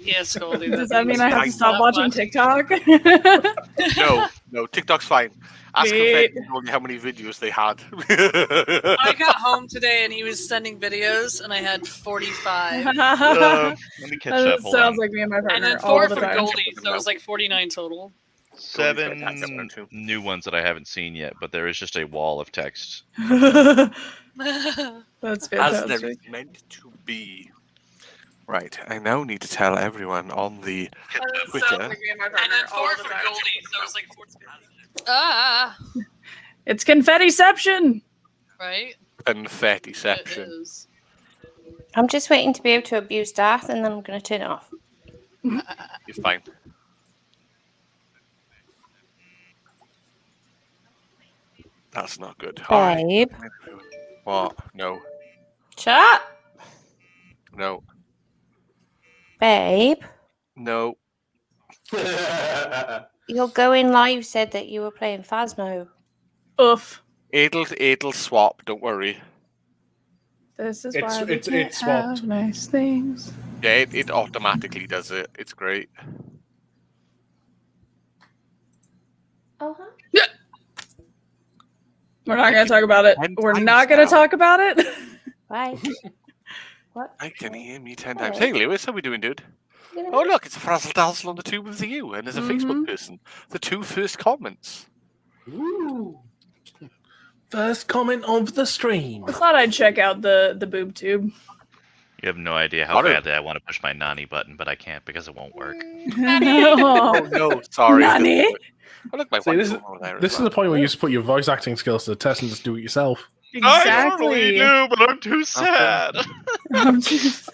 Yes, Goldie. Does that mean I have to stop Not watching much. TikTok? No, TikTok's fine. Ask Wait. Confetti how many videos they had. I got home today and he was sending videos, and I had 45. Let me catch up. That Hold sounds on. like me and my And partner then all 4 the for time. Goldie, so it was like 49 total. 7 new ones that I haven't seen yet, but there is just a wall of text. That's As fantastic. there is meant to be. Right, I now need to tell everyone on the Twitter. And then 4 for Goldie, so it was like 14. Ah! It's confettiception. Right? Confettiception. It is. I'm just waiting to be able to abuse Darth, and then I'm going to turn it off. You're fine. That's not good. Babe. What? No. Chat. No. Babe. No. Your going live said that you were playing Phasmo. Oof. It'll swap, don't worry. This is It's- why we it's- can't it's swapped. have nice things. Yeah, it automatically does it. It's great. Uh-huh. We're not going to talk about it. 10 We're times not going to now. talk about it. Right. What? I can hear me 10 Hello. times. Hey, Lewis, how we doing, dude? Oh, look, it's a frazzle dazzle on the tube with you, and there's a Facebook person. The 2 first comments. Ooh. First comment of the stream. I thought I'd check out the boob tube. You have no idea how What a- badly I want to push my Nani button, but I can't because it won't work. Oh, no, sorry. Nani? Oh, look, my See, this is wife's over there as this is well. the point where you just put your voice acting skills to the test and just do it yourself. I normally do, but I'm too sad. I'm just-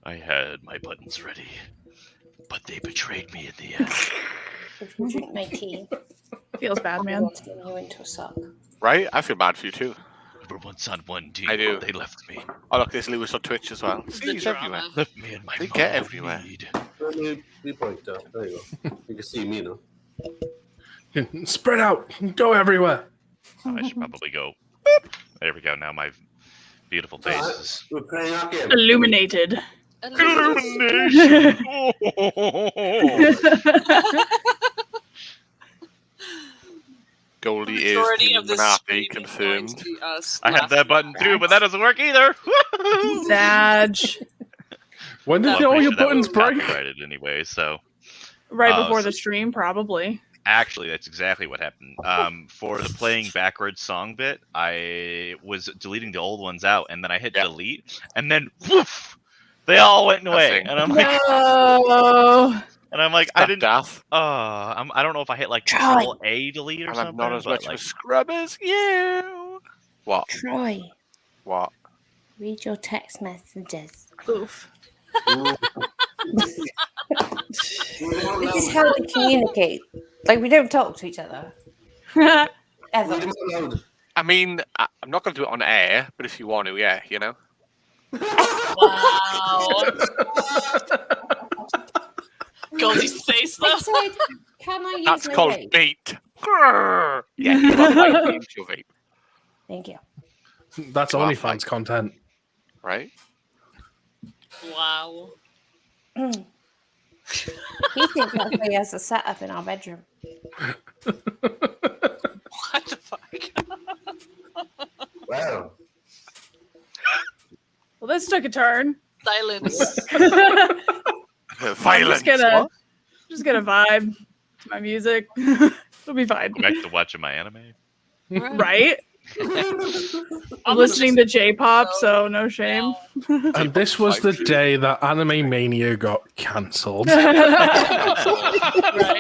I had my buttons ready, but they betrayed me in the end. If you drink my tea, Feels bad, I man. want to get you into a sock. Right? I feel bad for you, too. We were once on one team, I do. but they left me. Oh, look, there's Lewis on Twitch as well. See, The he's drama. everywhere. Left me in my They get mom everywhere. need. Let me be pointed out. There you go. You can see me now. Spread out, go everywhere. Oh, I should probably go. Boop. There we go. Now my beautiful face is We're playing our game. Illuminated. illumination. Goldie is Majority of this Illuminati stream is going confirmed. to be us I have that laughing button too, but that doesn't work either. Sag. When did I'm all pretty your sure that buttons was break? copyrighted anyway, so Right Oh, before so- the stream, probably. actually that's exactly what happened. For the playing backwards song bit, I was deleting the old ones out, and then I hit Yep. delete, and then woof, they all went away, Nothing. and I'm like, No. I didn't. Daft. I don't know if I hit like Try. Control A delete or And something. I'm not as but, much of like, a scrub as you. What? Troy, What? read your text messages. Oof. Ooh. This is how we communicate. Like, we don't talk to each other. Read Ever. them out loud. I mean, I'm not going to do it on air, but if you want to, yeah, you know. Wow. Goldie's face, though. I said, can I use That's my called vape? bait. Grrr. Yeah, you have to use your vape, Thank you. That's Wow, OnlyFans content. right? Wow. He thinks that's why he has a setup in our bedroom. What the fuck? Wow. Well, this took a turn. Silence. Violence. Just gonna vibe to my music. It'll be fine. go back to watching my anime. Right? I'm listening to J-pop, so no shame. And this was the day that Anime-Mania got cancelled. Right?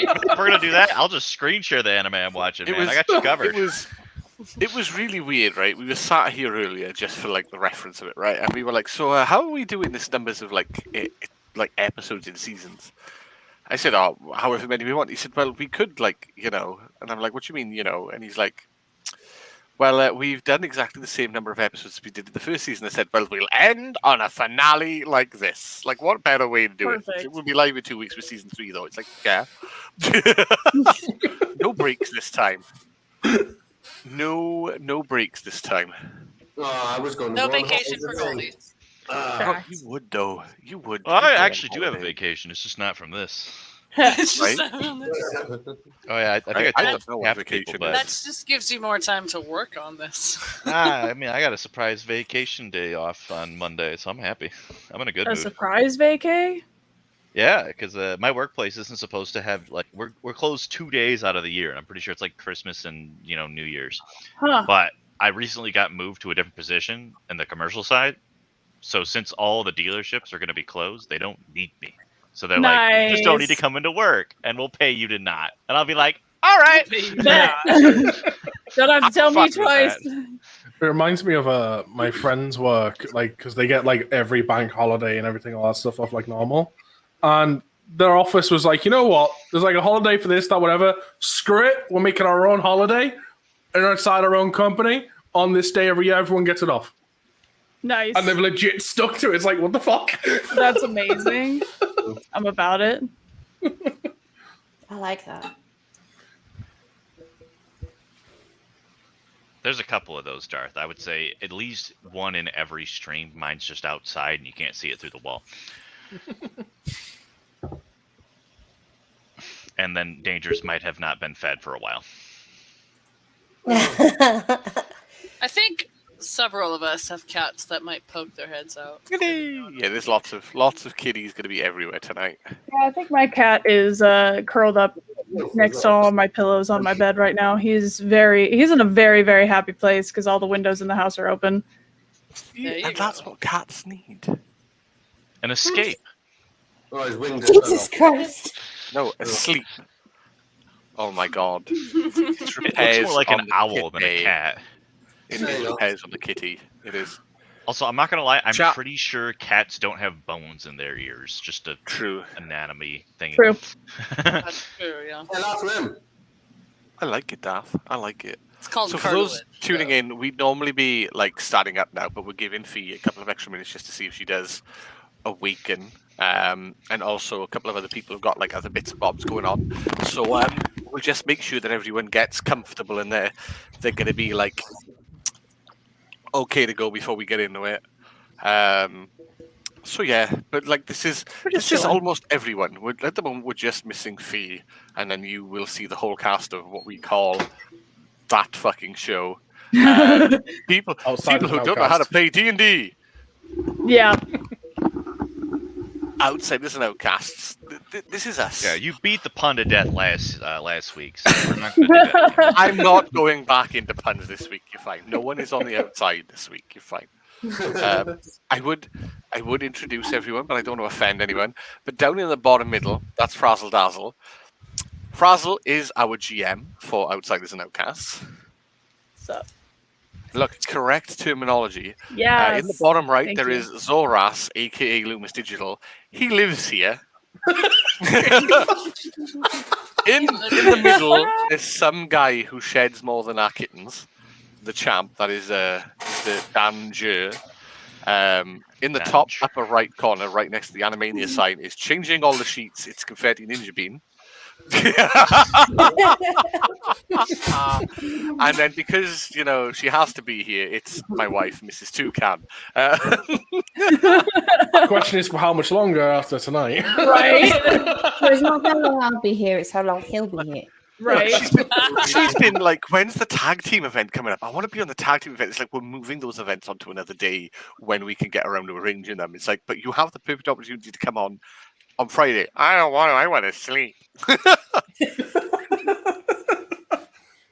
If we're gonna do that, I'll just screen share the anime I'm watching, man. I got you covered. It was really weird, right? We were sat here earlier just for like the reference of it, right? And we were like, so how are we doing this numbers of like episodes in seasons? I said, oh, however many we want. He said, well, we could like, you know. And I'm like, what do you mean, you know? And he's like, well, we've done exactly the same number of episodes as we did in the first season. I said, well, we'll end on a finale like this. Like, what better way to do it? Perfect. It will be live in 2 weeks for season 3, though. It's like, yeah. No breaks this time. No breaks this time. Oh, I was going. No the wrong vacation way for to think. Goldie. Oh, you would though. You would. Well, I You'd go on actually do have a holiday. vacation. It's just not from this. It's just- Right? Oh yeah, I think Right, I I told don't know what half the vacation people, is. but that just gives you more time to work on this. I mean, I got a surprise vacation day off on Monday, so I'm happy. I'm in a good A mood. surprise vacay? Yeah, because my workplace isn't supposed to have like we're closed 2 days out of the year, and I'm pretty sure it's like Christmas and New Year's. Huh. But I recently got moved to a different position in the commercial side, so since all the dealerships are going to be closed, they don't need me. So they're like, you just don't need to Nice. come into work, and we'll pay you to not. And I'll be like, all right. Bet. Don't have to tell me fine with twice. It reminds me of my friend's work, like because they get like every bank holiday and everything, all that stuff off like normal, and their office was like, you know what? There's like a holiday for this, that, whatever. Screw it, we're making our own holiday, and outside our own company on this day every year, everyone gets it off, Nice. and they've legit stuck to it. It's like, what the fuck? That's amazing. I'm about it. I like that. There's a couple of those, Darth. I would say at least one in every stream. Mine's just outside, and you can't see it through the wall. And then Dangerous might have not been fed for a while. I think several of us have cats that might poke their heads out. Yeah, there's lots of kitties going to be everywhere tonight. Yeah, I think my cat is curled up next to all of my pillows on my bed right now. He's in a very, very happy place because all the windows in the house are open. There you And that's what cats need. An escape. Oh, his wings Jesus Christ. No, asleep. Oh my god. It's It looks repairs more like on an the owl than a kitty. cat. It is repairs on the kitty. It is Also, I'm not gonna lie. I'm Chat. pretty sure cats don't have bones in their ears. Just a true. anatomy thing. True. That's true, yeah. Yeah, that's him. I like it, Daff. I like it. It's called So for those cartilage. tuning in, we'd normally be like starting up now, but we're giving Fee a couple of extra minutes just to see if she does awaken. And also a couple of other people have got like other bits and bobs going on. So we'll just make sure that everyone gets comfortable and they're going to be like okay to go before we get into it. So yeah, but like this is almost everyone. At the moment we're just missing Fee, and then you will see the whole cast of what we call that fucking show. People Outsiders who don't know how to Outcasts. play D&D. Yeah. Outsiders and Outcasts. This is us. Yeah, you beat the pun to death last week. So we're not gonna do that. I'm not going back into puns this week. You're fine. No one is on the outside this week. You're fine. I would introduce everyone, but I don't want to offend anyone. But down in the bottom middle, that's Frazzle Dazzle. Frazzle is our GM for Outsiders and Outcasts. So, Look, correct terminology. yeah. In the bottom right, Thank there you. is Zoras, aka Loomis Digital. He lives here. in the middle, there's some guy who sheds more than our kittens. The champ, that is the Danger. In the top Dange. upper right corner, right next to the Anime-Mania sign, is changing all the sheets. It's Confetti Ninja Bean. And then because she has to be here, it's my wife, Mrs. Toucan. The question is for how much longer after tonight? Right. So it's not how long I'll be here, it's how long he'll be here. Right. She's been like, when's the tag team event coming up? I want to be on the tag team event. It's like we're moving those events onto another day when we can get around to arranging them. It's like, but you have the perfect opportunity to come on Friday. I don't want to. I want to sleep.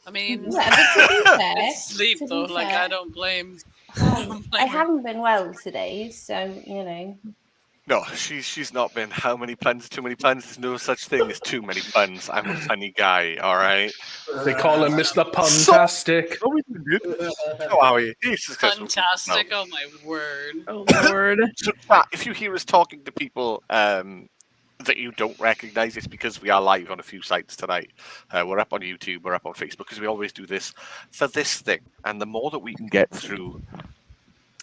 I mean, Yeah, but to be fair, it's sleep to be though. Like fair, I don't blame. I haven't been well today, so No, she's not been. How many puns? Too many puns. There's no such thing as too many puns. I'm a funny guy. All right. They call him Mr. Puntastic. How are you? He's successful. Fantastic! Oh my word! Oh Lord. So, if you hear us talking to people that you don't recognize, it's because we are live on a few sites tonight. We're up on YouTube, we're up on Facebook, because we always do this for this thing. And the more that we can get through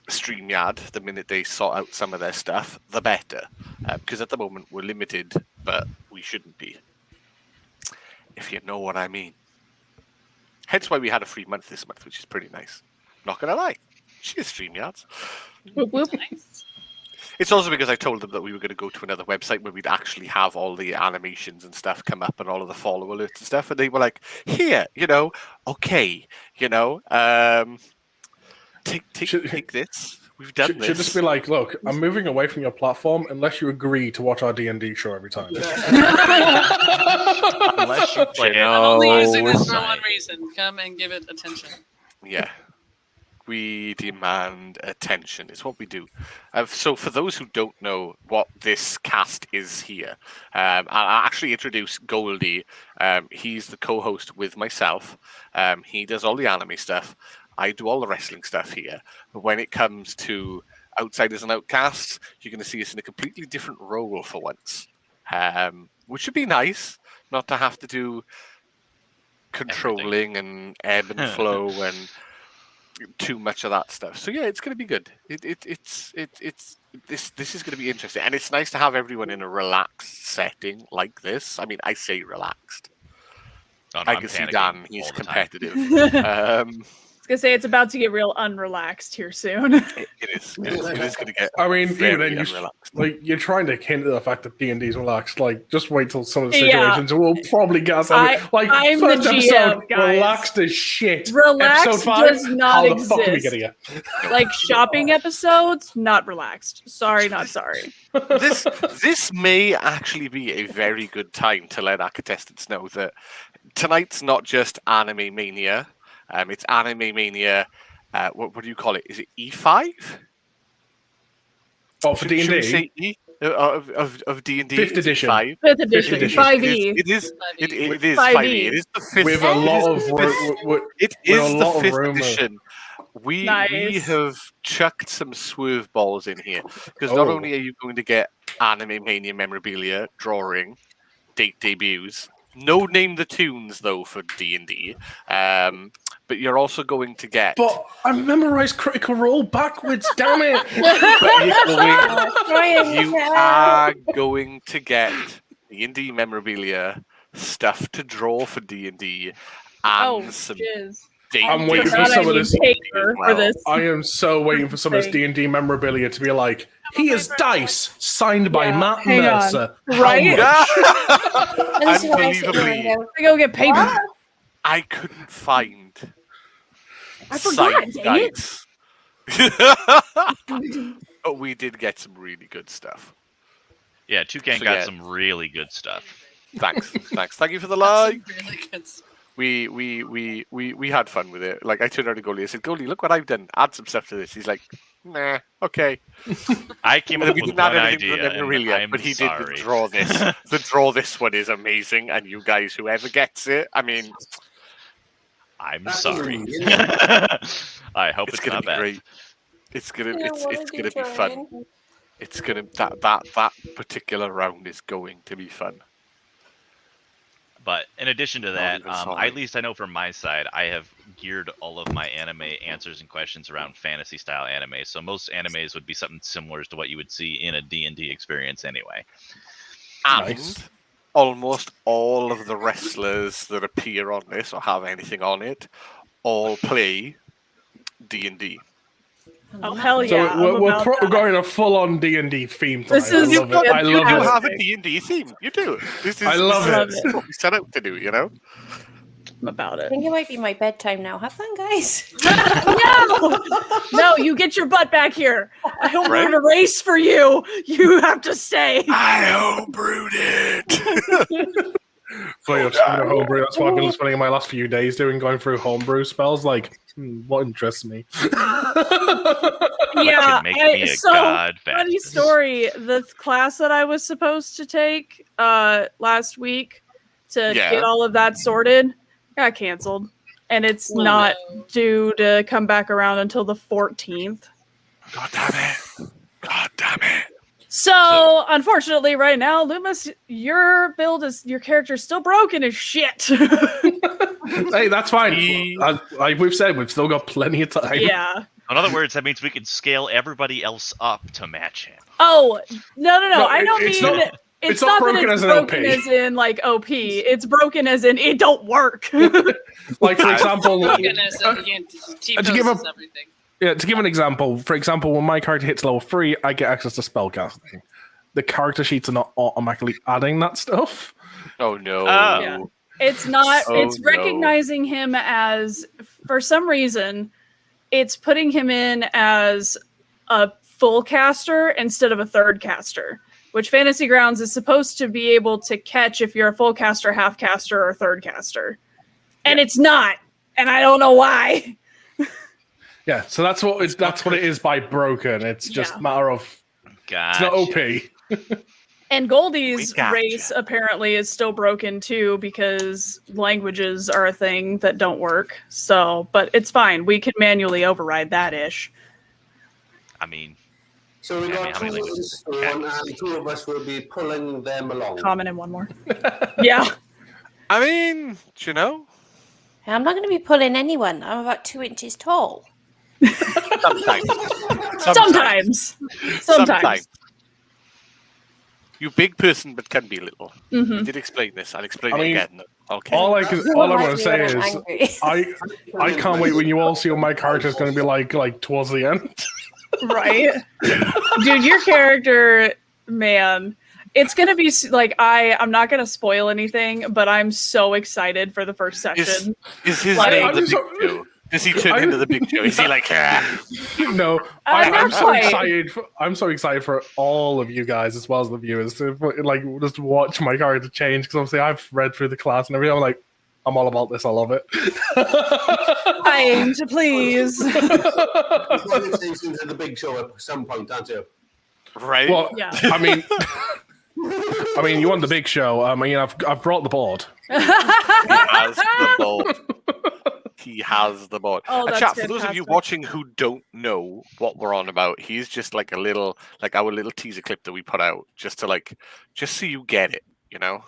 StreamYard, the minute they sort out some of their stuff, the better. Because at the moment, we're limited, but we shouldn't be. If you know what I mean. Hence why we had a free month this month, which is pretty nice. Not going to lie. Cheers, StreamYards. Whoop, whoop. Nice. It's also because I told them that we were going to go to another website where we'd actually have all the animations and stuff come up and all of the follow alerts and stuff, and they were like, "Here, okay, take this. We've done this." Should just be like, look, I'm moving away from your platform unless you agree to watch our D&D show every time. Unless you play it. I'm only No. using this for one reason. Come and give it attention. Yeah. We demand attention. It's what we do. So for those who don't know what this cast is here, I'll actually introduce Goldie. He's the co-host with myself. He does all the anime stuff. I do all the wrestling stuff here. But when it comes to Outsiders and Outcasts, you're going to see us in a completely different role for once, which should be nice, not to have to do controlling and ebb and flow and too much of that stuff. So yeah, it's going to be good. This is going to be interesting, and it's nice to have everyone in a relaxed setting like this. I mean, I say relaxed. Oh, no, I I'm can see panicking Dan; he's all the time. competitive. I was gonna say it's about to get real unrelaxed here soon. It is going to get. I mean, even very then, unrelaxed. you're trying to hint at the fact that D&D is relaxed. Like, just wait till some of the situations will probably get us. I'm first the episode, GM, guys. relaxed as shit. Relaxed Episode 5, does not how the fuck do we get exist. here? Like shopping episodes, not relaxed. Sorry, not sorry. This may actually be a very good time to let our contestants know that tonight's not just Anime-Mania. It's Anime-Mania. What do you call it? Is it E5? Oh, for Should we D&D? say E of D&D? 5th edition. 5? Fifth edition, edition. 5e. It is 5e. 5e. It is the fifth. With a lot of It with is a the lot of fifth rumor. edition. We Nice. have chucked some swerve balls in here because not Oh. only are you going to get Anime-Mania memorabilia, drawing, date debuts. No name the tunes though for D&D. But you're also going to get. But I memorized Critical Role backwards, damn it! You are going to get D&D memorabilia, stuff to draw for D&D, and Oh, some jizz. date I'm waiting for Forgot some I of need this. paper for Well, this. I am so waiting for some of this D&D memorabilia to be like, here's dice, signed by Yeah, Matt hang on. Mercer. How Right? much? Unbelievably, I go get paper. I couldn't find I forgot, signed dang it. dice. But we did get some really good stuff. Yeah, Toucan So, got yeah. some really good stuff. Thanks. Thank you for the like. Really good. We had fun with it. Like I turned around to Goldie, I said, "Goldie, look what I've done. Add some stuff to this." He's like, "Nah, okay." I came And up we with didn't add one anything idea, to the and memorabilia, I'm but he sorry. did the draw this. The draw this one is amazing, and you guys, whoever gets it, I mean, I'm sorry. I hope it's it's gonna not be bad. great. It's gonna be fun. It's gonna that particular round is going to be fun. But in addition to that, even sorry. at least I know from my side, I have geared all of my anime answers and questions around fantasy style anime. So most animes would be something similar to what you would see in a D&D experience anyway. And Nice. almost all of the wrestlers that appear on this or have anything on it all play D&D. Oh hell So yeah! we're going a full-on D&D theme tonight. This is- I love it. I You love do it. have a D&D theme. You do. This is, I love this it. is what we set out to do, you know? I'm about I it. think it might be my bedtime now. Have fun, guys. No, you get your butt back here. I don't Right? want a race for you. You have to stay. I homebrewed it. Funny enough, speaking of homebrew, that's what I've been spending my last few days doing, going through homebrew spells. Like, what interests me? Yeah, Make me a so god funny fast. story. The class that I was supposed to take last week to Yeah. get all of that sorted got canceled, and it's Oh, not no. due to come back around until the 14th. God damn it. God damn it. So, unfortunately, right now, Loomis, your character's still broken as shit. Hey, that's fine. Like we've said, we've still got plenty of time. Yeah. In other words, that means we can scale everybody else up to match him. Oh no! No, I don't it's mean not- it's it's not not that broken it's as an broken OP. as in like OP. It's broken as in it don't work. Like, for example, Goodness, and he to give a- T-poses everything. to give an example, for example, when my character hits level 3, I get access to spellcasting. The character sheets are not automatically adding that stuff. Oh no. Yeah. It's not. Oh, It's recognizing him as, for some reason, it's putting him in as a full caster instead of a third caster, which Fantasy Grounds is supposed to be able to catch if you're a full caster, half caster, or third caster. And it's not. And I don't know why. Yeah, so that's what it is by broken. It's just a matter of it's not OP. And Goldie's race apparently is still broken too because languages are a thing that don't work. So, but it's fine. We can manually override that ish. I mean, So we got 2 in stone, and 2 of us will be pulling them along. Common and one more. Yeah. I mean, do you know? I'm not going to be pulling anyone. I'm about 2 inches tall. Sometimes. You big person, but can be little. Mm-hmm. I did explain this. I'll explain it again. Okay. All I want to say is, I can't wait when you all see what my character is going to be like towards the end. Right, dude, your character, man. It's going to be like, I'm not going to spoil anything, but I'm so excited for the first section. Is his name the Big Joe? Does he turn into the Big Joe? Is he like, No, I'm so excited. I'm so excited for all of you guys as well as the viewers to just watch my character change, because obviously I've read through the class and everything. I'm like, I'm all about this. I love it. I aim to please. You're into the Big Show at some point, aren't you? Right? Well, yeah. I mean, you want the big show. I mean, I've brought the board. He has the board. He has the board. Oh, that's chat, for those of you fantastic. watching who don't know what we're on about, he's just like our little teaser clip that we put out just so you get it, you know?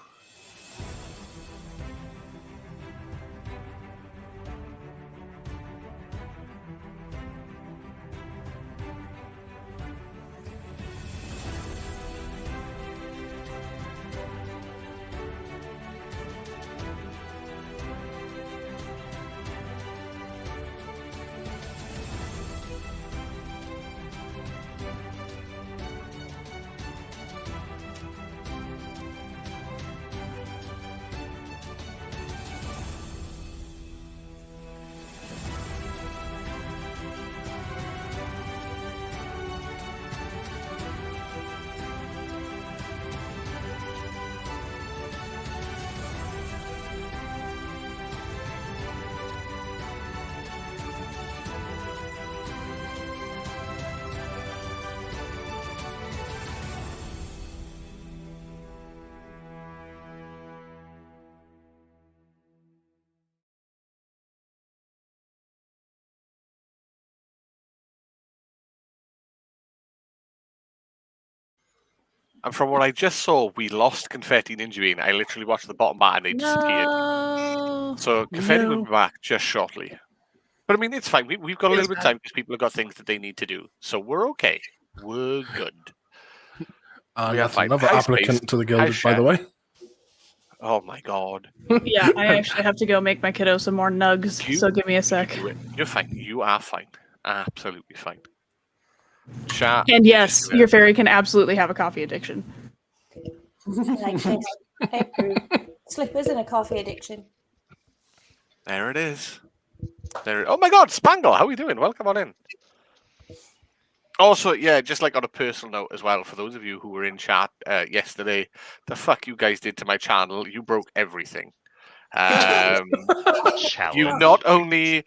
And from what I just saw, we lost Confetti Ninja Bean. I literally watched the bottom bar and they disappeared. No. So Confetti will be back just shortly. But I mean, it's fine. We've got a little bit of time because people have got things that they need to do. So we're okay. We're good. We That's fine. another Hi, applicant Space. to the Hi, guild, by the way. Oh my god. Yeah, I actually have to go make my kiddo some more nugs, so give me a sec. Do it. You're fine. You are fine. Absolutely fine. Chat. And yes, your fairy can absolutely have a coffee addiction. Like this. Hey, Crew. Slippers and a coffee addiction. There it is. There. Oh my god, Spangle, how are we doing? Welcome on in. Also, yeah, just like on a personal note as well, for those of you who were in chat yesterday, the fuck you guys did to my channel, you broke everything. You not only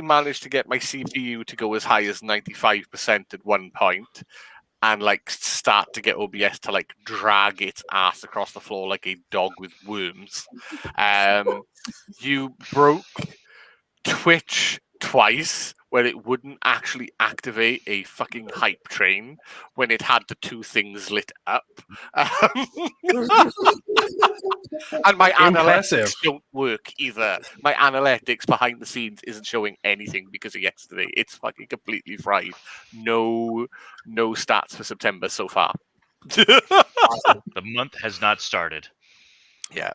managed to get my CPU to go as high as 95% at one point, and like start to get OBS to like drag its ass across the floor like a dog with worms. You broke Twitch twice, where it wouldn't actually activate a fucking hype train when it had the two things lit up. And my analytics don't work either. My analytics behind the scenes isn't showing anything because of yesterday. It's fucking completely fried. No stats for September so far. The month has not started. Yeah.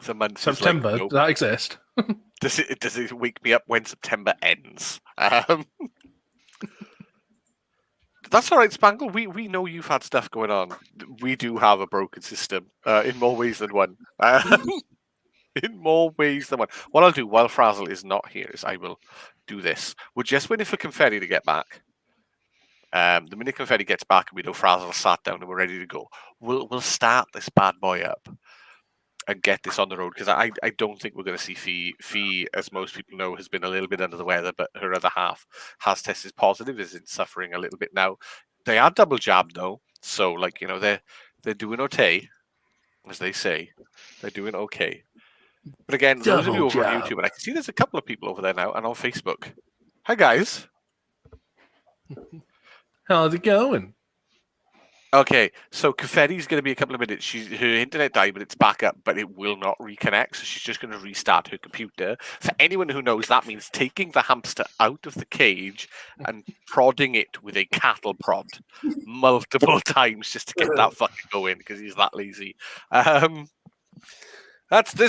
The month September, is like, nope. does that exist? Does it wake me up when September ends? That's all right, Spangle. We know you've had stuff going on. We do have a broken system in more ways than one. In more ways than one. What I'll do while Frazzle is not here is I will do this. We're just waiting for Confetti to get back. The minute Confetti gets back and we know Frazzle sat down and we're ready to go, we'll start this bad boy up and get this on the road, because I don't think we're going to see Fee. Fee, as most people know, has been a little bit under the weather, but her other half has tested positive, is suffering a little bit now. They are double jabbed though, so like, you know, they're doing okay, as they say. They're doing okay. But again, those of you over on YouTube, and I can see there's a couple of people over there now and on Facebook. Hi guys. How's it going? Okay, so Confetti's going to be a couple of minutes. Her internet died, but it's back up, but it will not reconnect. So she's just going to restart her computer. For anyone who knows, that means taking the hamster out of the cage and prodding it with a cattle prod multiple times just to get that fucking going, because he's that lazy. There's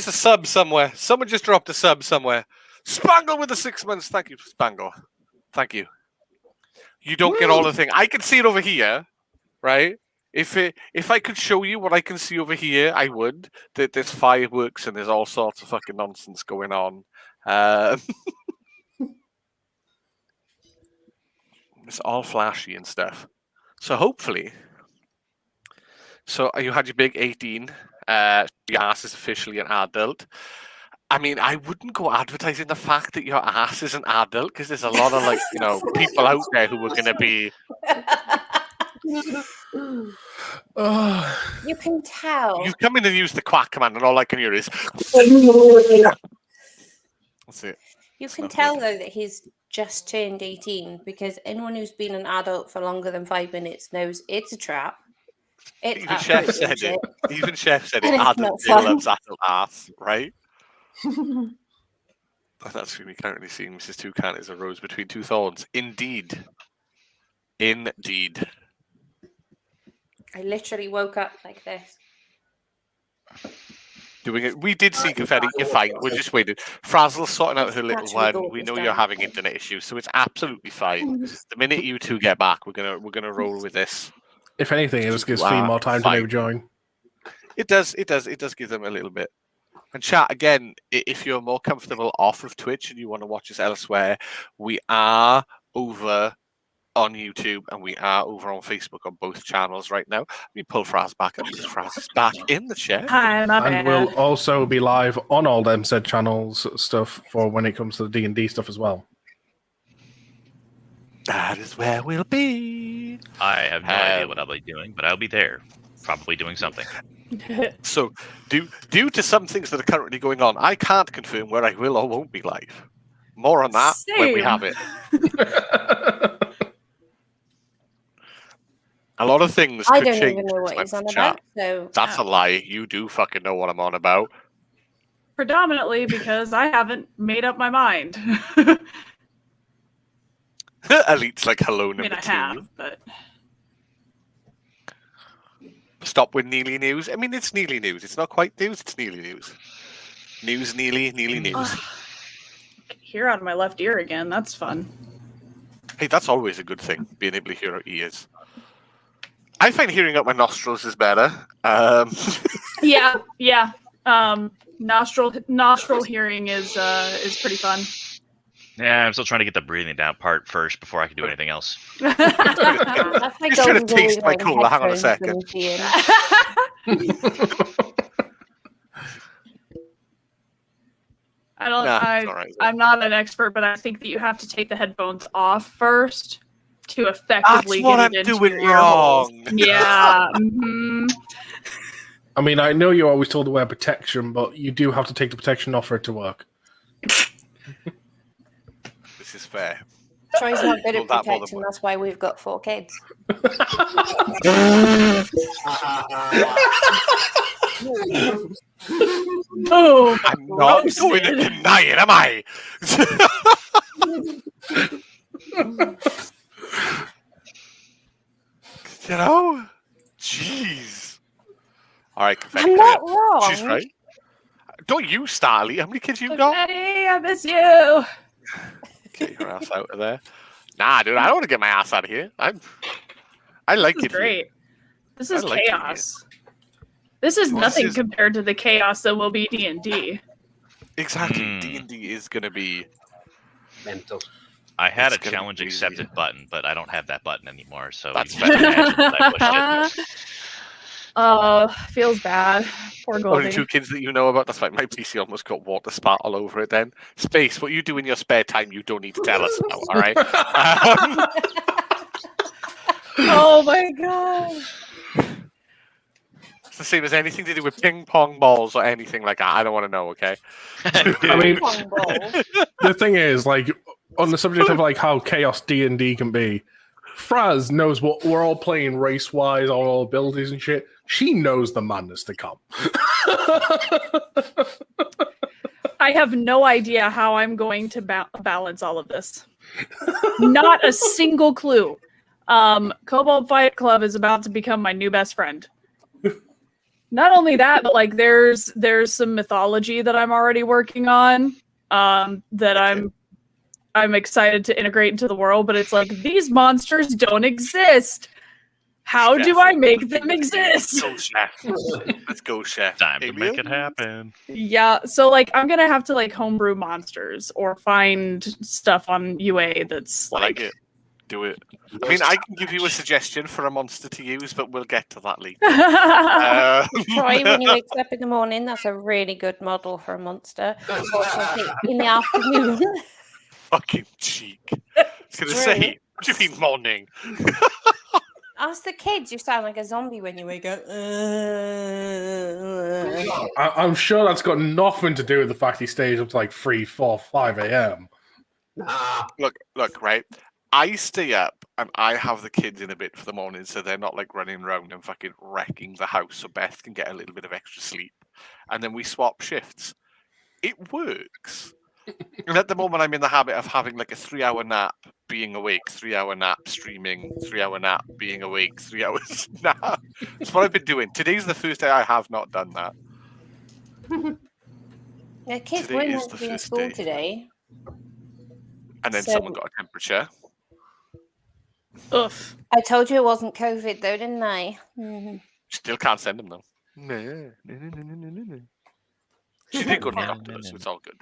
a sub somewhere. Someone just dropped a sub somewhere. Spangle with the 6 months. Thank you, Spangle. Thank you. You don't get all the thing. I can see it over here. Right? If I could show you what I can see over here, I would. There's fireworks and there's all sorts of fucking nonsense going on. It's all flashy and stuff. So hopefully, you had your big 18. Your ass is officially an adult. I mean, I wouldn't go advertising the fact that your ass is an adult, because there's a lot of people out there who are going to be. You can tell. You come in and use the quack command, and all I can hear is. That's it. You can tell though that he's just turned 18, because anyone who's been an adult for longer than 5 minutes knows it's a trap. It's Even Chef said it. Even Chef said it. And it's Adult not fun. loves adult ass, right? That's who we currently seeing. Mrs. Toucan is a rose between two thorns. Indeed. Indeed. I literally woke up like this. Doing it. We did see Confetti. You're fine. We're just waiting. Frazzle's sorting out her little one. We know you're having internet issues, so it's absolutely fine. The minute you two get back, we're gonna roll with this. If anything, it just gives Fee more time to maybe join. It does give them a little bit. And chat, again, if you're more comfortable off of Twitch and you want to watch us elsewhere, we are over on YouTube and we are over on Facebook on both channels right now. We pull Fraz back up because Fraz is back in the chair. Hi, and we'll also be live on all them said channels stuff for when it comes to the D&D stuff as well. That is where we'll be. I have no idea what I'll be doing, but I'll be there, probably doing something. So, due to some things that are currently going on, I can't confirm where I will or won't be live. More on that when we have it. A lot of things I could don't change. even know what he's on chat. about. So That's a lie. You do fucking know what I'm on about. Predominantly because I haven't made up my mind. Elite's like hello number I two. have, but Stop with Neely News. I mean, it's Neely News. It's not quite news. It's Neely News. News, Neely News. hear out of my left ear again. That's fun. Hey, that's always a good thing, being able to hear our ears. I find hearing out my nostrils is better. Yeah. Nostril hearing is pretty fun. Yeah, I'm still trying to get the breathing down part first before I can do anything else. that's my Just trying to golden taste rule my in cola. Hang on a headphones second. when seeing- I'm not an expert, but I think that you have to take the headphones off first to effectively That's what get I'm it into doing your ear holes. wrong. Yeah. Mhm. I mean, I know you're always told to wear protection, but you do have to take the protection off for it to work. This is fair. Troy's not good at Well, that more than protection. one. That's why we've got 4 kids. Boom. I'm not going to deny it, am I? You know? Jeez. All right, Confetti. I'm not wrong. She's right. Don't you start, Ali. How many kids you got? Confetti, I miss you. Get your ass out of there. Nah, dude, I don't want to get my ass out of here. I like This is it. Here. great. This is I like it here. chaos. This is Well, nothing this is- compared to the chaos that will be D&D. Exactly. D&D is gonna be. Mental. I had It's a gonna be challenge crazy. accepted button, but I don't have that button anymore. So That's you can imagine that I pushed it. Feels bad. Poor Only Goldie. 2 kids that you know about. That's like my PC almost got water spat all over it. Then Space, what you do in your spare time, you don't need to tell us about. All right. Oh my god. It's the same as anything to do with ping pong balls or anything like that. I don't want to know. Okay. I mean, Pong balls. the thing is, like, on the subject of like how chaos D&D can be, Fraz knows what we're all playing race-wise, all abilities and shit. She knows the madness to come. I have no idea how I'm going to balance all of this. Not a single clue. Cobalt Fight Club is about to become my new best friend. Not only that, but like there's some mythology that I'm already working on that I'm excited to integrate into the world, but it's like these monsters don't exist. How do I make them exist? Go, chef. Let's go, chef. Time to make it Aliens? happen. Yeah, so like I'm gonna have to like homebrew monsters or find stuff on UA that's I like it. Do it. I mean, I can give you a suggestion for a monster to use, but we'll get to that later. Troy, when you wake up in the morning, that's a really good model for a monster. Also, in the afternoon. Fucking cheek. I was going to say, what do you mean morning? Ask the kids, you sound like a zombie when you wake up. I'm sure that's got nothing to do with the fact he stays up to like 3, 4, 5 a.m. Nah. Look, right? I stay up and I have the kids in a bit for the morning so they're not like running around and fucking wrecking the house so Beth can get a little bit of extra sleep. And then we swap shifts. It works. And at the moment, I'm in the habit of having like a 3-hour nap, being awake, 3-hour nap, streaming, 3-hour nap, being awake, 3 hours nap. That's what I've been doing. Today's the first day I have not done that. The kids Today weren't is meant the to be in first school day. today. And then So- someone got a temperature. Oof. I told you it wasn't COVID, though, didn't I? Mhm. Still can't send them though. No. She did go to the doctor, so it's all good.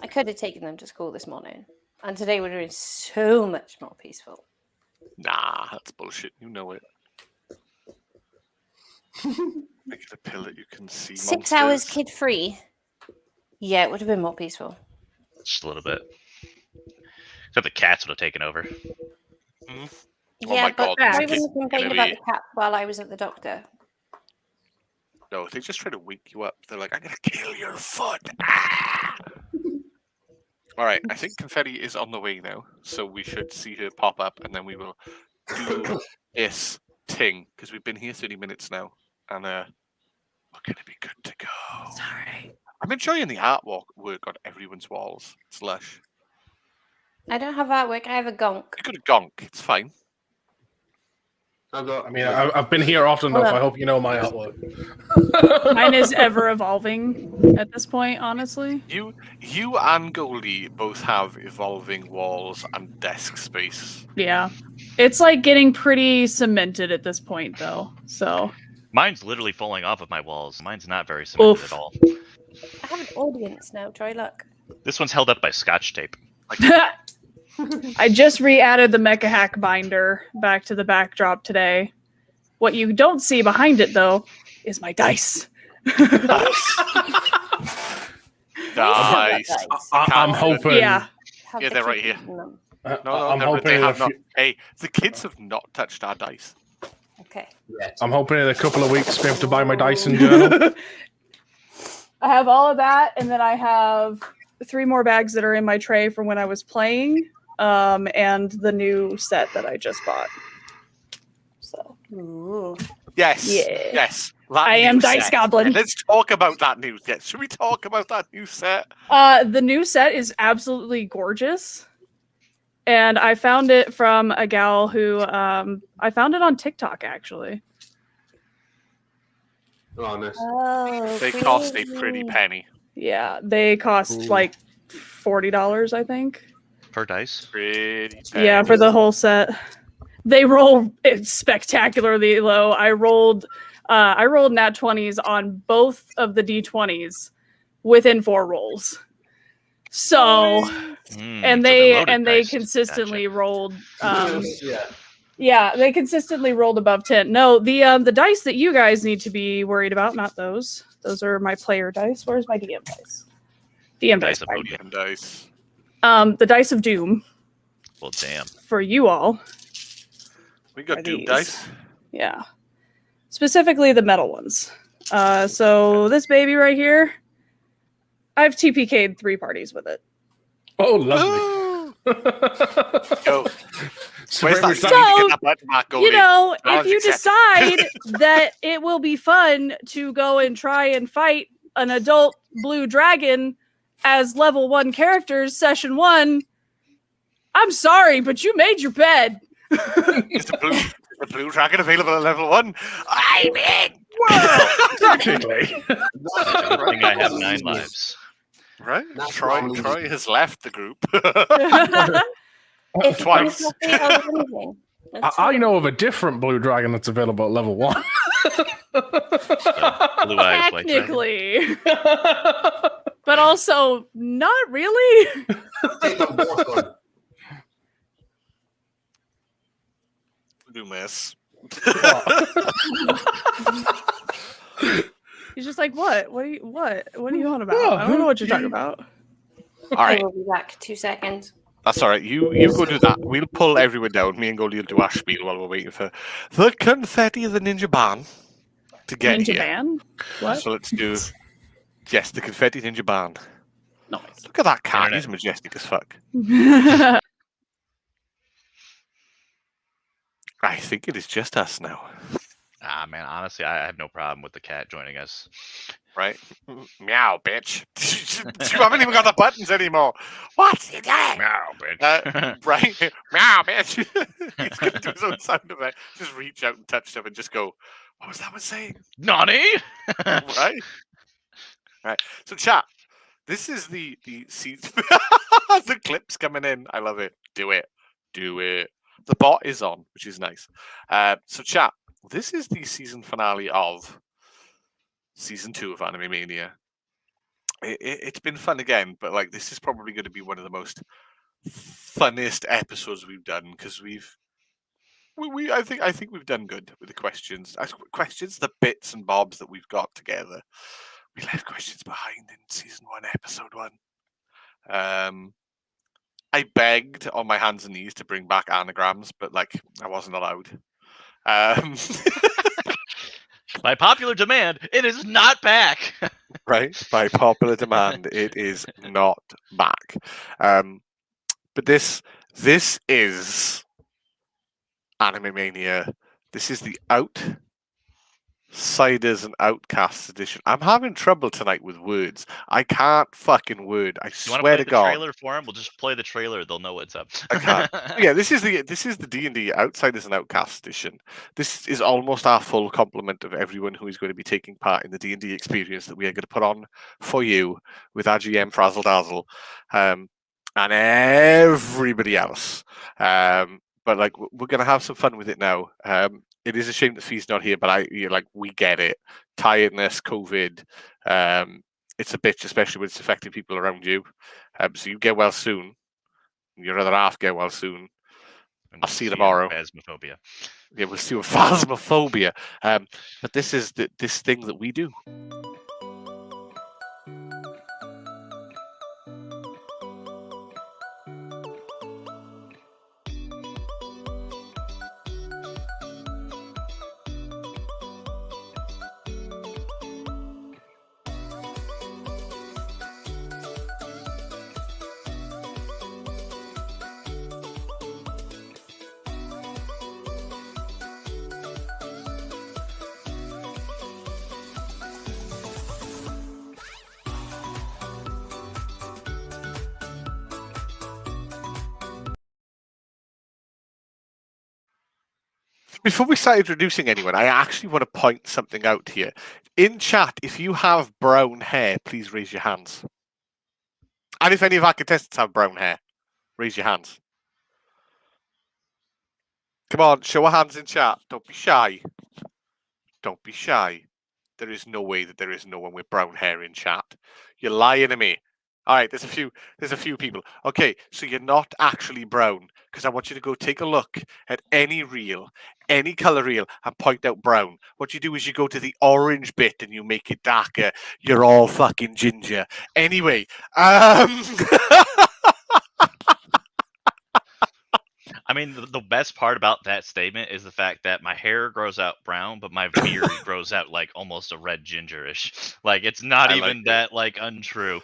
I could have taken them to school this morning, and today would have been so much more peaceful. Nah, that's bullshit. You know it. Make it a pill that you can see. 6 hours monsters. kid free. Yeah, it would have been more peaceful. Just a little bit. Except the cats would have taken over. Oh Yeah, my but God, I this wouldn't kid's have complained gonna about be- the cat while I was at the doctor. No, they just try to wake you up. They're like, I'm gonna kill your foot. Ah! All right, I think confetti is on the way now, so we should see her pop up, and then we will do this thing because we've been here 30 minutes now, and we're gonna be good to go. Sorry. I'm enjoying the artwork work on everyone's walls. It's lush. I don't have artwork, I have a gonk. You got a gonk. It's fine. I got. I mean, I've been here often enough. Hold I on. hope you know my artwork. Mine is ever evolving at this point, honestly. You and Goldie both have evolving walls and desk space. Yeah. It's like getting pretty cemented at this point though. So Mine's literally falling off of my walls. Mine's not very cemented Oof. at all. I have an audience now, Troy, look. This one's held up by scotch tape. I just re-added the Mecha Hack binder back to the backdrop today. What you don't see behind it though is my dice. Nice. I'm hoping. Yeah. Have Yeah, the they're right kids here. eaten them? No, I'm they hoping. have in a not. few- Hey, the kids have not touched our dice. Okay. I'm hoping in a couple of weeks to be able to buy my Dyson journal. I have all of that, and then I have 3 more bags that are in my tray from when I was playing, and the new set that I just bought. So Ooh. Yes. Yeah. Yes. That I am new Dice set. Goblin. Let's talk about that new set. Should we talk about that new set? the new set is absolutely gorgeous. And I found it from a gal who I found it on TikTok actually. Honest. Oh, They cost a pretty penny. Yeah, they cost Ooh. like $40, I think. Per dice? Pretty penny. Yeah, for the whole set. they roll spectacularly low. I rolled nat 20s on both of the d20s within 4 rolls. So and they consistently rolled they consistently rolled above 10. No, the dice that you guys need to be worried about, not those. Those are my player dice. Where's my DM dice? DM dice. DM dice. The dice of doom. Well, damn. For you all. We got doom dice. Yeah. Specifically the metal ones. So this baby right here, I've TPK'd 3 parties with it. Oh, lovely. Go. So, you know, if you decide that it will be fun to go and try and fight an adult blue dragon as level 1 characters, session 1, I'm sorry, but you made your bed. Is the blue dragon available at level 1? I'm in! Well, technically. I think I have 9 lives. Right? Troy has left the group. Twice. I know of a different blue dragon that's available at level 1. Blue eyes, technically. But also, not really. Do miss. He's just like, what? What are you on about? I don't know what you're talking about. All right. I will be back. 2 seconds. That's all right. You go do that. We'll pull everyone down. Me and Goldie will do our spiel while we're waiting for the confetti of the ninja ban to get ninja here. Ban? What? So let's do the confetti ninja ban. Nice. Look at that cat. He's majestic as fuck. I think it is just us now. Ah, man, honestly, I have no problem with the cat joining us. Right? Meow, bitch. You haven't even got the buttons anymore. What's it doing? Meow, bitch. Right? Meow, bitch. He's going to do his own sound effect. Just reach out and touch them and just go, what was that one saying? Nani? Right? Right. So, chat, this is the seeds. The clips coming in. I love it. Do it. Do it. The bot is on, which is nice. So, chat, this is the season finale of season 2 of Anime-Mania. It's been fun again, but like this is probably going to be one of the most funniest episodes we've done because I think we've done good with the questions. The bits and bobs that we've got together. We left questions behind in season 1, episode 1. I begged on my hands and knees to bring back anagrams, but like I wasn't allowed. By popular demand, it is not back. Right? By popular demand, it is not back. But this is Anime-Mania. This is the Outsiders and Outcasts edition. I'm having trouble tonight with words. I can't fucking word. I swear to God. Trailer for him? We'll just play the trailer. They'll know what's up. I can't. Yeah, this is the D&D Outsiders and Outcasts edition. This is almost our full complement of everyone who is going to be taking part in the D&D experience that we are going to put on for you with our GM Frazzle Dazzle, and everybody else. But like we're going to have some fun with it now. It is a shame that Fee's not here, but we get it. Tiredness, COVID. It's a bitch, especially when it's affecting people around you. So you get well soon. Your other half get well soon. I'll see you tomorrow. Phasmophobia. Yeah, we'll see with phasmophobia. But this is this thing that we do. Before we start introducing anyone, I actually want to point something out here. In chat, if you have brown hair, please raise your hands. And if any of our contestants have brown hair, raise your hands. Come on, show of hands in chat. Don't be shy. Don't be shy. There is no way that there is no one with brown hair in chat. You're lying to me. All right, there's a few people. Okay, so you're not actually brown, because I want you to go take a look at any reel, any color reel, and point out brown. What you do is you go to the orange bit and you make it darker. You're all fucking ginger. Anyway, I mean, the best part about that statement is the fact that my hair grows out brown, but my beard grows out like almost a red gingerish. Like it's not I even like it. that like untrue.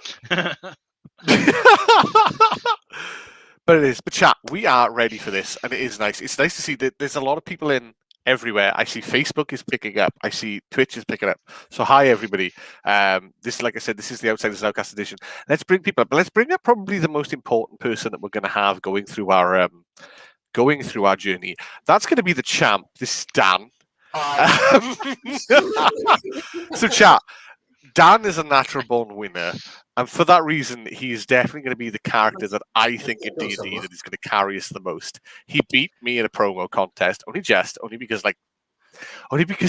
But it is. But chat, we are ready for this, and it is nice. It's nice to see that there's a lot of people in everywhere. I see Facebook is picking up. I see Twitch is picking up. So hi everybody. This, like I said, this is the Outsiders Outcasts edition. Let's bring people up, but let's bring up probably the most important person that we're going to have going through our journey. That's going to be the champ. This is Dan. So chat. Dan is a natural born winner, and for that reason, he is definitely going to be the character that I think in D&D that is going to carry us the most. He beat me in a promo contest, only because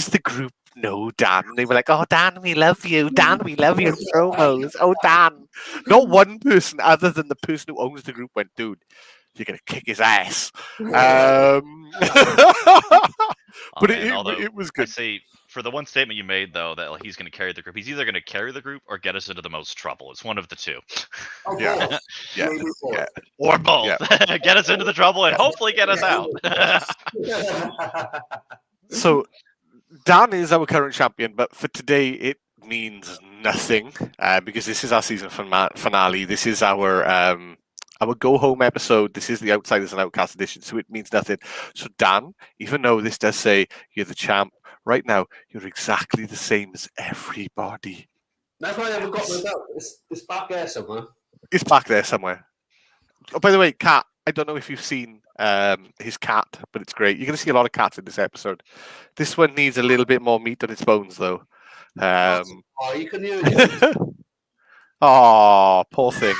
the group know Dan. They were like, "Oh, Dan, we love you. Dan, we love your promos. Oh, Dan." Not one person other than the person who owns the group went, "Dude, you're going to kick his ass." But it was good. I say, for the one statement you made, though, that like, he's going to carry the group, he's either going to carry the group or get us into the most trouble. It's one of the two. Yeah. Or both. Yeah. Get us into the trouble and hopefully get us out. So, Dan is our current champion, but for today, it means nothing because this is our season finale. This is our go home episode. This is the Outsiders and Outcasts edition, so it means nothing. So, Dan, even though this does say you're the champ, right now, you're exactly the same as everybody. That's why I haven't got my belt. It's back there somewhere. It's back there somewhere. Oh, by the way, Cat, I don't know if you've seen his cat, but it's great. You're going to see a lot of cats in this episode. This one needs a little bit more meat on its bones, though. You can use it. Oh, poor thing.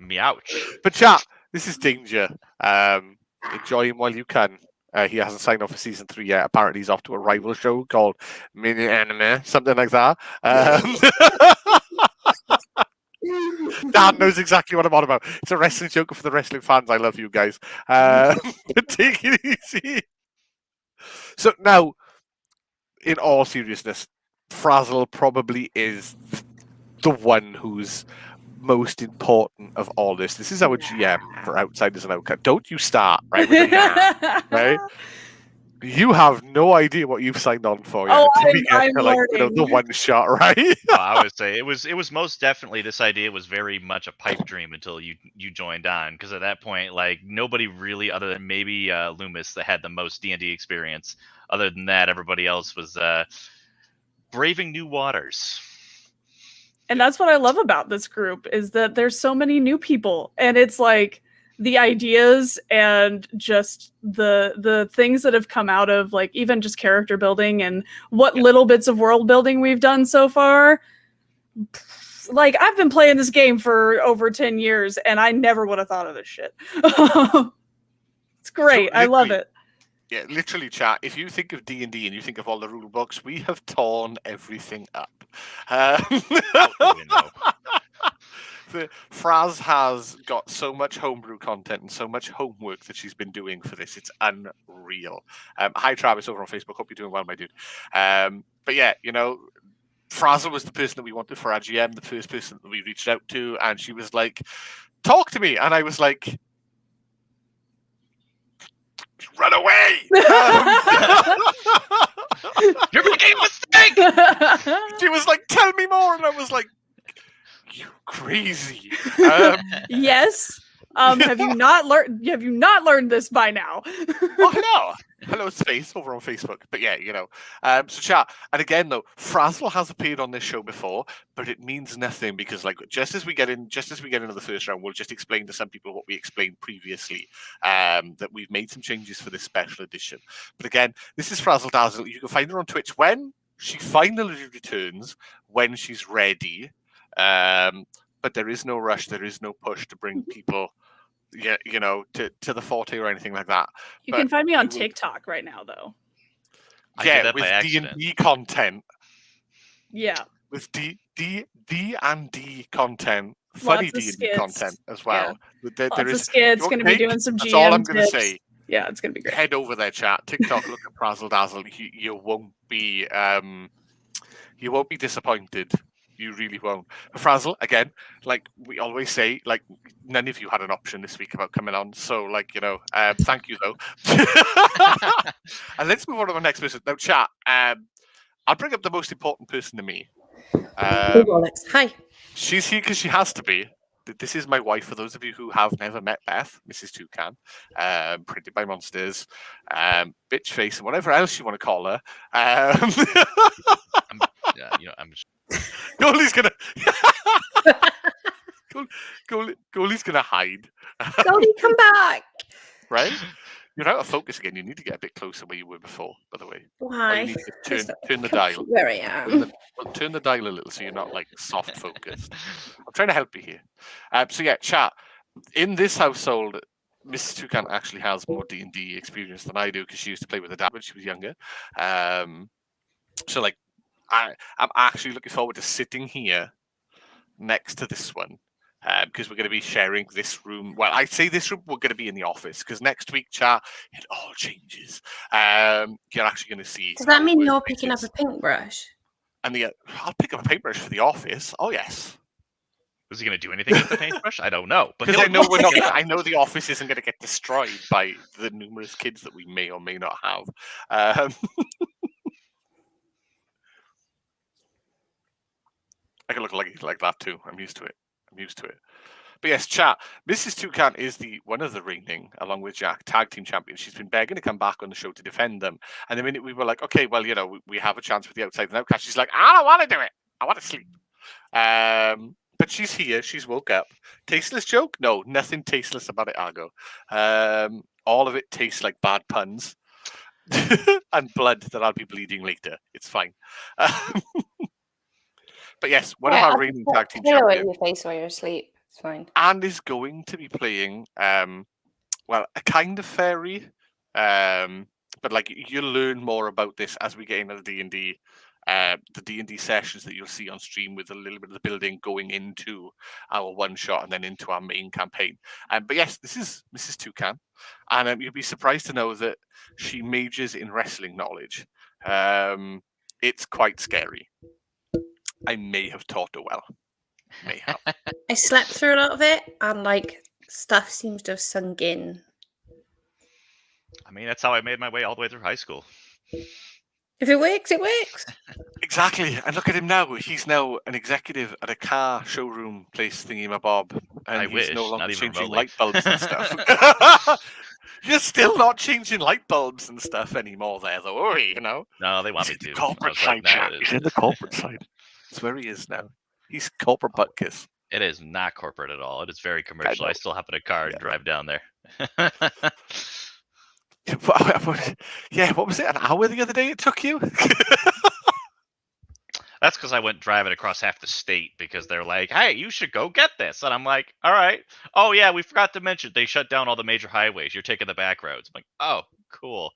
Meouch. But chat, this is Danger. Enjoy him while you can. He hasn't signed off for season 3 yet. Apparently, he's off to a rival show called Mini Anime, something like that. Dan knows exactly what I'm on about. It's a wrestling joke for the wrestling fans. I love you guys. But take it easy. So now, in all seriousness, Frazzle probably is the one who's most important of all this. This is our GM for Outsiders and Outcasts. Don't you start, right? With the right? You have no idea what you've signed on for yet. Oh, I'm the one shot, right? Well, I would say it was most definitely, this idea was very much a pipe dream until you joined on, because at that point, like, nobody really, other than maybe Loomis, that had the most D&D experience. Other than that, everybody else was braving new waters. And that's what I love about this group, is that there's so many new people, and it's like the ideas and just the things that have come out of, like, even just character building and what little bits of world building we've done so far. Like, I've been playing this game for over 10 years and I never would have thought of this shit. It's great. I love it. Yeah, literally, chat. If you think of D&D and you think of all the rule books, we have torn everything up. Fraz has got so much homebrew content and so much homework that she's been doing for this. It's unreal. Hi, Travis, over on Facebook. Hope you're doing well, my dude. But yeah, you know, Frazzle was the person that we wanted for our GM, the first person that we reached out to, and she was like, talk to me. And I was like, run away! You're making a mistake! She was like, tell me more. And I was like, you crazy. Yes. Have you not learned this by now? Oh, hello. Hello, Space, over on Facebook. But yeah, you know. So chat. And again, though, Frazzle has appeared on this show before, but it means nothing because, like, just as we get into the first round, we'll just explain to some people what we explained previously. That we've made some changes for this special edition. But again, this is Frazzle Dazzle. You can find her on Twitch when she finally returns, when she's ready. But there is no rush. There is no push to bring people. yeah, to the 40 or anything like that. You But can find me on you will- TikTok right now, though. I did Yeah, that with by accident. D&D content, Yeah, with D&D content, funny lots of D&D skits. content as well. There Lots of is skits. your Going to be take, doing some GM that's all I'm going to tips. say. Yeah, it's going to be great. Head over there, chat. TikTok, look at Frazzle Dazzle. You won't be disappointed. You really won't. Frazzle, again, like we always say, like none of you had an option this week about coming on. So, like, thank you though. And let's move on to the next person. Now, chat. I'll bring up the most important person to me. Hi. She's here because she has to be. This is my wife, for those of you who have never met Beth, Mrs. Toucan, printed by Monsters, bitch face, and whatever else you want to call her. I'm Goalie's gonna Goalie's gonna hide. Goldie, come back. Right? You're out of focus again. You need to get a bit closer where you were before, by the way. Or you Why? need to Just turn the dial. Where I am. Turn the dial a little so you're not like soft focused. I'm trying to help you here. So yeah, chat. In this household, Mrs. Toucan actually has more D&D experience than I do because she used to play with her dad when she was younger. So like, I'm actually looking forward to sitting here next to this one. Because we're going to be sharing this room. Well, I say this room, we're going to be in the office because next week, chat, it all changes. You're actually going to see. Does that mean how you're it picking up is. a paintbrush? And I'll pick up a paintbrush for the office. Oh yes, Was he going to do anything with the paintbrush? I don't know. But because I know he'll we're not. pick it up. I know the office isn't going to get destroyed by the numerous kids that we may or may not have. I can look like that too. I'm used to it. But yes, chat. Mrs. Toucan is one of the reigning, along with Jack, tag team champions. She's been begging to come back on the show to defend them. And the minute we were like, okay, well, we have a chance with the Outsiders Outcasts, she's like, I don't want to do it. I want to sleep. But she's here. She's woke up. Tasteless joke? No, nothing tasteless about it, Argo. All of it tastes like bad puns and blood that I'll be bleeding later. It's fine. But yes, one of our reigning tag team Pillow champions. in your face while you're asleep. It's fine. And is going to be playing, a kind of fairy, but like you'll learn more about this as we get into the D&D, sessions that you'll see on stream with a little bit of the building going into our one shot and then into our main campaign. But yes, this is Mrs. Toucan, and you'll be surprised to know that she majors in wrestling knowledge. It's quite scary. I may have taught her well. May have. I slept through a lot of it, and like stuff seems to have sunk in. I mean, that's how I made my way all the way through high school. If it works, it works. Exactly. And look at him now. He's now an executive at a car showroom place thingamabob. And I he's wish, no longer not even changing remotely. light bulbs and stuff. You're still not changing light bulbs and stuff anymore there, though, are you? No, they want He's me in to. the I corporate was like, side, nah, Jack. it He's is- in the corporate side. That's where he is now. He's corporate butt kiss. It is not corporate at all. It is very commercial. I know. still hop in a car and drive down there. Yeah, what was it? An hour the other day it took you? That's because I went driving across half the state because they're like, hey, you should go get this. And I'm like, all right. Oh, yeah, we forgot to mention they shut down all the major highways. You're taking the back roads. I'm like, oh, cool.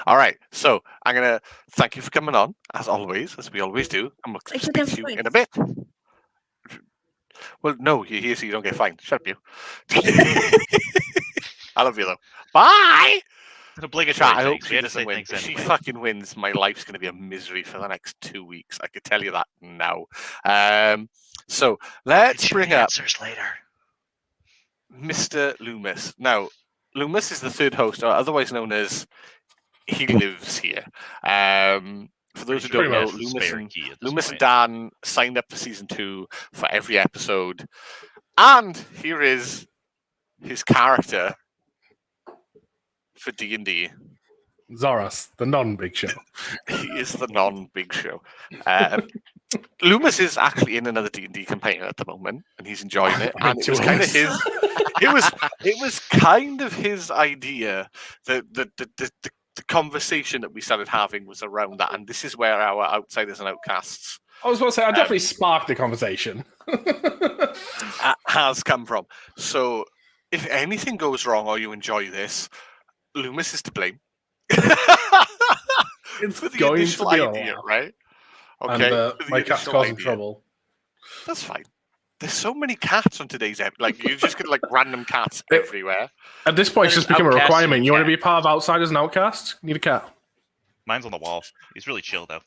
All right, so I'm going to thank you for coming on, as always, as we always do. And we'll Thank you speak again to you for in a bit. Well, no, you're here so you don't get fined. Shut up, you. I love you, though. Bye! An obligatory Chat, I hope things. We had to she say win. things If she anyway. fucking wins, my life's going to be a misery for the next 2 weeks. I could tell you that now. So let's Get you bring the up answers later. Mr. Loomis. Now, Loomis is the third host, or otherwise known as He Lives Here. For those who Pretty don't sure know, he has the spare key at this Loomis and point. Dan signed up for season 2 for every episode. And here is his character for D&D. Zoras, the non-big show. He is the non-big show. Loomis is actually in another D&D campaign at the moment, and he's enjoying it. And it was kind of his. It was kind of his idea. The conversation that we started having was around that, and this is where our Outsiders and Outcasts I was going to say, I definitely sparked the conversation. Has come from. So, if anything goes wrong or you enjoy this, Loomis is to blame. It's For the going initial to be a idea, laugh. right? And Okay. for the my cat's initial causing idea. trouble. That's fine. There's so many cats on today's episode. Like, you just get like random cats everywhere. At this point, it's There's just become a Outcasts requirement. and You want to cat. be part of Outsiders and Outcasts? Need a cat. Mine's on the wall. He's really chill though.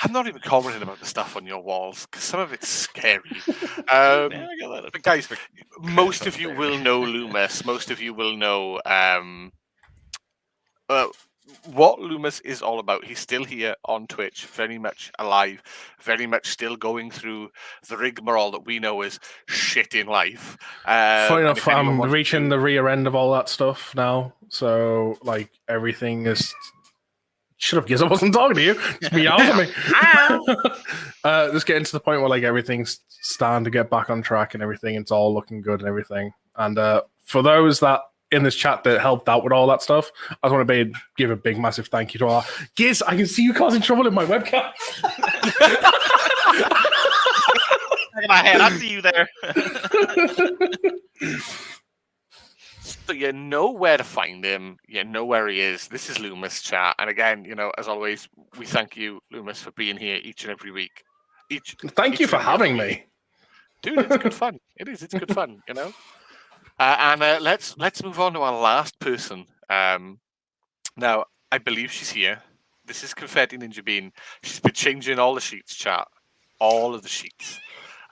I'm not even commenting about the stuff on your walls because some of it's scary. Yeah, I got that. But guys, most of you will know Loomis. Most of you will know what Loomis is all about. He's still here on Twitch, very much alive, very much still going through the rigmarole that we know as shit in life. Funny and enough, if anyone I'm wants reaching to- the rear end of all that stuff now. So, like, everything is. Shut up, because I wasn't talking to you. Just me yelling at me. Just getting to the point where like everything's starting to get back on track and everything. It's all looking good and everything. And for those that in this chat that helped out with all that stuff, I just want to give a big, massive thank you to all. Giz, I can see you causing trouble in my webcam. In my head, I see you there. So you know where to find him. You know where he is. This is Loomis chat. And again, as always, we thank you, Loomis, for being here each and every week. Thank you for having me. Dude, it's good fun. It is. It's good fun, And let's move on to our last person. Now, I believe she's here. This is Confetti Ninja Bean. She's been changing all the sheets, chat. All of the sheets.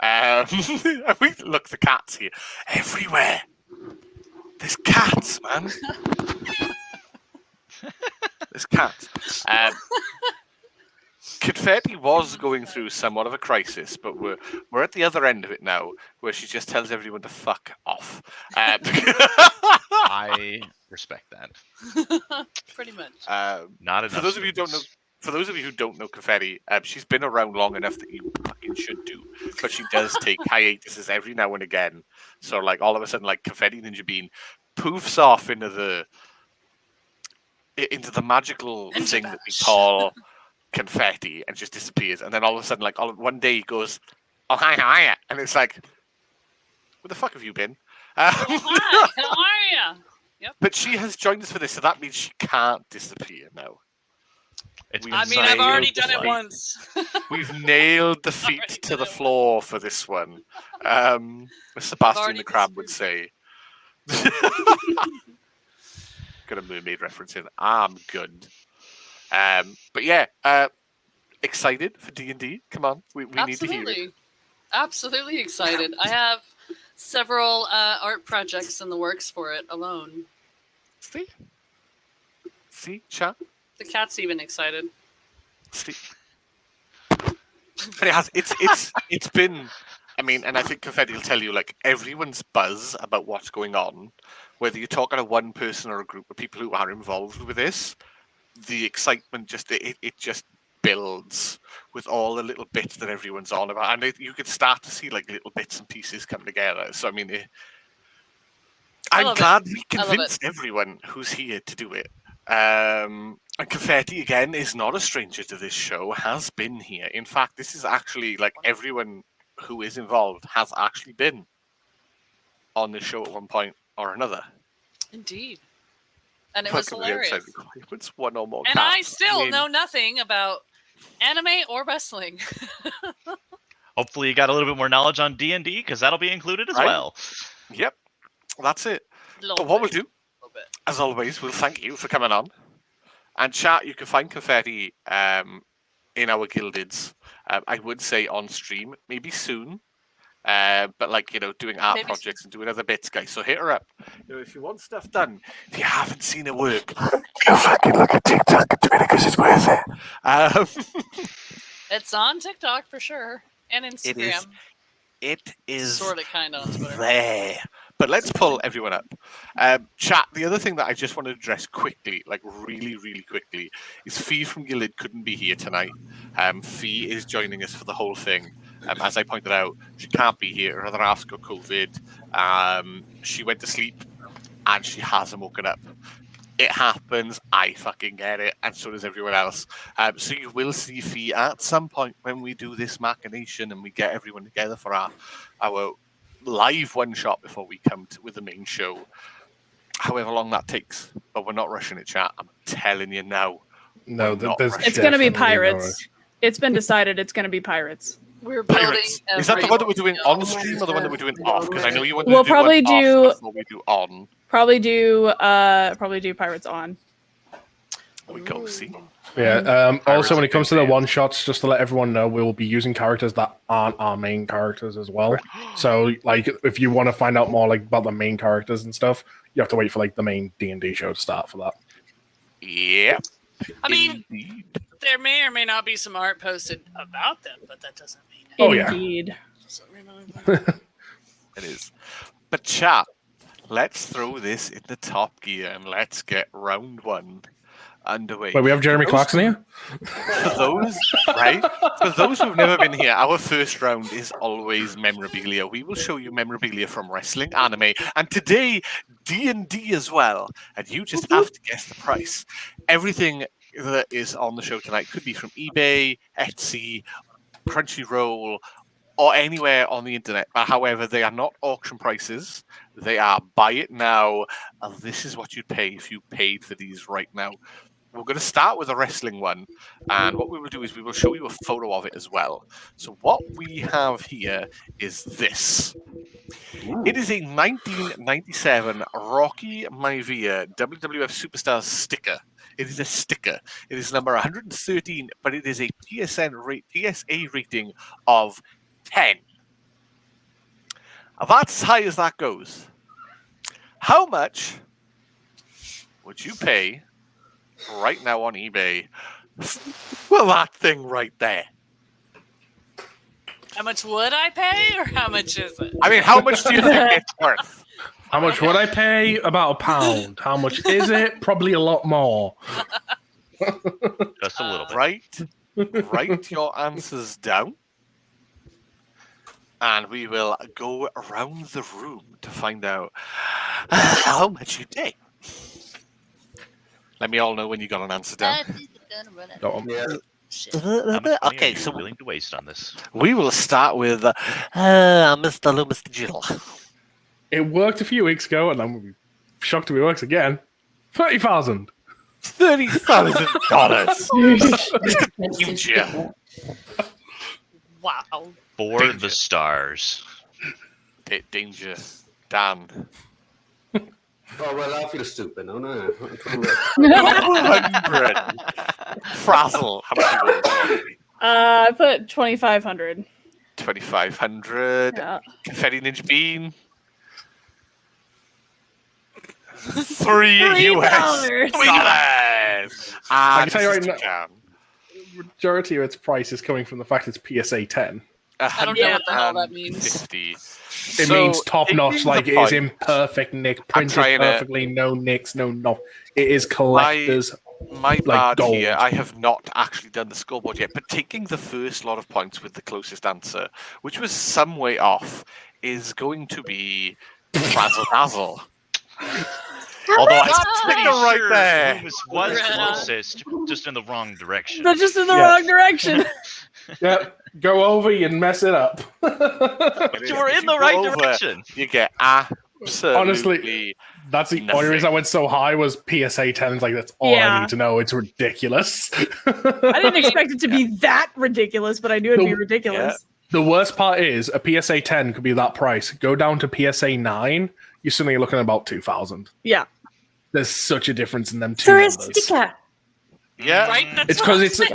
Look, the cat's here. Everywhere. There's cats, man. There's cats. Confetti was going through somewhat of a crisis, but we're at the other end of it now, where she just tells everyone to fuck off. I respect that. Pretty much. Not enough. For those of you who don't know, Confetti, she's been around long enough that you fucking should do, but she does take hiatuses every now and again. So, like, all of a sudden, like, Confetti Ninja Bean poofs off into the magical thing that we call confetti and just disappears. And then all of a sudden, like, one day he goes, "Oh, hi," and it's like, where the fuck have you been? Hi, how are you? Yep. But she has joined us for this, so that means she can't disappear now. I've already done it once. We've nailed the feet to the floor for this one. As Sebastian the Crab would say. Got a mermaid reference in. I'm good. But yeah, excited for D&D? Come on, we need to hear it. Absolutely excited. I have several art projects in the works for it alone. See, chat. The cat's even excited. See. But it has. It's been. I mean, and I think Confetti will tell you, like, everyone's buzz about what's going on, whether you're talking to one person or a group of people who are involved with this, the excitement just builds with all the little bits that everyone's on about, and you can start to see like little bits and pieces come together. So I mean, I'm glad we convinced everyone who's here to do it. And Confetti again is not a stranger to this show; has been here. In fact, this is actually like everyone who is involved has actually been on this show at one point or another. Indeed. And it was hilarious. It's one or more. And I still know nothing about anime or wrestling. Hopefully you got a little bit more knowledge on D&D, because that'll be included as well. Yep. That's it. But what we'll do, as always, we'll thank you for coming on. And chat, you can find Confetti in our guildeds. I would say on stream, maybe soon. But like, doing art projects and doing other bits, guys. So hit her up. If you want stuff done, if you haven't seen her work, you fucking look at TikTok and do it because it's worth it. It's on TikTok for sure. And Instagram. It is sort of kind of there. But let's pull everyone up. Chat, the other thing that I just want to address quickly, like really, really quickly, is Fee from Gilead couldn't be here tonight. Fee is joining us for the whole thing. As I pointed out, she can't be here. Her other half's got COVID. She went to sleep and she hasn't woken up. It happens. I fucking get it, and so does everyone else. So you will see Fee at some point when we do this machination and we get everyone together for our live one shot before we come with the main show. However long that takes, but we're not rushing it, chat. I'm telling you now. No, there's It's going to be definitely no pirates. rush. It's been decided it's going to be pirates. We're building. Pirates. Is that the one that we're doing on stream or the one that we're doing off? Because I know you wanted We'll to do probably one do- off before we do on. Probably do pirates on. We go see. Yeah. Also, when it comes to the Pirates. one shots, just to let everyone know, we will be using characters that aren't our main characters as well. So, like, if you want to find out more like about the main characters and stuff, you have to wait for like the main D&D show to start for that. Yeah. I mean, Indeed. there may or may not be some art posted about them, but that doesn't mean it. Oh, yeah. Indeed. It is. But chat, let's throw this in the top gear and let's get round one underway. Wait, we have Jeremy Clarkson here? For those, right? For those who've never been here, our first round is always memorabilia. We will show you memorabilia from wrestling, anime, and today D&D as well. And you just have to guess the price. Everything that is on the show tonight could be from eBay, Etsy, Crunchyroll, or anywhere on the internet. But however, they are not auction prices. They are buy it now. And this is what you'd pay if you paid for these right now. We're going to start with a wrestling one, and what we will do is we will show you a photo of it as well. So what we have here is this. It is a 1997 Rocky Maivia WWF Superstars sticker. It is a sticker. It is number 113, but it is a PSA rating of 10. That's as high as that goes. How much would you pay right now on eBay for that thing right there? How much would I pay, or how much is it? I mean, how much do you think it's worth? How much would I pay? About £1. How much is it? Probably a lot more. Just a little bit. Write your answers down, and we will go around the room to find out how much you take. Let me all know when you got an answer down. Yeah. How much money are Okay, you so willing to waste on this? we will start with Mr. Loomis Digital. It worked a few weeks ago, and I'm shocked if it works again. 30,000. $30,000. Future. Wow. For Danger. the stars. Danger. Dan. Oh, well, I feel stupid. No, no. 100. Frazzle. How much you want? I put 2,500. 2,500. Yeah. Confetti Ninja Bean. 3 US $3. dollars. I can tell you right now- now. Majority of its price is coming from the fact it's PSA 10. I don't know what the hell that means. 150. It means top notch, like it is in perfect nick, printed trying to- perfectly, no nicks, no knock. It is collector's. My bad gold. here. I have not actually done the scoreboard yet, but taking the first lot of points with the closest answer, which was some way off, is going to be Frazzle Dazzle. Although I I'm pretty sticker right sure there. Loomis was Yeah. closest, just in the wrong direction. They're just in the Yeah. wrong direction. Yep, go over and mess it up. You were If in the go right over, direction. You get absolutely. Honestly, That's the Nothing. only reason I went so high was PSA 10. It's like, that's all Yeah. I need to know. It's ridiculous. I didn't expect it to be that ridiculous, but I knew it'd be No, ridiculous. The worst part is a PSA 10 could be that price. Go down to PSA 9, you're suddenly looking at about 2,000. Yeah. There's such a difference in them two For a numbers. sticker. Yeah, Right? That's It's what because I'm it's saying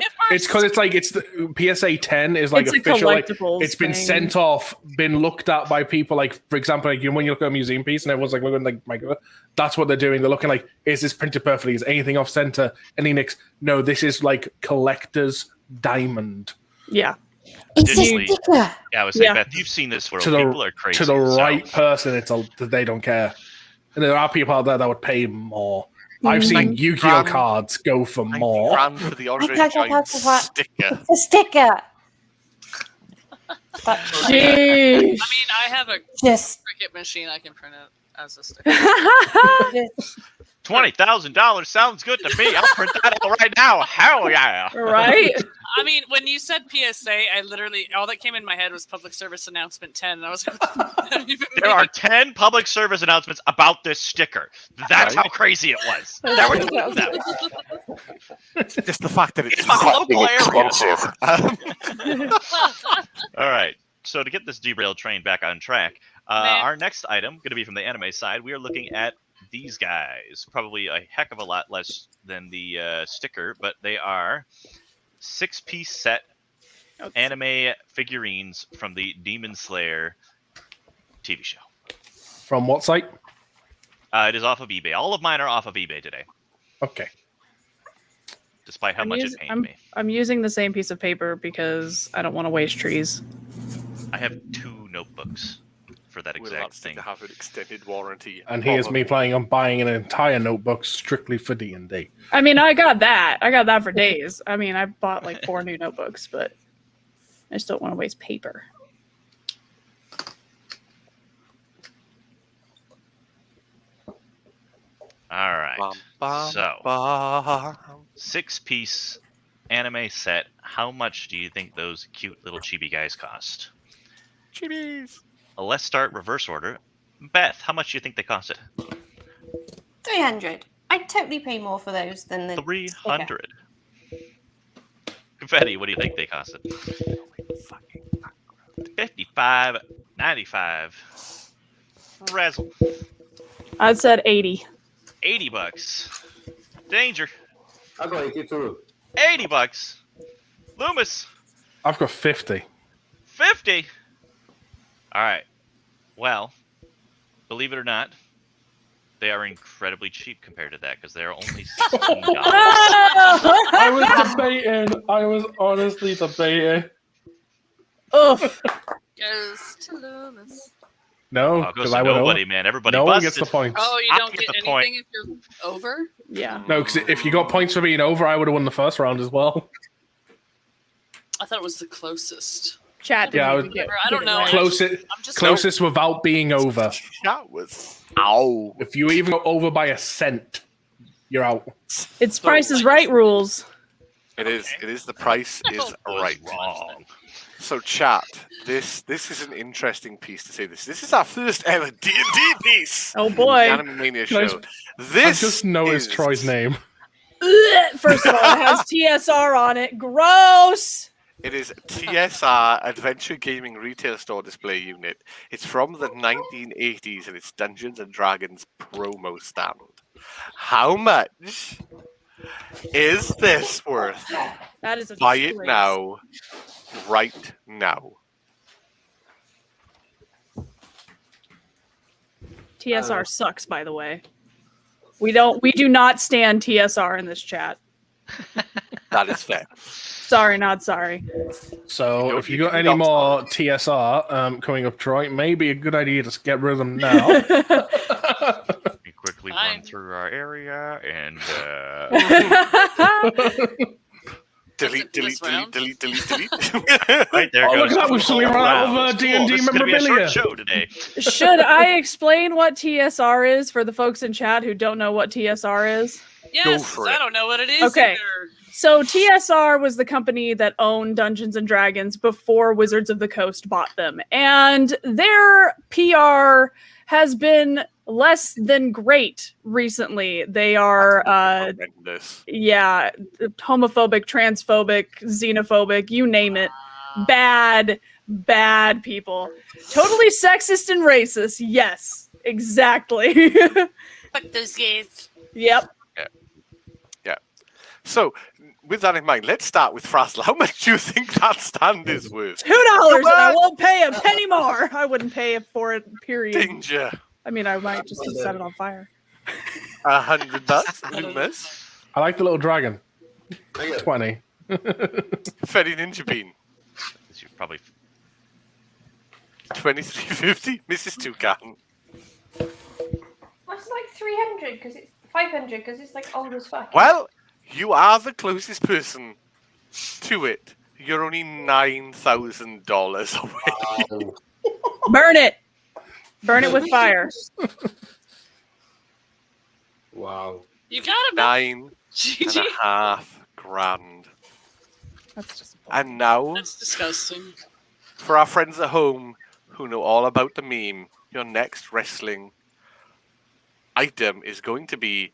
it's the PSA 10 is like It's a official. Like, collectibles it's been thing. sent off, been looked at by people. Like, for example, like when you look at a museum piece and everyone's like looking like, my God, that's what they're doing. They're looking like, is this printed perfectly? Is anything off center? Any nicks? No, this is like collector's diamond Yeah. It's a Additionally- sticker. Yeah, I was saying, Yeah. Beth, you've seen this world. To the- People are crazy. to the so- right person. They don't care, and there are people out there that would pay more. I've seen 90 Yu-Gi-Oh grand. cards go for 90 more. grand for the Andre can't the get Giant that for what? sticker. It's a sticker. But Jeez. I mean, I have a just, cricket machine I can print it as a sticker. just $20,000 sounds good to me. I'll print that out right now. Hell yeah! Right? I mean, when you said PSA, I literally all that came in my head was Public Service Announcement 10, and I was like, what the fuck does that even There mean? are 10 public service announcements about this sticker. That's Right. how crazy it was. There were 10 of them. Just the fact that it's In my local area. expensive. All right. So to get this derailed train back on track, Man. our next item, going to be from the anime side, we are looking at these guys. Probably a heck of a lot less than the sticker, but they are 6-piece set anime figurines from the Demon Slayer TV show. From what site? It is off of eBay. All of mine are off of eBay today, Okay. despite how much it pained me. I'm using the same piece of paper because I don't want to waste trees. I have 2 notebooks for that Will exact that thing. to have an extended warranty? And here's me planning on buying an entire notebook strictly for D&D. I mean, I got that. I got that for days. I mean, I bought like 4 new notebooks, but I just don't want to waste paper. All right. Bum, bum, So, bum. 6-piece anime set. How much do you think those cute little chibi guys cost? Chibis. Let's start reverse order. Beth, how much do you think they costed? 300. I'd totally pay more for those than the 300. Confetti, what do you think they costed? $55.95. Razzle, I said 80. $80. Danger, I got 82. $80. Loomis, I've got 50. 50. All right. Well, believe it or not, they are incredibly cheap compared to that because they are only $16. I was debating. I was honestly debating. Oof. Goes to Loomis. No, Oh, it goes because to I would nobody, man. Everybody No one busted. gets the points. Oh, you I don't get get the anything point. if you're over? Yeah. No, because if you got points for being over, I would have won the first round as well. I thought it was the closest. Chat. Yeah, I didn't would- even I don't get it know. right. Closest, I'm just closest without being over. That was. Ow. If you even go over by a cent, you're out. It's Price is Right rules. It is. It is. The price is Was right. wrong. So, chat. This is an interesting piece to say. This is our first ever D&D piece. Oh boy. Anime-Mania Can I show. I This just noticed is Troy's name. Ugh. First of all, it has TSR on it. Gross. It is TSR Adventure Gaming Retail Store Display Unit. It's from the 1980s and it's Dungeons and Dragons promo stand. How much is this worth? That is a Buy it disgrace. now. Right now. TSR sucks, by the way. We do not stand TSR in this chat. That is fair. Sorry, not sorry. So You if you don't- got you any don't- more TSR coming up, Troy, maybe a good idea to get rid of them now. We quickly run Fine. through our area and Delete, This delete, delete, round? delete, delete, delete. right there Oh, goes. look at that, we've suddenly run out of, rounds. D&D Cool, this is gonna be a short memorabilia. show today. Should I explain what TSR is for the folks in chat who don't know what TSR is? Yes, for I it. don't know what it is. Okay. either. So TSR was the company that owned Dungeons and Dragons before Wizards of the Coast bought them. And their PR has been less than great recently. They are Horrendous. yeah, homophobic, transphobic, xenophobic, you name it. Bad people. Totally sexist and racist. Yes, exactly. Fuck those guys. Yep. So, with that in mind, let's start with Frazzle. How much do you think that stand is worth? $2 and I won't pay a penny more. I wouldn't pay for it, period. Danger. I mean, I might just set it on fire. $100. Loomis. I like the little dragon. I get 20. Fetty Ninja Bean. This is probably 23.50. Mrs. Toucan. That's like 300 because it's 500 because it's like old as fuck. Well, you are the closest person to it. You're only $9,000 away. Burn it. Burn it with fire. Wow. You got him. $9.5 grand. That's just And now, That's disgusting. for our friends at home who know all about the meme, your next wrestling item is going to be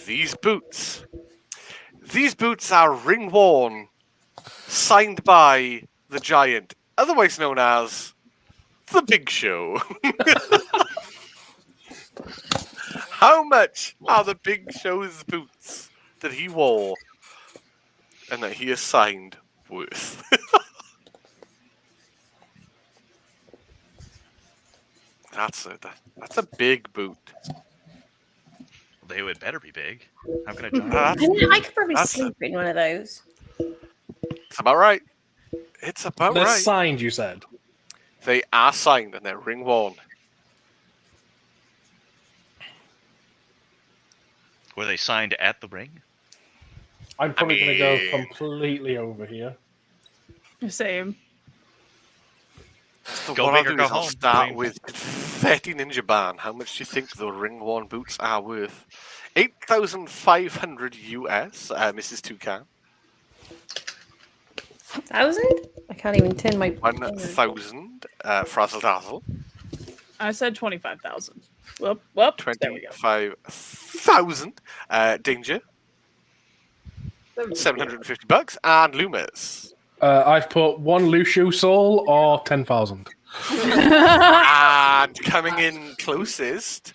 these boots. These boots are ring worn, signed by the Giant, otherwise known as the Big Show. How much are the Big Show's boots that he wore and that he has signed worth? That's a big boot. They would better be big. How can I jump? I mean, I could probably That's- sleep in one of those. It's about right. It's about They're right. signed, you said. They are signed and they're ring worn. Were they signed at the ring? I'm probably going to go mean- completely over here. same. So Go what big I'll or do go is I'll home. start Wayne. with Confetti Ninja Ban. How much do you think the ring-worn boots are worth? 8,500 US, Mrs. Toucan. 1,000? I can't even turn my. 1,000, Frazzle Dazzle. I said 25,000. Whoop, whoop. There we go. 25,000, Danger. $750, and Loomis. I've put one Lucio soul or 10,000. And coming in closest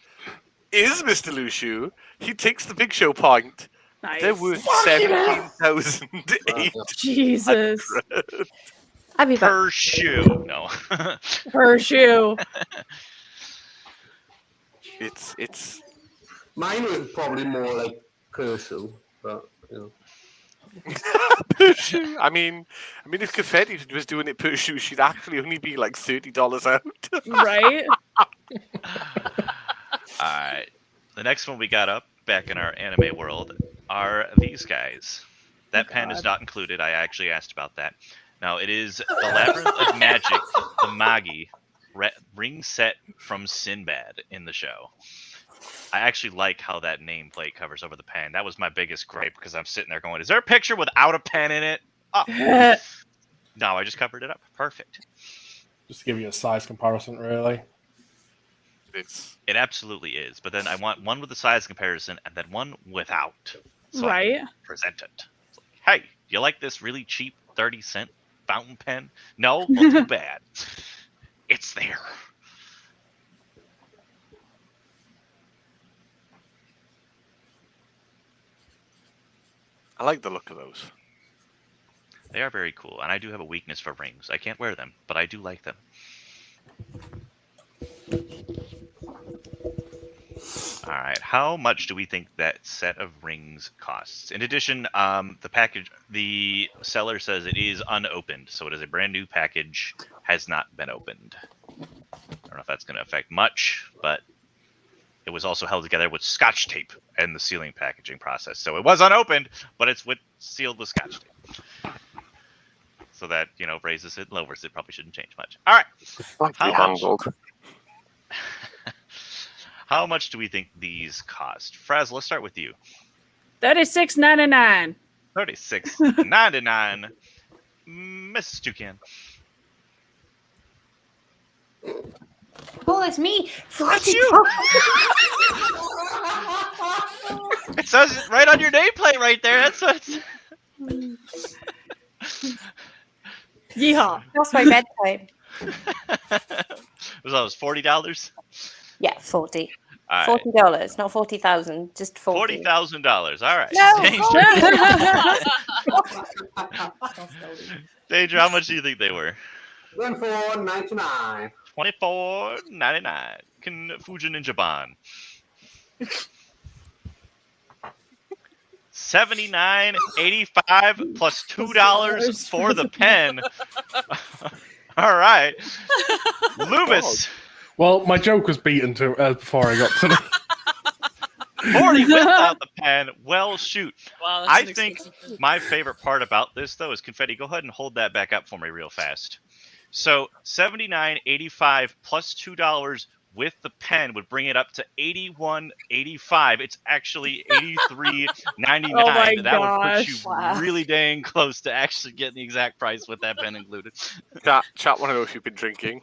is Mr. Lushu. He takes the Big Show point. Nice. They're worth 17,800. Jesus. I'll be back. Per shoe. No. Per shoe. It's Mine was probably more like Kershaw, but you know. per shoe. I mean, if Confetti was doing it per shoe, she'd actually only be like $30 out. Right? Alright. The next one we got up back in our anime world are these guys. That pen is God. not included. I actually asked about that. Now, it is the Labyrinth of Magic, the Magi ring set from Sinbad in the show. I actually like how that nameplate covers over the pen. That was my biggest gripe because I'm sitting there going, is there a picture without a pen in it? Oh. No, I just covered it up. Perfect. Just to give you a size comparison, really. It absolutely is. But then I want one with the size comparison and then one without. So I Right. can present it. It's like, hey, you like this really cheap 30-cent fountain pen? No? Well, too bad. It's there. I like the look of those. They are very cool, and I do have a weakness for rings. I can't wear them, but I do like them. All right, how much do we think that set of rings costs? In addition, the seller says it is unopened, so it is a brand new package, has not been opened. I don't know if that's going to affect much, but it was also held together with Scotch tape in the sealing packaging process. So it was unopened, but it's sealed with Scotch tape. So that, raises it, lowers it. Probably shouldn't change much. All right. How much do we think these cost? Fraz, let's start with you. $36.99. $36.99. Mrs. Toucan. Oh, it's me. That's you. It says it right on your nameplate right there. That's what's... Yeehaw. That's my bedtime. Was $40? Yeah, 40. All right. $40, not 40,000, just 40. $40,000. All right. No. Danger, how much do you think they were? $24.99. $24.99. Confusion in Japan. $79.85 plus $2 for the pen. All right. Loomis. Well, my joke was beaten before I got to the... 40 without the pen. Well, shoot. Wow, that's I an think expensive- my favorite part about this, though, is Confetti. Go ahead and hold that back up for me real fast. So $79.85 plus $2 with the pen would bring it up to 81.85. It's actually 83.99. Oh my That would put you gosh. Wow. really dang close to actually getting the exact price with that pen included. Chat want to know if you've been drinking.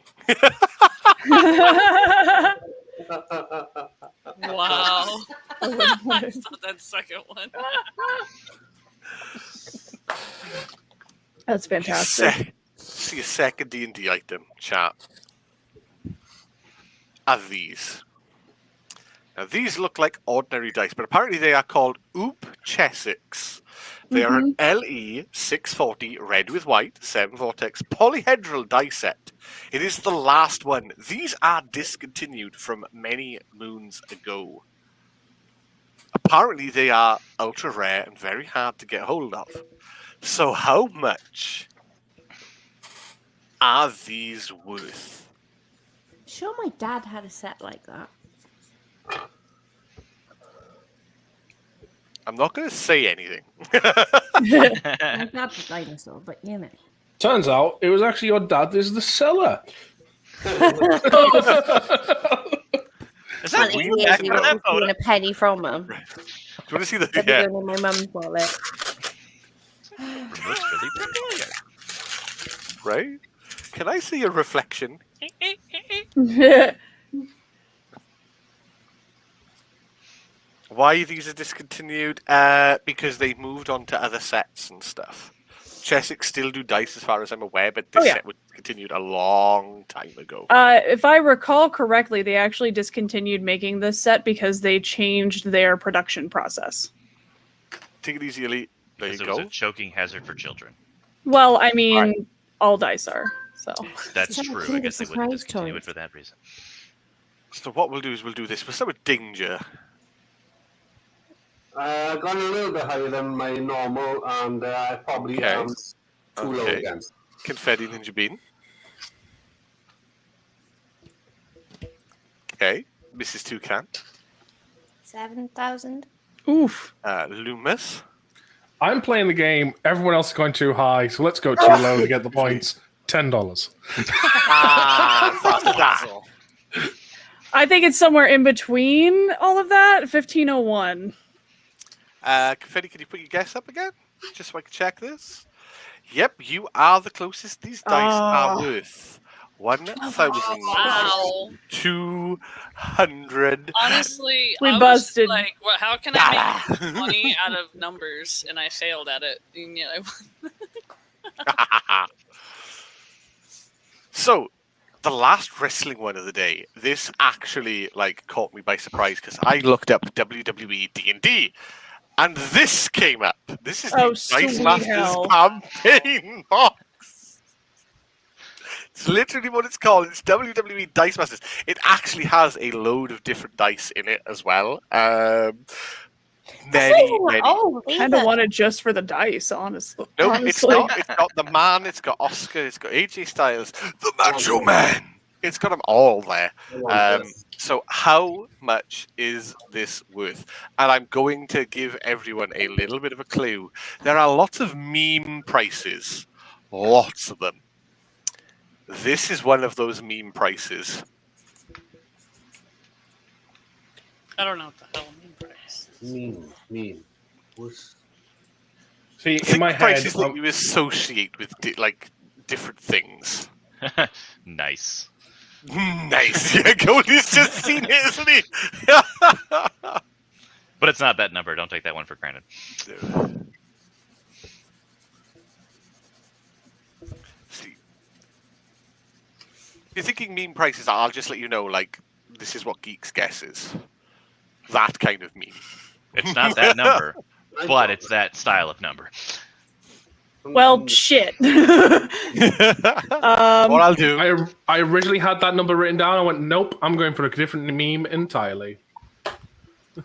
Wow. I thought that second one. That's fantastic. See a second D&D item, chat. Are these. Now, these look like ordinary dice, but apparently they are called Oop Chessex. They are an LE 640 red with white 7 vortex polyhedral die set. It is the last one. These are discontinued from many moons ago. Apparently they are ultra rare and very hard to get hold of. So how much are these worth? I'm sure my dad had a set like that. I'm not going to say anything. My dad's a dinosaur, but you know. Turns out it was actually your dad is the seller. Is And that it weird? is, Back he for that was photo? doing a penny from him. Do you want to see the... They'll be Yeah. going in my mum's wallet. Looks really familiar. Right? Can I see a reflection? Why these are discontinued? Because they moved on to other sets and stuff. Chessex still do dice as far as I'm aware, but this set was continued a long time ago. If I recall correctly, they actually discontinued making this set because they changed their production process. Take it easy, Elite. There you Because it was go. a choking hazard for children. Well, I mean, all dice are, so. That's So true. I kind guess of they wouldn't surprise discontinue it toys. for that reason. So what we'll do is we'll do this. We'll start with Danger. I've gone a little bit higher than my normal, and I probably Okay. am too low Okay. again. Confetti Ninja Bean. Okay. Mrs. Toucan. 7,000. Oof. Loomis. I'm playing the game. Everyone else is going too high, so let's go too low to get the points. $10. I think it's somewhere in between all of that. 1501. Confetti, can you put your guess up again? Just so I can check this. Yep, you are the closest. These dice are worth 1,200. Honestly, We I was busted. like, well, how can I make money out of numbers? And I failed at it. And yet I So, the last wrestling one of the day, this actually caught me by surprise because I looked up WWE D&D, and this came up. This is the Dice sweet Masters hell. campaign box. It's literally what it's called. It's WWE Dice Masters. It actually has a load of different dice in it as well. Many. Oh, Kind of want it just for the dice, honestly. No, honestly. it's not. It's got the man. It's got Oscar. It's got AJ Styles. The Macho Man. It's got them all there. So how much is this worth? And I'm going to give everyone a little bit of a clue. There are lots of meme prices. Lots of them. This is one of those meme prices. don't know what the hell mean price. Mean. What's... See, Think in my of head, prices that you associate with different things. Nice. Nice. Yeah, Cody's just seen it, isn't he? But it's not that number. Don't take that one for granted. See, if you're thinking meme prices, I'll just let you know, this is what Geeks guesses. That kind of meme. It's not that number, but it's that style of number. Well, shit. What I'll do. I originally had that number written down. I went, nope, I'm going for a different meme entirely.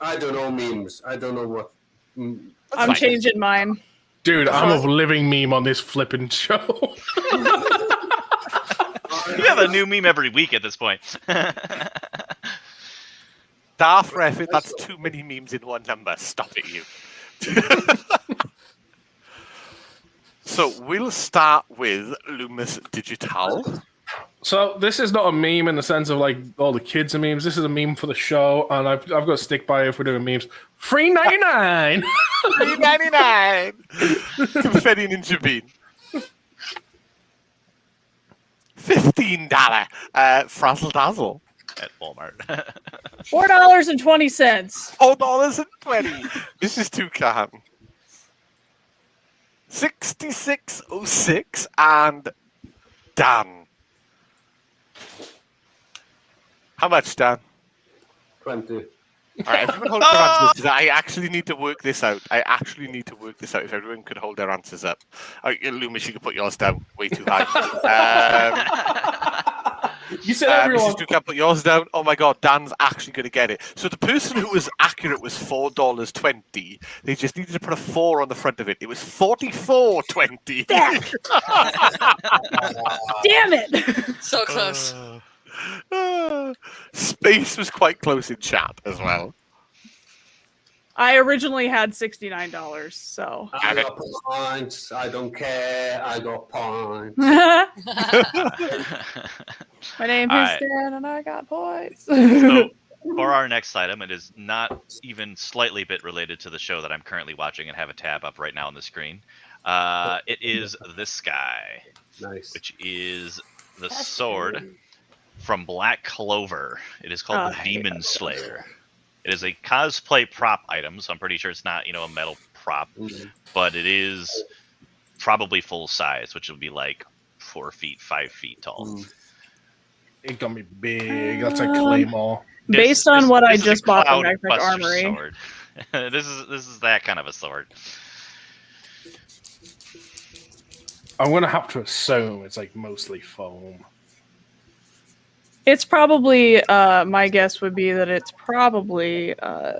I don't know memes. I don't know what. I'm fine. changing mine. Dude, I'm a living meme on this flipping show. You have a new meme every week at this point. Darth Ref, that's too many memes in one number. Stop it, you. So we'll start with Loomis Digital. So this is not a meme in the sense of like all the kids are memes. This is a meme for the show, and I've got to stick by it if we're doing memes. $3.99. $3.99. Confetti Ninja Bean. $15. Frazzle Dazzle. At Walmart. $4.20. $4.20. This is Toucan. 6606 and Dan. How much, Dan? 20. All right, everyone hold their answers because I actually need to work this out. If everyone could hold their answers up. Oh, Loomis, you can put yours down way too high. You said everyone. Mrs. Toucan, put yours down. Oh my God, Dan's actually going to get it. So the person who was accurate was $4.20. They just needed to put a 4 on the front of it. It was $44.20. Damn it! So close. Space was quite close in chat as well. I originally had $69, so. I got points. I don't care. I got points. My name All is right. Dan, and I got points. So for our next item, it is not even slightly bit related to the show that I'm currently watching and have a tab up right now on the screen. It is this guy, Nice. which is the sword from Black Clover. It is called the Demon Slayer. It is a cosplay prop item, so I'm pretty sure it's not, a metal prop, but it is probably full size, which would be like 4 feet, 5 feet tall. It got me big. That's a claymore. Based on what I this is a just bought from Cloud Epic Buster Armory. sword. This is that kind of a sword. I'm gonna have to assume it's like mostly foam. It's probably, my guess would be that it's probably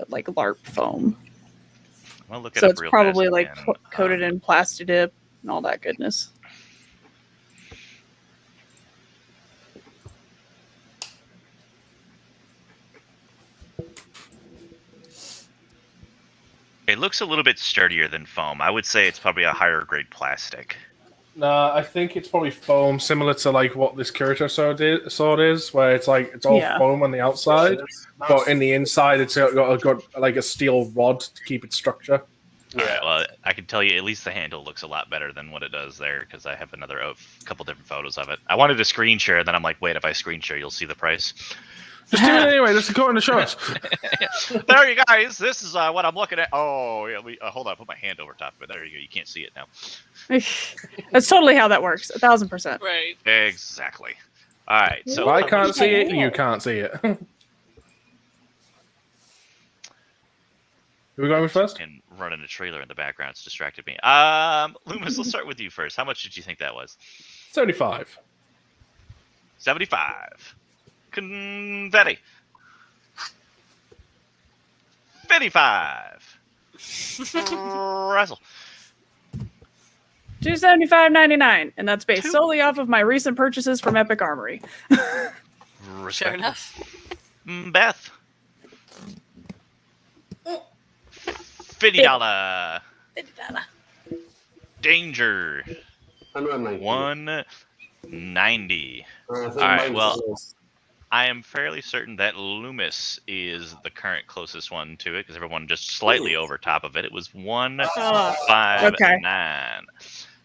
like LARP foam. I'll look it So up it's real probably fast like again. coated in Plastidip and all that goodness. It looks a little bit sturdier than foam. I would say it's probably a higher grade plastic. Nah, I think it's probably foam, similar to like what this Kirito sword is, where it's like it's all Yeah. foam on the outside, but in the inside it's got like a steel rod to keep its structure. All right, well, I can tell you at least the handle looks a lot better than what it does there because I have a couple different photos of it. I wanted to screen share, then I'm like, wait, if I screen share, you'll see the price. Just do it anyway. Just go in the show us. There you guys. This is what I'm looking at. Oh, yeah. Hold on. Put my hand over top of it. There you go. You can't see it now. That's totally how that works. 1,000%. Right. Exactly. All right. So If I can't see it, you can't see it. Who are we going with first? And running a trailer in the background. It's distracted me. Loomis, let's start with you first. How much did you think that was? 75. 75. Confetti. 55. Russell. $275.99, and that's based Two- solely off of my recent purchases from Epic Armory. Fair enough. Beth. $50. Danger. 190. $190. All right, well, I am fairly certain that Loomis is the current closest one to it because everyone just slightly over top of it. It was $159. Okay. So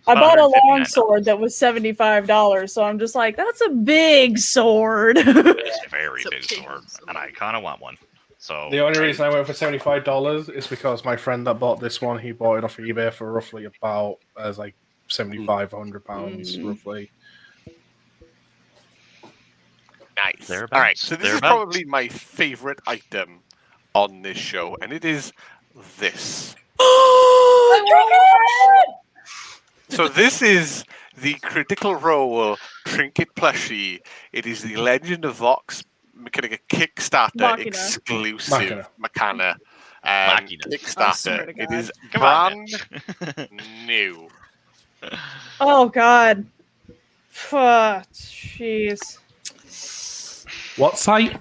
I about bought a $159. long sword that was $75, so I'm just like, that's a big sword. It's a very It's a big big sword, sword. and I kind of want one. So The only reason I went for $75 is because my friend that bought this one, he bought it off eBay for roughly about like £7,500 roughly. Nice. Thereabouts, All right, so this is thereabouts. probably my favorite item on this show, and it is this. So this is the Critical Role Trinket plushie. It is the Legend of Vox Mechanica Kickstarter Machina. exclusive Machina. Machina. I swear Kickstarter. to It God. is Come on, brand new. Oh, God. Jeez. What site?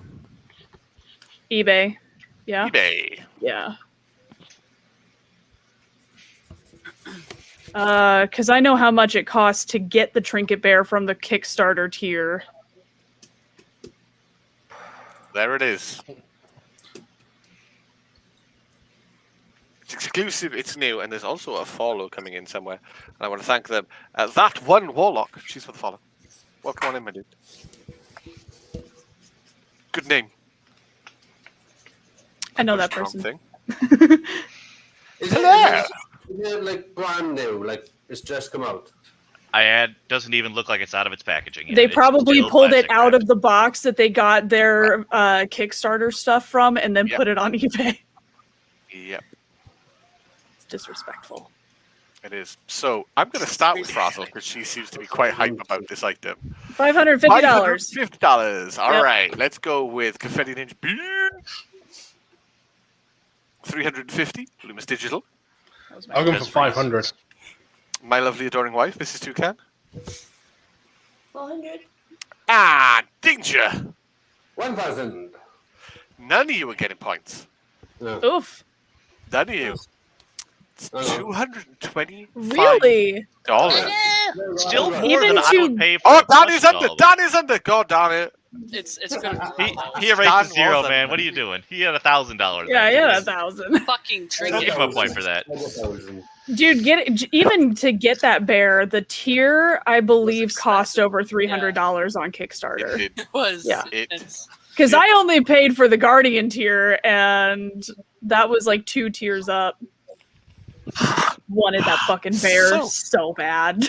eBay. Yeah? eBay. Yeah. Because I know how much it costs to get the Trinket Bear from the Kickstarter tier. There it is. It's exclusive, it's new, and there's also a follow coming in somewhere. And I want to thank them. That one Warlock, she's for the follow. Welcome on in, my dude. Good name. I know that Strong person. Thing. Is Hello. it like brand new? Like it's just come out? Doesn't even look like it's out of its packaging yet. They It's probably still pulled it plastic out wrapped. of the box that they got their Kickstarter stuff from and then Yep. put it on eBay. Yep, It's disrespectful. it is. So I'm going to start with Frazzle because she seems to be quite hype about this item. $550. $550. All Yep. right, let's go with Confetti Ninja Bean. 350. Loomis Digital. That was my I'll go for Best 500. My lovely adoring wife, Mrs. Toucan. 400. Ah, Danger. 1,000. None of you are getting points. No. Oof. None of you. It's Oh. $225. Really? Still more Even than I to- would pay for. Oh, a Dan is plush under. doll. Dan is under. God damn it. It's gonna He erased Dan the zero, was man. under. What are you doing? He had $1,000. Yeah, yeah, Give 1,000. fucking trinket. him a point for that. 1,000. Dude, even to get that bear, the tier I believe cost over $300 on It Kickstarter. did. It was. Yeah. It's, Because I only paid for the Guardian tier, and that was like 2 tiers up. Wanted that fucking bear so bad.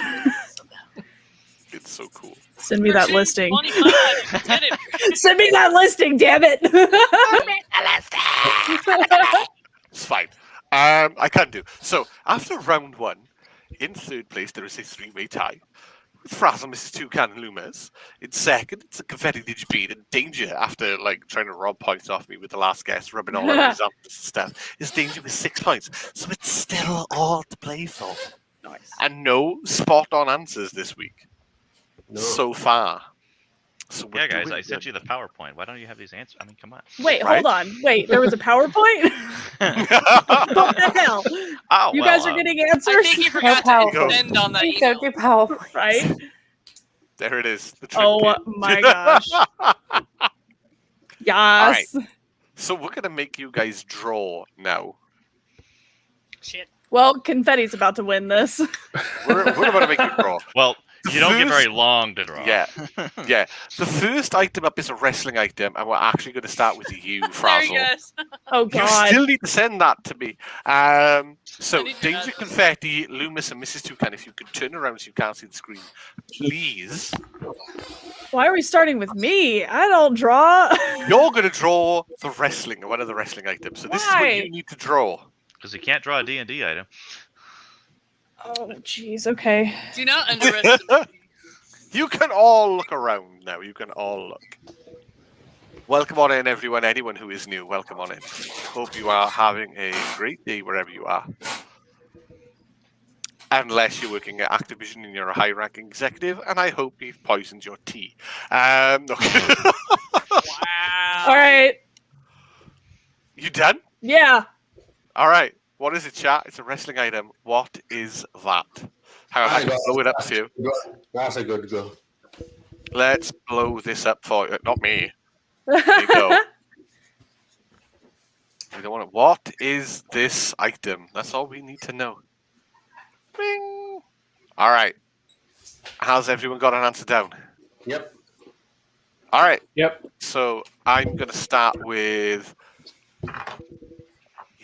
It's so cool. Send me that listing. 25, did it. Send me that listing, damn it. It's fine. I can do. So, after round 1, in third place, there is a 3-way tie. With Frazzle, Mrs. Toucan, and Loomis. In second, it's a Confetti Ninja Bean and Danger, after like trying to rob points off me with the last guest, rubbing all over his arms and stuff. Is Danger with 6 points. So it's still all to play for. Nice. And no spot-on answers this week. No. So far. So we're Yeah, guys, doing I sent good. you the PowerPoint. Why don't you have these answers? I mean, come on. Wait, Right? hold on. Wait, there was a PowerPoint? What the hell? Oh, You well, guys are getting I answers? think you forgot power. to extend on that Please email. don't do PowerPoint. Right? There it is. The Oh trinket. my gosh. Yes. So we're gonna make you guys draw now. Shit. Well, Confetti's about to win this. We're about to make you draw. Well, you don't get First- very long to draw. Yeah, yeah. The first item up is a wrestling item, and we're actually going to start with you, There Frazzle. you guys. Oh You god. still need to send that to me. So, I need your Danger, address. Confetti, Loomis, and Mrs. Toucan, if you could turn around so you can't see the screen, please. Why are we starting with me? I don't draw. You're going to draw the wrestling, one of the wrestling items. So this is Why? what you need to draw. Because you can't draw a D&D item. Oh jeez, okay. Do not underestimate me. You can all look around now. You can all look. Welcome on in, everyone. Anyone who is new, welcome on in. Hope you are having a great day wherever you are. Unless you're working at Activision and you're a high-ranking executive, and I hope you've poisoned your tea. Look. Wow. All right. You done? Yeah. All right. What is it, chat? It's a wrestling item. What is that? Hang on, I can blow it up for you. That's a good go. Let's blow this up for you. Not me. There you go. We don't want it. What is this item? That's all we need to know. Bing. All right. How's everyone got an answer down? Yep. All right. Yep. So I'm going to start with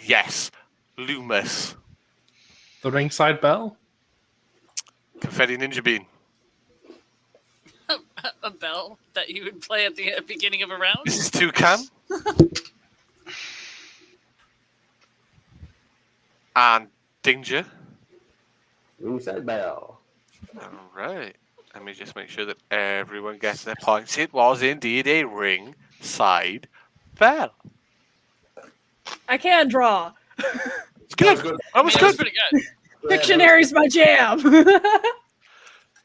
yes, Loomis, The ringside bell? Confetti Ninja Bean, A bell that you would play at the beginning of a round. Mrs. Toucan, and Danger. Ringside bell. All right. Let me just make sure that everyone gets their points. It was indeed a ringside bell. I can draw. It's good. That was good. That was I mean, good. pretty good. Dictionary's my jam.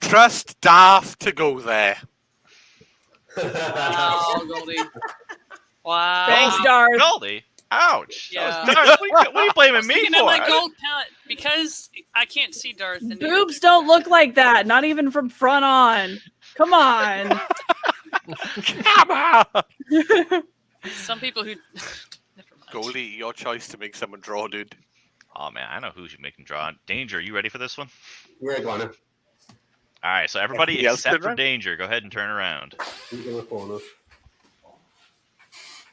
Trust Darth to go there. Wow, Goldie. Wow. Thanks, Darth. Goldie? Ouch. Yeah. Darth, what are you blaming me Speaking for? of my gold palette, because I can't see Darth. And Boobs don't look like that, not even from front on. Come on. Come on. Some people who. Never mind. Goldie, your choice to make someone draw, dude. Oh man, I know who should make him draw. Danger, you ready for this one? Yeah, go on. All right, so everybody Everybody else except turn for around? Danger, go ahead and turn around. He's in the corner.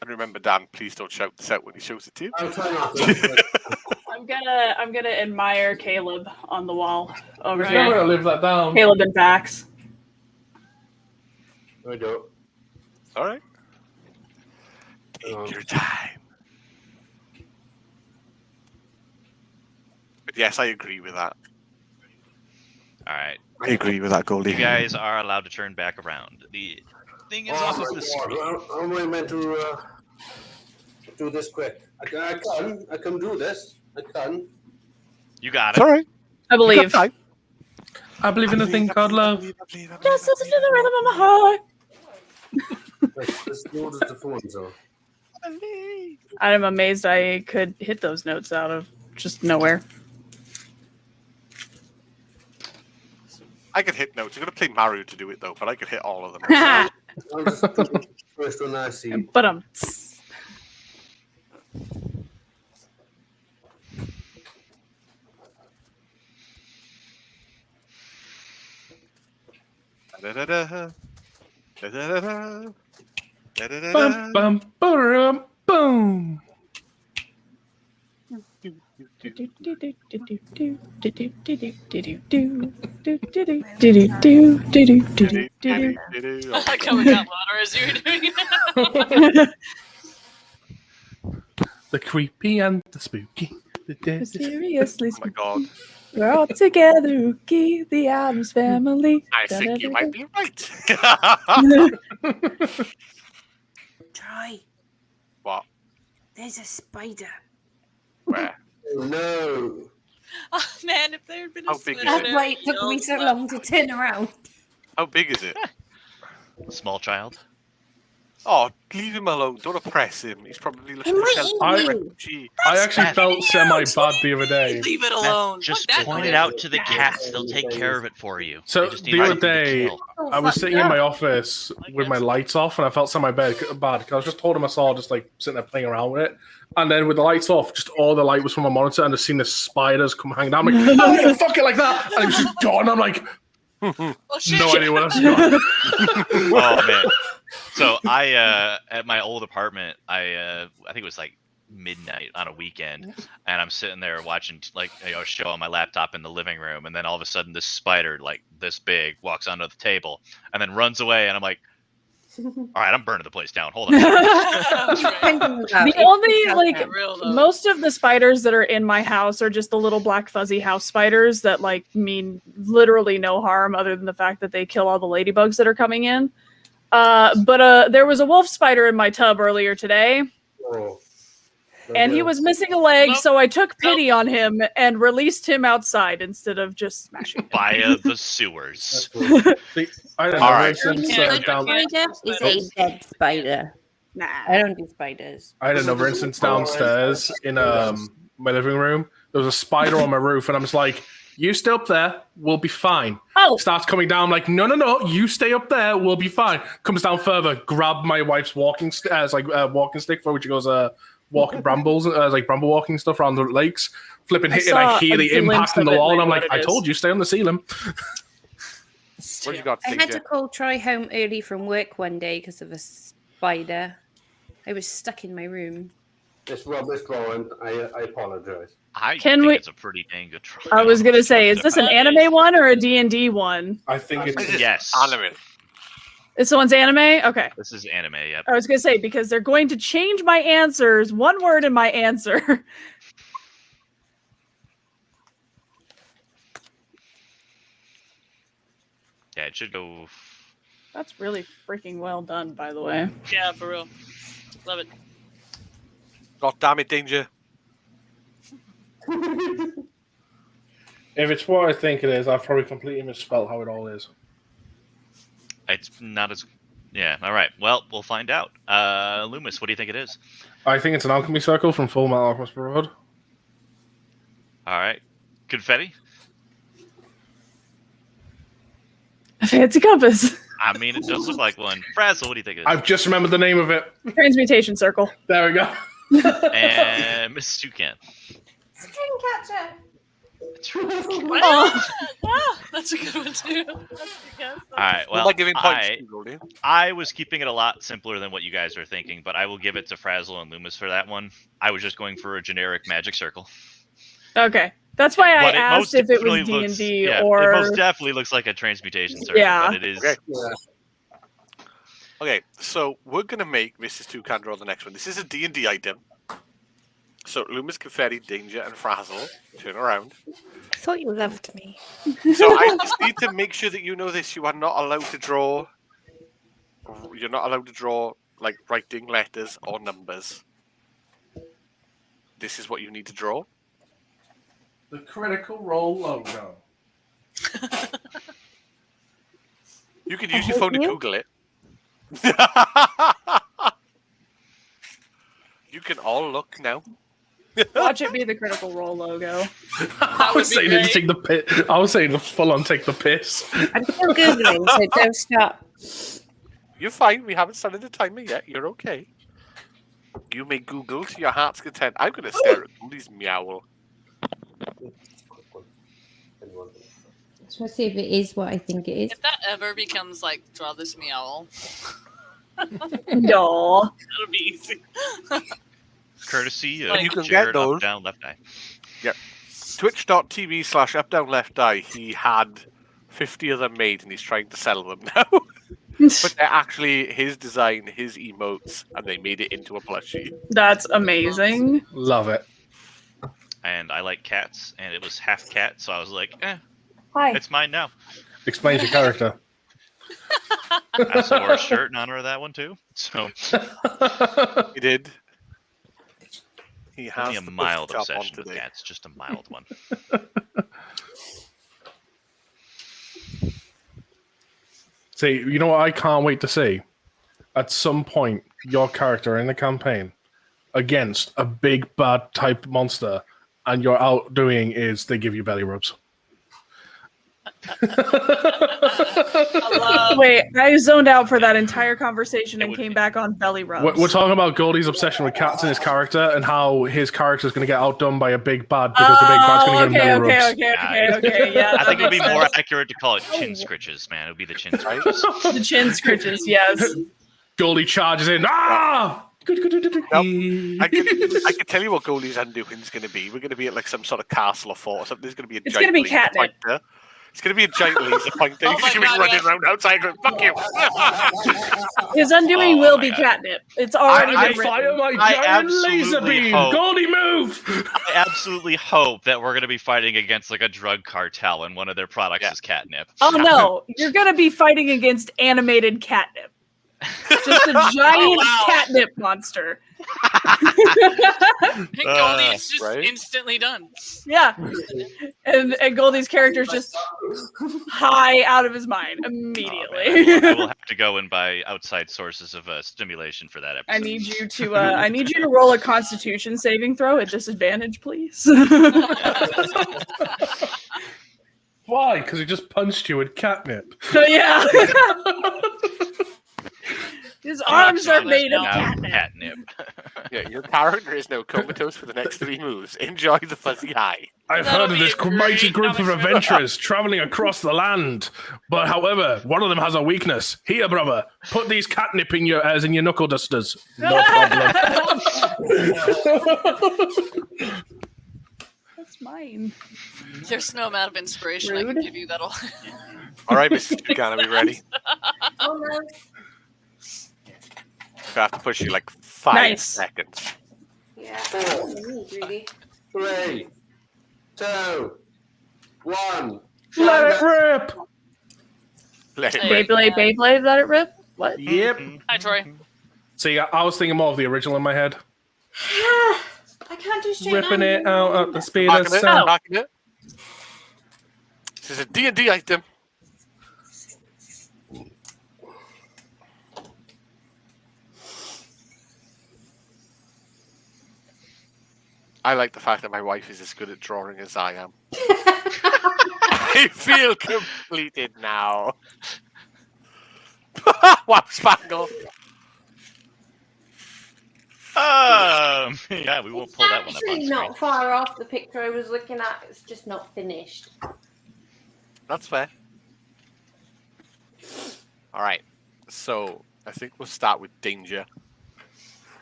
And remember, Dan, please don't shout this out when he shows it to you. I'll try not to. I'm gonna admire Caleb on the wall over I'm here. gonna live that down. Caleb and Vax. I don't. All right. Um, Take your time. But yes, I agree with that. All right, I agree with that, Goldie. you guys are allowed to turn back around. The thing is off of the screen. How am I meant to do this quick? I can do this. I can. You got It's it. all right. I believe. time. I believe in a thing called love. Just listen to the rhythm of my heart. Let's do the phone, so. I'm amazed I could hit those notes out of just nowhere. I could hit notes. I'm going to play Mario to do it, though, but I could hit all of them. I'll just do the first one I see. But Da-da-da. Da-da-da-da. Da-da-da-da. Bum, bum, ba-dum, boom. Coming out louder as you were doing it. The creepy and the spooky. Seriously, Oh my god. we're all together, Ookie, the Addams family. I think you might be right. Try. What? There's a spider. Where? No. Oh man, if there had been a How big is Slender, it? That's why it took me so long to turn around. How big is it? Small child. Oh, leave him alone. Don't oppress him. He's probably looking I'm for waiting shelter. you. Refugee. I actually felt semi-bad the other day. Leave it alone. Just Fuck that point noise. it out to the cats. They'll take care of it for you. So They just need the other something to day, kill. I was sitting in my office with my lights off, and I felt semi-bad because I was just told him I saw just like sitting there playing around with it, and then with the lights off, just all the light was from my monitor, and I seen the spiders come hanging down. I'm like, oh, you fuck it like that, and it was just gone. I'm like, Oh shit. no idea what else gone. Oh man. So I at my old apartment, I think it was like midnight on a weekend, and I'm sitting there watching like a show on my laptop in the living room, and then all of a sudden this spider like this big walks onto the table and then runs away, and I'm like, all right, I'm burning the place down. Hold on. The only like Real though. most of the spiders that are in my house are just the little black fuzzy house spiders that like mean literally no harm other than the fact that they kill all the ladybugs that are coming in. But there was a wolf spider in my tub earlier today, Oh. and he was missing a leg, Nope. so I took pity on him and released him outside instead of just smashing him. Via the sewers. See, I don't know. All right. Since, Yeah, Good down, spider is a dead spider. Nah. I don't do spiders. I had another instance downstairs in my living room. There was a spider on my roof, and I'm just like, "You stay up there, we'll be fine." Oh, Starts coming down, I'm like, no, you stay up there, we'll be fine. Comes down further, grab my wife's walking walking stick for which she goes walking brambles, like bramble walking stuff around the lakes. Flipping I hit and I saw hear a the glimpse impact in of the it, wall, and and I'm I know like, what I it told is. you, stay on the ceiling. What you got, I had to Danger? call Troy home early from work one day because of a spider. I was stuck in my room. It's rubbish drawing. I apologize. I Can think we- it's a pretty dang good try. I was gonna say, is this an anime one or a D&D one? I think This it's is Yes. Anime. This one's anime? Okay. This is anime. Yep. I was gonna say, because they're going to change my answers, one word in my answer. Yeah, it should go. That's really freaking well done, by the way. Yeah, for real. Love it. God damn it, Danger. if it's what I think it is, I've probably completely misspelled how it all is. It's not as. Yeah. All right. Well, we'll find out. Loomis, what do you think it is? I think it's an alchemy circle from Full Metal Alchemist Brotherhood. All right. Confetti. A fancy compass. I mean, it does look like one. Frazzle, what do you think it is? I've just remembered the name of it. Transmutation circle. There we go. And Miss Toucan. Dreamcatcher. Oh, Ah, that's a good one too. That's a good guess. All right. Well, Like giving points to Goldie. I was keeping it a lot simpler than what you guys are thinking, but I will give it to Frazzle and Loomis for that one. I was just going for a generic magic circle. okay. That's why I But asked most if it was definitely looks- D&D yeah, or... It most definitely looks like a transmutation circle, Yeah. but it is... Okay. Yeah. Okay, so we're gonna make Mrs. Toucan draw the next one. This is a D&D item. So Loomis, Confetti, Danger, and Frazzle turn around. I thought you loved me. So I just need to make sure that you know this. You are not allowed to draw. You're not allowed to draw like writing letters or numbers. This is what you need to draw. The Critical Role logo. You can use your phone to Google it. You can all look now. Watch it be the Critical Role logo. I would was be saying to great. take the piss. I was saying to full on take the piss. I'm still Googling, so don't stop. You're fine. We haven't started the timer yet. You're okay. You may Google to your heart's content. I'm going to stare at Goldie's meow. Just want to see if it is what I think it is. If that ever becomes like draw this meow, No. that'll be easy. Courtesy Like, of you can get Jared those. Up, Down, Left Eye. Twitch.tv/updownlefty. He had 50 of them made and he's trying to sell them now. But they're actually his design, his emotes, and they made it into a plushie. That's amazing. Love it. And I like cats, and it was half cat, so I was like, Hi. it's mine now. Explains your character. I also wore a shirt in honor of that one, too. So, He did. He has only a the mild buff top on obsession with today. cats, just a mild one. See, you know what I can't wait to see? At some point, your character in the campaign against a big bad type monster, and your outdoing is they give you belly rubs. I love Wait, I zoned out for that entire conversation It and would came be- back on belly rubs. We're talking about Goldie's obsession with cats and his character, and how his character is going to get outdone by a big bad because the big bad's going to give him belly rubs. Okay, yeah. I think it would be that more makes accurate to call it chin scritches, man. It would be the chin Right? scritches. sense. The chin scritches, yes. Goldie charges in. Ah! I can tell you what Goldie's undoing is going to be. We're going to be at like some sort of castle or fort or something. There's going to be a It's giant gonna be laser catnip. pointer. It's going to be a giant laser pointer. Oh He's my going to be God, running yes. around outside going, fuck you. His undoing Oh will my be God. catnip. It's already I been fire written. my I giant laser absolutely beam. hope- Goldie, move! I absolutely hope that we're going to be fighting against like a drug cartel, and one of their products Yeah. is catnip. Oh no, you're gonna be fighting against animated catnip. Just a giant Oh, wow. catnip monster. And Goldie's just right? instantly done. Yeah. And Goldie's character's just high out of his mind Oh, man, immediately. I will have to go and buy outside sources of stimulation for that episode. I need you to roll a constitution saving throw at disadvantage, please. Why? Because he just punched you with catnip. Yeah. His arms are made of Now, catnip. catnip. Yeah, your character is now comatose for the next 3 moves. Enjoy the fuzzy high. I've That'll heard of be this a mighty great group of comic book. adventurers traveling across the land. But however, one of them has a weakness. Here, brother, put these catnip in your knuckle dusters. No problem. That's mine. There's no amount of inspiration I can Rude. give you that'll. All right, Mrs. Toucan, are we ready? Oh no. I have to push you like 5 Nice. seconds. Yeah. Really. 3, 2, 1. Let it rip. Let it Hey. rip. Beyblade, let it rip? What? Yep. Hi, Troy. See, I was thinking more of the original in my head. I can't do straight Ripping it out at the speed of Backing it, sound. backing it. This is a D&D item. I like the fact that my wife is as good at drawing as I am. I feel completed now. Wow, Spangle. Yeah, we won't It's pull that one up on actually screen. not far off the picture I was looking at. It's just not finished. That's fair. All right. So I think we'll start with Danger.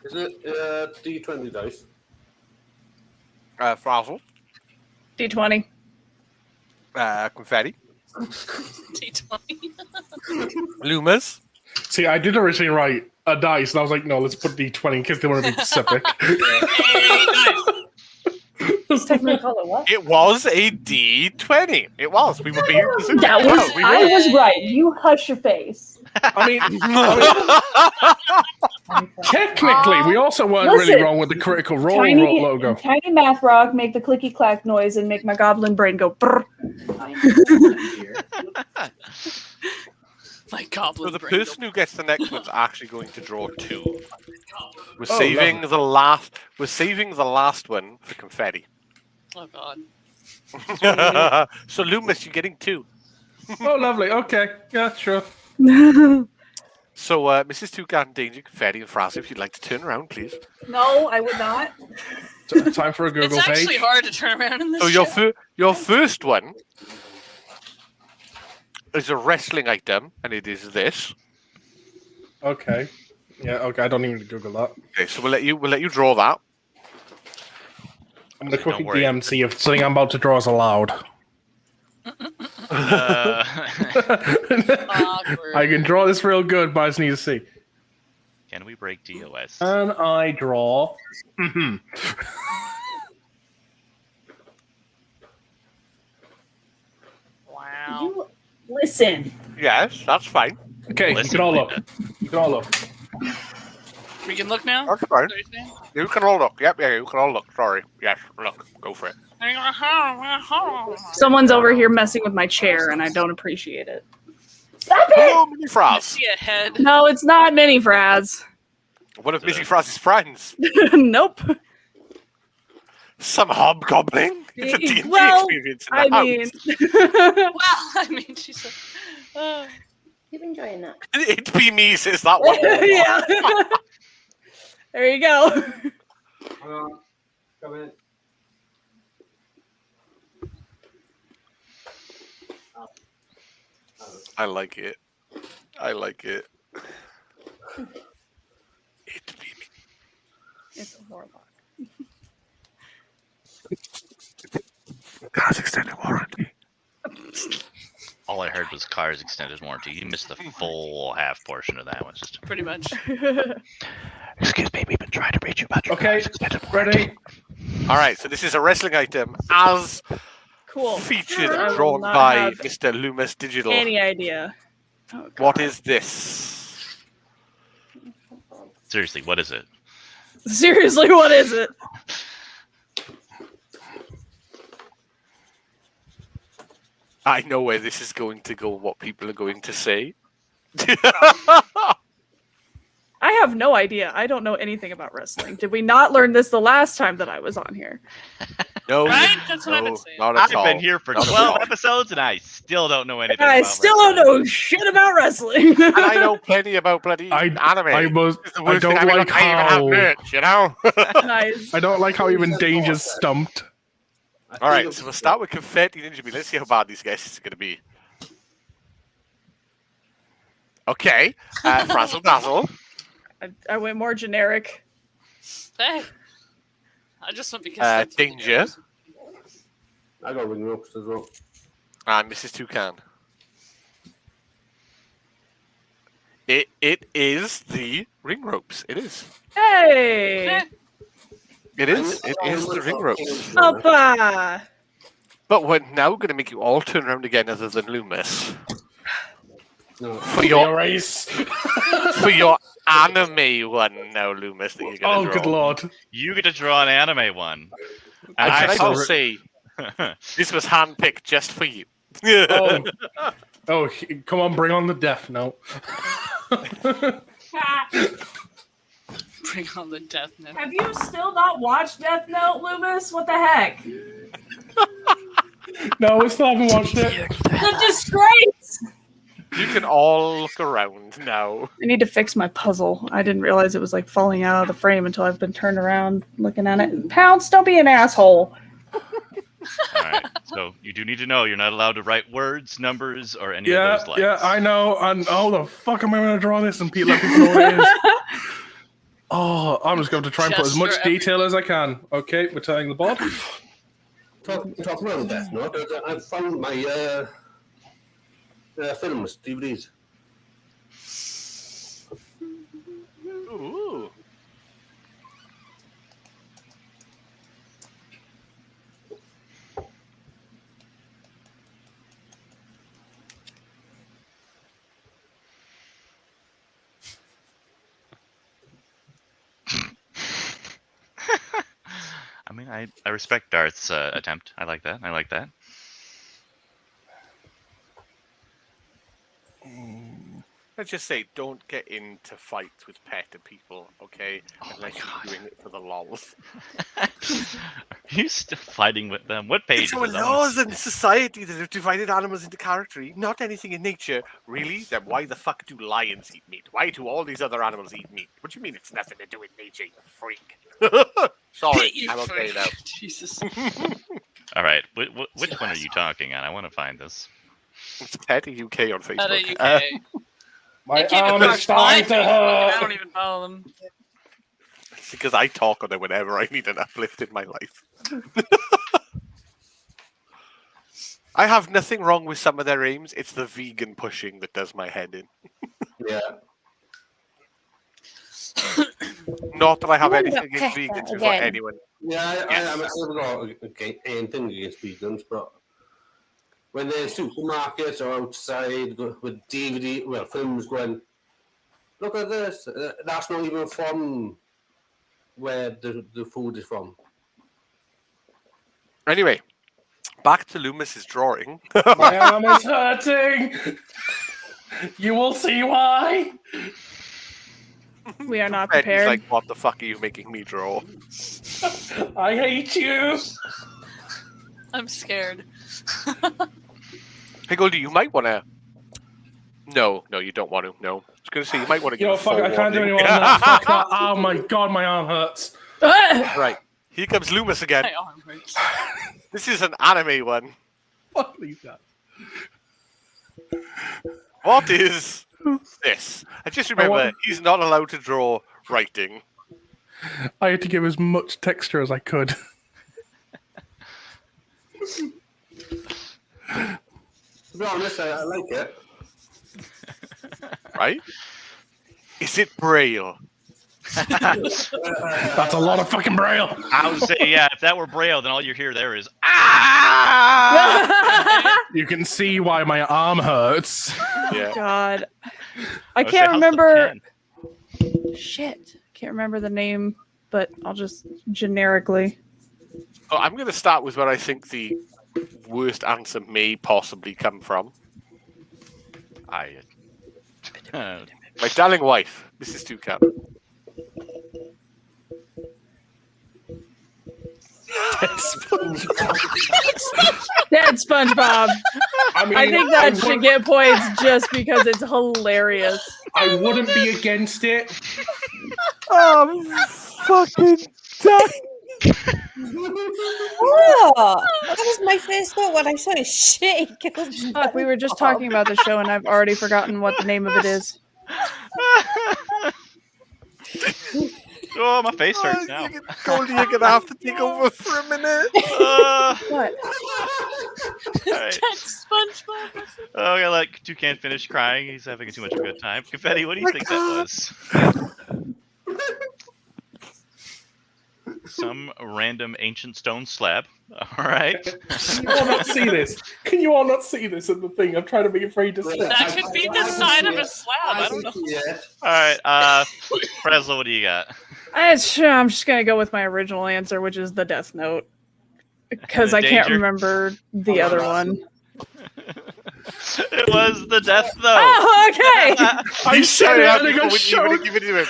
Is it D20 dice? Frazzle. D20. Confetti. D20. Lumas. See, I did originally write a dice, and I was like, no, let's put D20 because they want to be specific. Hey, nice. It's technically called a what? It was a D20. It was. We were being specific. That was, We I were. was right. You hush your face. I mean, technically, we also weren't really Listen, wrong with the Critical Role Tiny, logo. tiny math rock make the clicky clack noise and make my goblin brain go brr. My goblin. So the brain. person who gets the next one's actually going to draw 2. We're Oh, saving the last. We're saving the last one for confetti. Oh god. So Loomis, you're getting 2. Oh, lovely. Okay. Yeah, sure. So Mrs. Toucan, Danger, Confetti, and Frazzle, if you'd like to turn around, please. No, I would not. Time for a Google It's page. actually hard to turn around in this. So shit. your first one is a wrestling item, and it is this. Okay. Yeah, okay. I don't even need to Google that. Okay, so we'll let you draw that. I'm going to Don't quickly worry. DM see if something I'm about to draw is allowed. Awkward. I can draw this real good, but I just need to see. Can we break DOS? And I draw. Mhm. Wow. You listen. Yes, that's fine. Okay, you Listen, can all look. Linda. You can all look. We can look now. That's fine. Is that what you're saying? You can all look. Yep, yeah, you can all look. Sorry. Yes, look. Go for it. Someone's over here messing with my chair, and I don't appreciate it. Stop it! Hello, Mini I Fraz. see a head. No, it's not Mini Fraz. One of Missy Fraz's friends. Nope. Some hobgoblin. It's a D&D Well, experience in I the mean, Well, I mean, she said. Keep enjoying that. house. It be me, says that one. yeah. There you go. Come in. I like it. I like it. It be me. It's a warlock. Car's extended warranty. All I heard was Cars Extended Warranty. You missed the full half portion of that one. Just Pretty much. excuse me, we've been trying to reach you about your Okay, Cars Extended Warranty. ready? All right, so this is a wrestling item as Cool. featured I and will drawn not by have Mr. Loomis Digital. Any idea? Oh, What God. is this? Seriously, what is it? Seriously, what is it? I know where this is going to go, what people are going to say. I have no idea. I don't know anything about wrestling. Did we not learn this the last time that I was on here? No, Right? That's what I've been no, saying. not at I've all. been here for Not at 12 all. episodes and I still don't know anything I about still wrestling. don't know shit about wrestling. And I know plenty about bloody anime. I was. It's the I worst thing don't I like can't even have how. merch, you know? Nice. I don't like how even Danger's stumped. All right, so we'll start with Confetti Ninja Bee. Let's see how bad these guesses are going to be. Okay, Frazzle Dazzle. I went more generic. Hey. I just went because. that's what you Danger. do. I got ring ropes as well. And Mrs. Toucan. It is the ring ropes. It is. Hey! Eh, It is. It is the ring ropes. Oppa! But we're now going to make you all turn around again, other than Loomis, No. for your race. for your anime one now, Loomis. That you're going Oh, to draw. good lord. You get to draw an anime one. And I can I saw just say, this was handpicked just for you. Oh. Oh, come on, bring on the death note. Bring on the death note. Have you still not watched Death Note, Loomis? What the heck? No, we still haven't watched it. The disgrace! You can all look around now. I need to fix my puzzle. I didn't realize it was like falling out of the frame until I've been turned around looking at it. Pounce, don't be an asshole. All right. So you do need to know you're not allowed to write words, numbers, or any of Yeah, those lights. yeah, I know. And how the fuck am I going to draw this and let people know what it is? Oh, I'm just going to try and put as much Gesture detail as I can. Okay, we're telling the bot. Talking about Death Note, I found my films, DVDs. Ooh. I mean, I respect Darth's attempt. I like that. I like that. Let's just say, don't get into fights with PETA people, okay? Oh Unless my you're God. doing it for the lols. Are you still fighting with them? What page It's is our it? laws in society that have divided animals into category, not anything in nature. Really? Then why the fuck do lions eat meat? Why do all these other animals eat meat? What do you mean it's nothing to do with nature, you freak? Sorry, You I'm okay freak. now. Jesus. All right. Which one are you talking on? I want to find this. It's PETA UK on Facebook. At a UK. My They came arm across is starting my to Facebook, and I hurt. don't even follow them. It's because I talk on it whenever I need an uplift in my life. I have nothing wrong with some of their aims. It's the vegan pushing that does my head in. Yeah. Not that I have What anything about against PETA vegans for again? anyone. Yeah, I Yes. haven't got anything against vegans, but when they're in supermarkets or outside with DVD, well, films going, look at this, that's not even from where the food is from. Anyway, back to Loomis's drawing. My arm is hurting. You will see why. We are not And he's prepared. like, what the fuck are you making me draw? I hate you. I'm scared. Hey, Goldie, you might want to... No, you don't want to. No. I was going to say, you might want to You give know, a fuck it, I full can't do warning. any more than that. Fuck that. Oh my god, my arm hurts. Right. Here comes Loomis again. My arm hurts. This is an anime one. Fuck these guys. What is this? I just remember he's not allowed to draw writing. I had to give as much texture as I could. To be honest, I like it. Right? Is it Braille? That's a lot of fucking braille. I would say, yeah, if that were Braille, then all you hear there is ah. You can see why my arm hurts. Yeah. God. I would say, can't how's the remember. pen? Shit. Can't remember the name, but I'll just generically. Oh, I'm going to start with where I think the worst answer may possibly come from. My darling wife, Mrs. Toucan. Dead SpongeBob. I think that should wouldn't- get points just because it's hilarious. I wouldn't be against it. Fucking done. Oh, that was my first thought when I saw it shake. Fuck, we were just talking about the show and I've already forgotten what the name of it is. Oh, my face hurts now. Goldie, you're going to have to take over for a minute. What? All right. That's SpongeBob. Oh, I let Toucan finish crying. He's having too much of a good time. Confetti, what do you think that was? Some random ancient stone slab. All right. Can you all not see this? Can you all not see this in the thing? I'm trying to be afraid to say. That could be the sign of a slab. I don't know. Yeah. All right. Presla, what do you got? I'm just gonna go with my original answer, which is the Death Note, because The I can't danger. remember the other one. It was the Death Note. Oh, okay. I said it and it got Before shown. we even give it to him.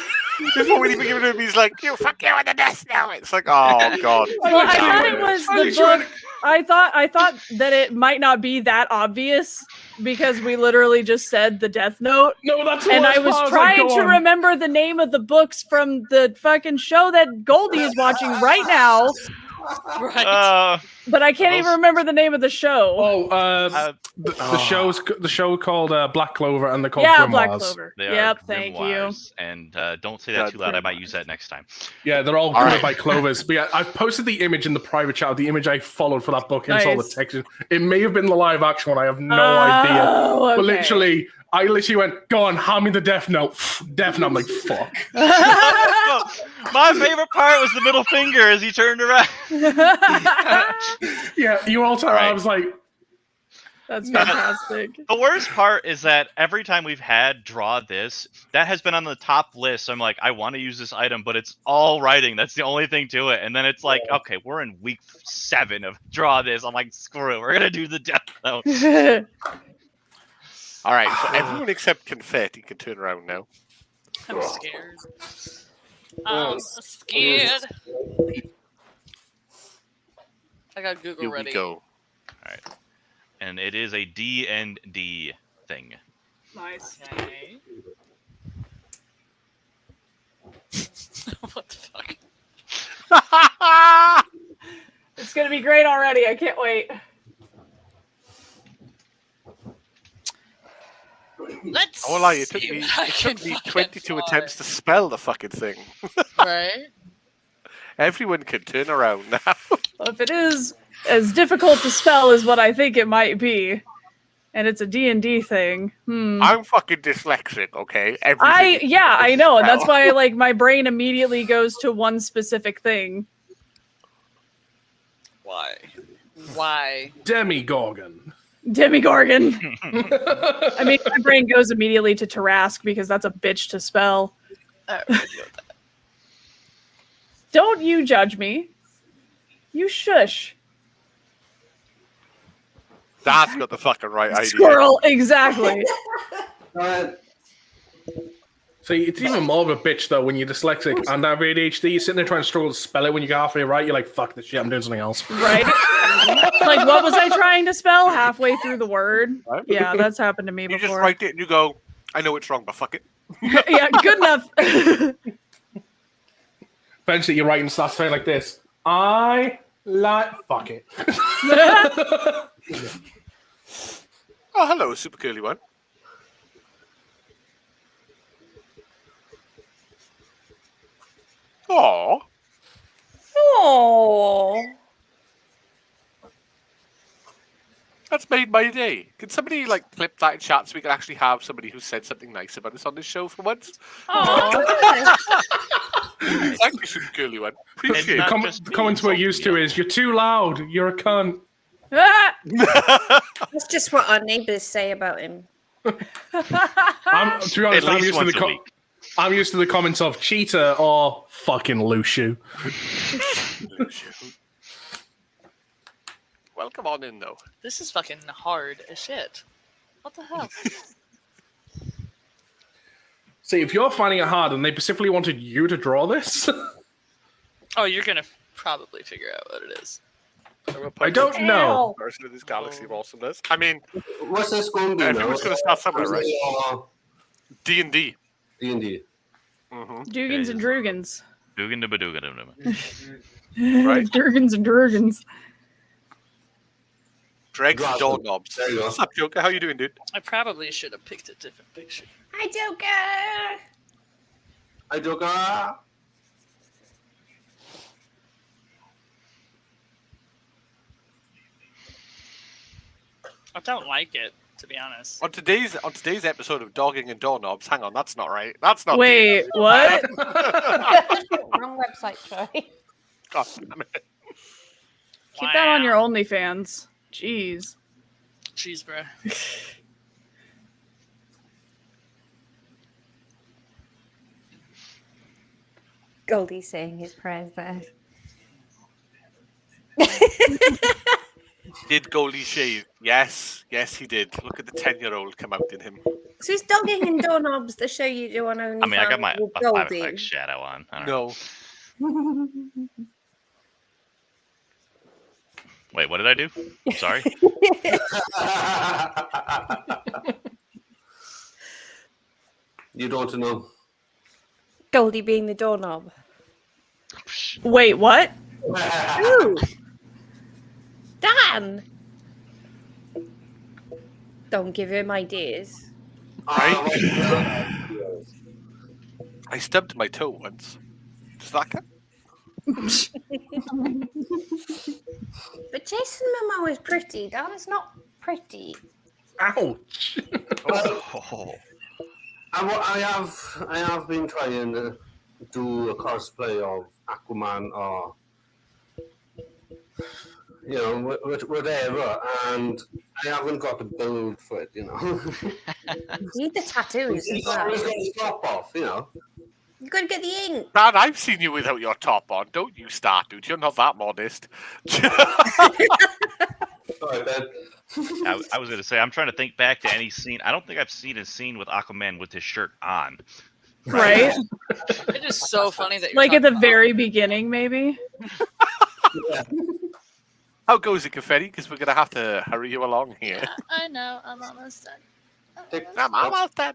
Before we even give it to him, he's like, you fuck you with the death now. It's like, oh, God. Well, I thought it was the book. I thought that it might not be that obvious because we literally just said the Death Note. No, that's the And I worst was part. trying Go to on. remember the name of the books from the fucking show that Goldie is watching right now, Right. but I can't even Those- remember the name of the show. Uh, the show called Black Clover and the called yeah, Grimoires. Black Clover. They Yep, are thank you. grimoires, and don't say that too loud. I might use that next time. Yeah, they're all All covered right. by clovers. But yeah, I've posted the image in the private chat, the image I followed for that book, and it's all the Nice. text. It may have been the live action one, I have no idea. Oh, okay. But literally, I literally went, go on, hand me the Death Note. Death Note, I'm like, fuck. My favorite part was the middle finger as he turned around. Yeah, you all turned around, I was like, That's fantastic. The worst part is that every time we've had draw this, that has been on the top list. I'm like, I want to use this item, but it's all writing. That's the only thing to it. And then it's like, okay, we're in week 7 of draw this. I'm like, screw it. We're gonna do the Death Note. All right, so everyone except Confetti can turn around now. I'm scared. I'm scared. I got Google Here we ready. go. And it is a D&D thing. Nice. Okay. What the fuck? It's gonna be great already. I can't wait. Let's. I won't lie, it see took me, what I can fucking 22 find. attempts to spell the fucking thing. Right? Everyone can turn around now. Well, if it is as difficult to spell as what I think it might be, and it's a D&D thing, I'm fucking dyslexic, okay? I Everything is I know, and that's spell. why like my brain immediately goes to one specific thing. Why? Why? Demigorgon. Demigorgon. I mean, my brain goes immediately to Tarask because that's a bitch to spell. Don't you judge me. You shush. That's got the fucking right idea. Squirrel, exactly. See, it's even more of a bitch though when you're dyslexic and have ADHD. You're sitting there trying to struggle to spell it when you get halfway right. You're like, "Fuck this shit! I'm doing something else." Right? Like, what was I trying to spell halfway through the word? Right? Yeah, that's happened to me You before. just write it and you go, I know it's wrong, but fuck it. Yeah, good enough. Eventually, you're writing stuff saying like this. I like fuck it. Oh, hello, super curly one. Aww. Oh, That's made my day. Can somebody like clip that in chat so we can actually have somebody who said something nice about us on this show for once? Aw. Thank you, super curly one. Appreciate not it. just The me comments we're insulting used to you. is, "You're too loud. You're a cunt." Ah! that's just what our neighbours say about him. To be honest, At least once a week. I'm used to the comments of cheater or fucking Lushu. Welcome on in, though. This is fucking hard as shit. What the hell? See, if you're finding it hard and they specifically wanted you to draw this, Oh, you're gonna probably figure out what it is. I don't know. Person of this galaxy of awesomeness. I mean, What's this going to be? everyone's going to start somewhere, right? D&D. D&D. Dugans and Drugans. Dugan. Right. Durgans and Drugans. Dregs and doorknobs. There you go. What's up, Joker? How you doing, dude? I probably should have picked a different picture. I don't care. I Joker. I don't like it, to be honest. On today's episode of Dogging and Doorknobs, hang on, that's not right. That's not. Wait, what? Wrong website, sorry. God damn it. Keep that on your OnlyFans. Jeez. Jeez, bro. Goldie's saying his prayers there. Did Goldie shave? Yes, he did. Look at the 10-year-old come out in him. So it's Dogging and Doorknobs, the show you do on OnlyFans. I mean, I got my with 5 Goldie. effects shadow on. I don't know. No. Wait, what did I do? I'm sorry. You don't know. Goldie being the doorknob. Wait, what? Ooh. Dan! Don't give him ideas. I stubbed my toe once. Does that count? But Jason Momoa is pretty. Dan's not pretty. Ouch. Oh. I have been trying to do a cosplay of Aquaman or whatever, and I haven't got the build for it. You need the tattoos as well. He's got his top off, You've got to get the ink. Dad, I've seen you without your top on. Don't you start, dude. You're not that modest. Sorry, Ben. I was going to say, I'm trying to think back to any scene. I don't think I've seen a scene with Aquaman with his shirt on. Right? It is so funny that you're Like at the talking very beginning, maybe? Yeah. How goes it, Confetti? Because we're going to have to hurry you along here. about- I know, I'm almost done. Tick, I'm almost done.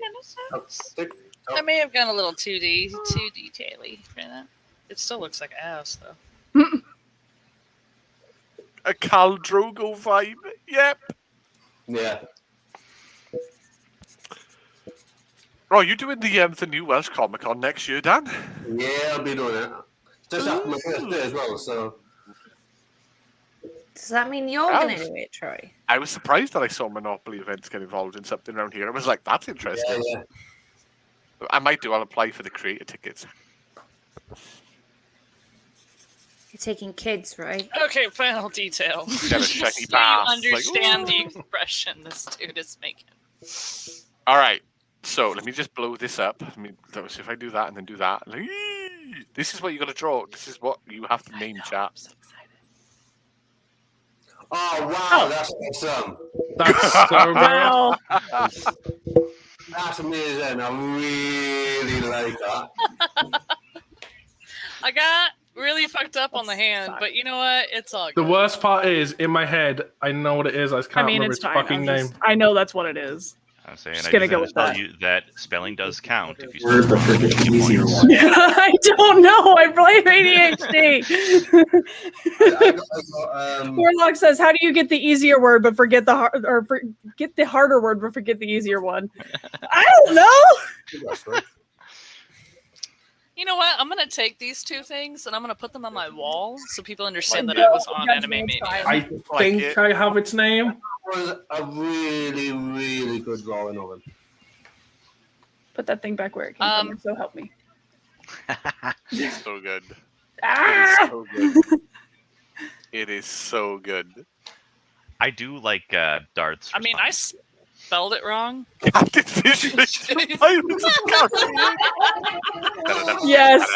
tick, I may have gone a little too detaily for that. It still looks like ass, though. A Khal Drogo vibe. Yep. Yeah. Oh, you're doing the new Welsh Comic Con next year, Dan? Yeah, I'll be doing it. Just after my birthday as well, so. Does that mean you're going to do it, Troy? I was surprised that I saw Monopoly events get involved in something around here. I was like, that's interesting. Yeah. I might do. I'll apply for the creator tickets. You're taking kids, right? Okay, final detail. Get a Just shiny so you pass. understand Like, the ooh. expression this dude is making. All right. So let me just blow this up. I mean, so if I do that and then do that, like, this is what you got to draw. This is what you have to name, chaps. Oh, wow, that's awesome. That's so bad. Wow. That's amazing. I really like that. I got really fucked up on the hand, but you know what? It's all The good. worst part is, in my head, I know what it is. I just can't remember it's its fine. fucking I'm name. just- I know that's what it is. I'm saying Just I gonna just go have with to tell that. you that spelling does count if you Word, but forget the easier one. I don't know. I blame ADHD. I got, Warlock says, "How do you get the easier word but forget the get the harder word but forget the easier one?" I don't know. You know what? I'm gonna take these two things and I'm gonna put them on my wall so people understand that I was on Anime-Mania. I think I have its name. was a really, really good drawing of him. Put that thing back where it came from. So help me. It's so good. Ah! It is so good. It is so good. I do like darts. I mean, I spelled it wrong. Captain Fish. Yes.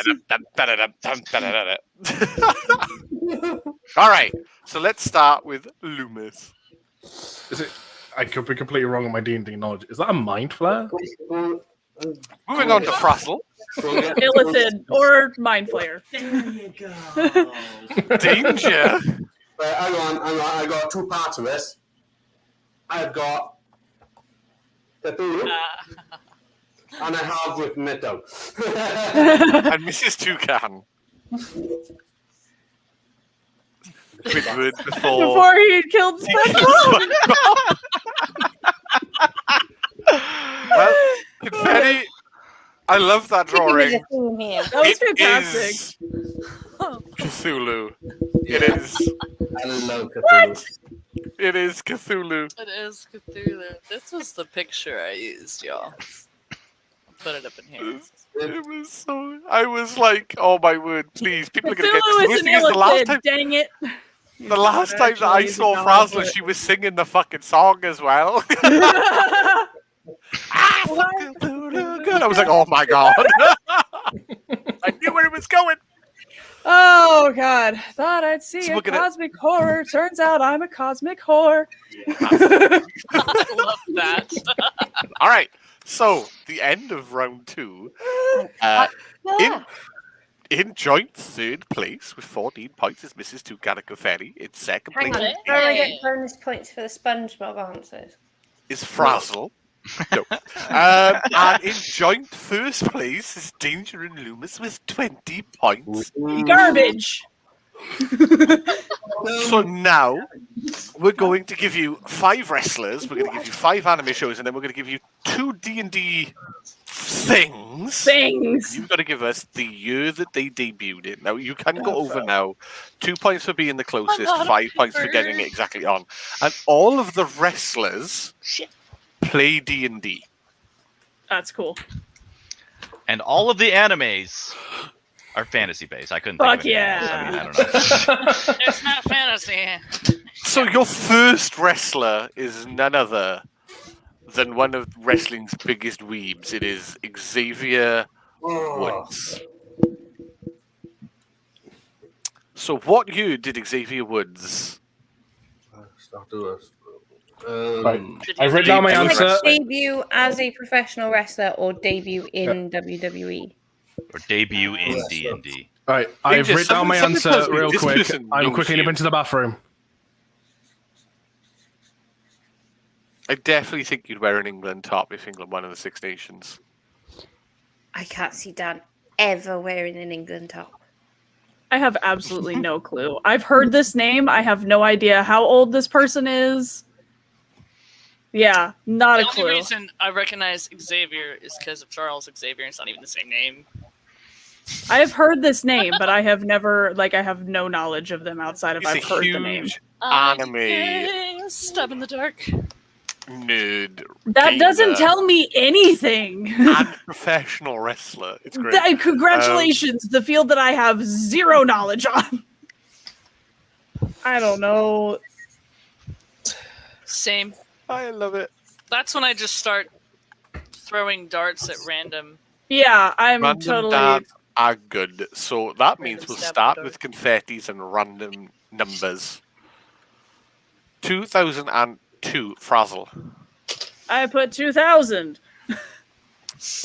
All right. So let's start with Loomis. Is it? I could be completely wrong on my D&D knowledge. Is that a mind flare? Moving on to Frazzle. Illithid or Mind Flayer. There you go. Danger. But hang on, I got two parts of this. I've got Cthulhu, and I have written it down. And Mrs. Toucan. With word before. Before he killed SpongeBob. Well, Confetti, I love that drawing. Keeping with the theme here. That was It fantastic. is Cthulhu. It is. I love Cthulhu. It is Cthulhu. It is Cthulhu. This was the picture I used, y'all. I'll put it up in here. It was so. I was like, oh my word, please. People are going to get Cthulhu this. is an Because the last time, illithid. Dang it. the last time that I saw Frazzler, she was singing the fucking song as well. Cthulhu, good. I was like, oh my god. I knew where it was going. Oh God! Thought I'd see So a we're gonna- cosmic horror. Turns out I'm a cosmic whore. I love that. All right. So the end of round 2. In joint third place with 14 points is Mrs. Tucana Confetti. In second Hang place on. Do I get bonus points for the SpongeBob answers? is Frazzle. No. And in joint first place is Danger and Loomis with 20 points. Garbage. So now we're going to give you 5 wrestlers, we're going to give you 5 anime shows, and then we're going to give you 2 D&D things. You've got to give us the year that they debuted in. Now, you can go over now. 2 points for being the closest, 5 points for getting it exactly on. And all of the wrestlers play D&D. That's cool. And all of the animes are fantasy based. I couldn't Fuck think of anything else. I mean, I don't know. It's not fantasy. So your first wrestler is none other than one of wrestling's biggest weebs. It is Xavier Woods. So what year did Xavier Woods? Right. I've written down my Like answer. debut as a professional wrestler or debut in WWE? Or debut in D&D. All right, I've Danger, written down my someone answer tells me real this quick. person I'm knows quickly you. nip into the bathroom. I definitely think you'd wear an England top if England won in the Six Nations. I can't see Dan ever wearing an England top. I have absolutely no clue. I've heard this name. I have no idea how old this person is. Yeah, not The a only clue. reason I recognize Xavier is because of Charles Xavier. It's not even the same name. I have heard this name, but I have never, I have no knowledge of them outside of He's I've a heard huge the name. anime Stab in the dark. nerd. That doesn't gamer, tell me anything. and professional wrestler. It's great. Congratulations, the field that I have zero knowledge on. I don't know. Same. I love it. That's when I just start throwing darts at random. Yeah, I'm Random totally. darts are good. So that Random means we'll stab in start the with confettis and random numbers. 2002 Frazzle. I put 2000.